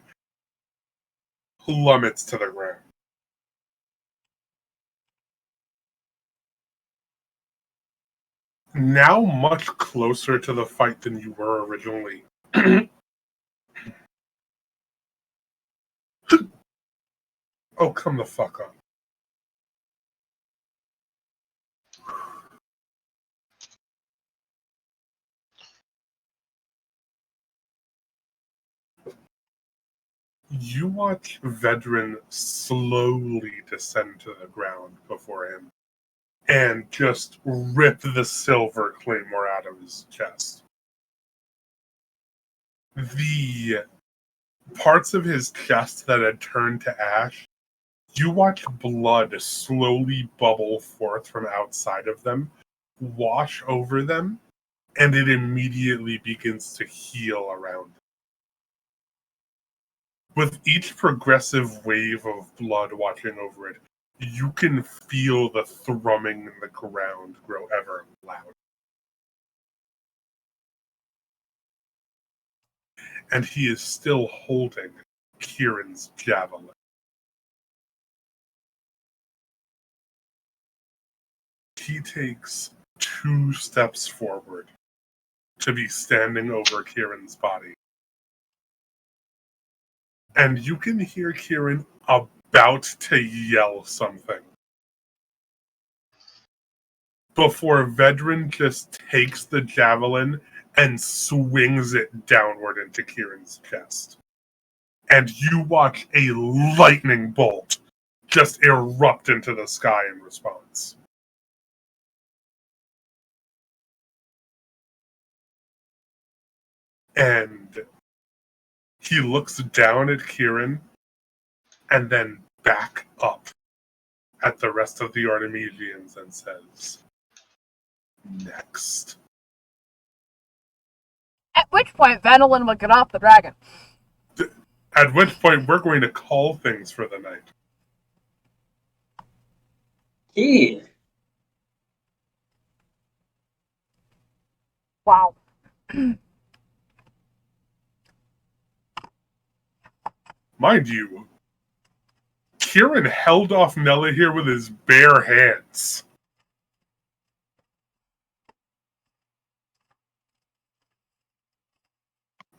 plummets to the ground. Now much closer to the fight than you were originally. Oh, come the fuck up. You watch Vedran slowly descend to the ground before him and just rip the silver claymore out of his chest. The parts of his chest that had turned to ash, you watch blood slowly bubble forth from outside of them, wash over them, and it immediately begins to heal around them. With each progressive wave of blood washing over it, you can feel the thrumming in the ground grow ever louder. And he is still holding Kieran's javelin. He takes 2 steps forward to be standing over Kieran's body. And you can hear Kieran about to yell something before Vedran just takes the javelin and swings it downward into Kieran's chest. And you watch a lightning bolt just erupt into the sky in response. And he looks down at Kieran and then back up at the rest of the Artemisians and says, "Next." At which point, Vanillin would get off the dragon. At which point, we're going to call things for the night. Yeah. Wow. Mind you, Kieran held off Nella here with his bare hands.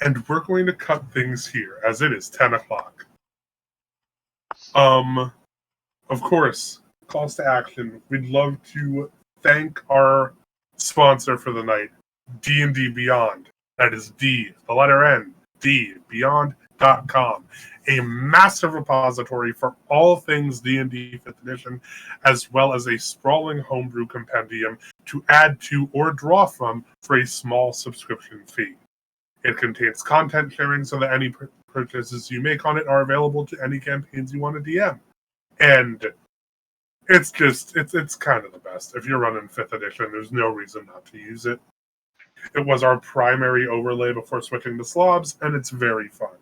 And we're going to cut things here, as it is 10 o'clock. Of course, calls to action. We'd love to thank our sponsor for the night, D&D Beyond. That is D, the letter N, D, Beyond.com. A massive repository for all things D&D 5th edition, as well as a sprawling homebrew compendium to add to or draw from for a small subscription fee. It contains content sharing so that any purchases you make on it are available to any campaigns you want to DM. And it's kind of the best. If you're running 5th edition, there's no reason not to use it. It was our primary overlay before switching to slobs, and it's very fun.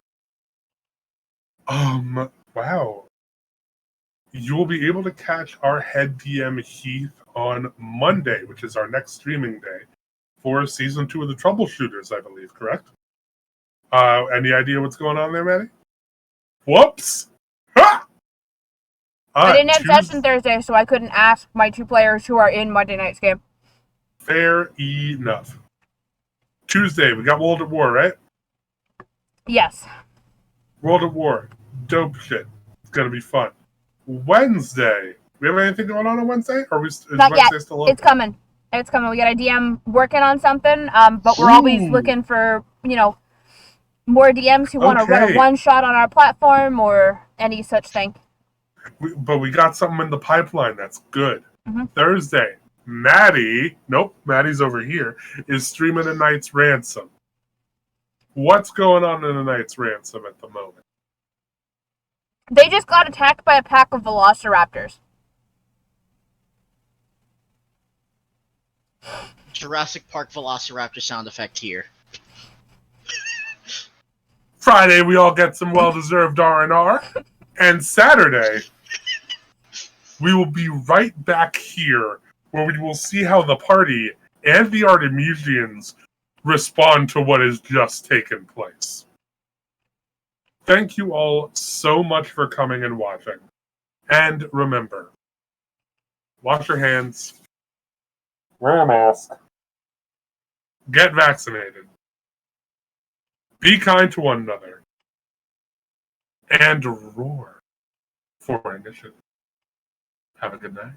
Wow. You will be able to catch our head DM Heath on Monday, which is our next streaming day, for Season 2 of the Troubleshooters, I believe, correct? Any idea what's going on there, Maddie? Whoops! Ha! I didn't have session Thursday, so I couldn't ask my 2 players who are in Monday night's game. Fair enough. Tuesday, we got World at War, right? Yes. World at War. Dope shit. It's going to be fun. Wednesday. We have anything going on Wednesday? Or is Not Wednesday yet. still open? It's coming. It's coming. We got a DM working on something, but we're always looking for, more DMs who want to run a one-shot on our platform or any such thing. But we got something in the pipeline that's good. Mm-hmm. Thursday, Maddie's over here, is streaming a Knight's Ransom. What's going on in a Knight's Ransom at the moment? They just got attacked by a pack of velociraptors. Jurassic Park Velociraptor sound effect here. Friday, we all get some well-deserved R&R. And Saturday, we will be right back here where we will see how the party and the Artemisians respond to what has just taken place. Thank you all so much for coming and watching. And remember, wash your hands, wear a mask, get vaccinated, be kind to one another, and roar for initiative. Have a good night.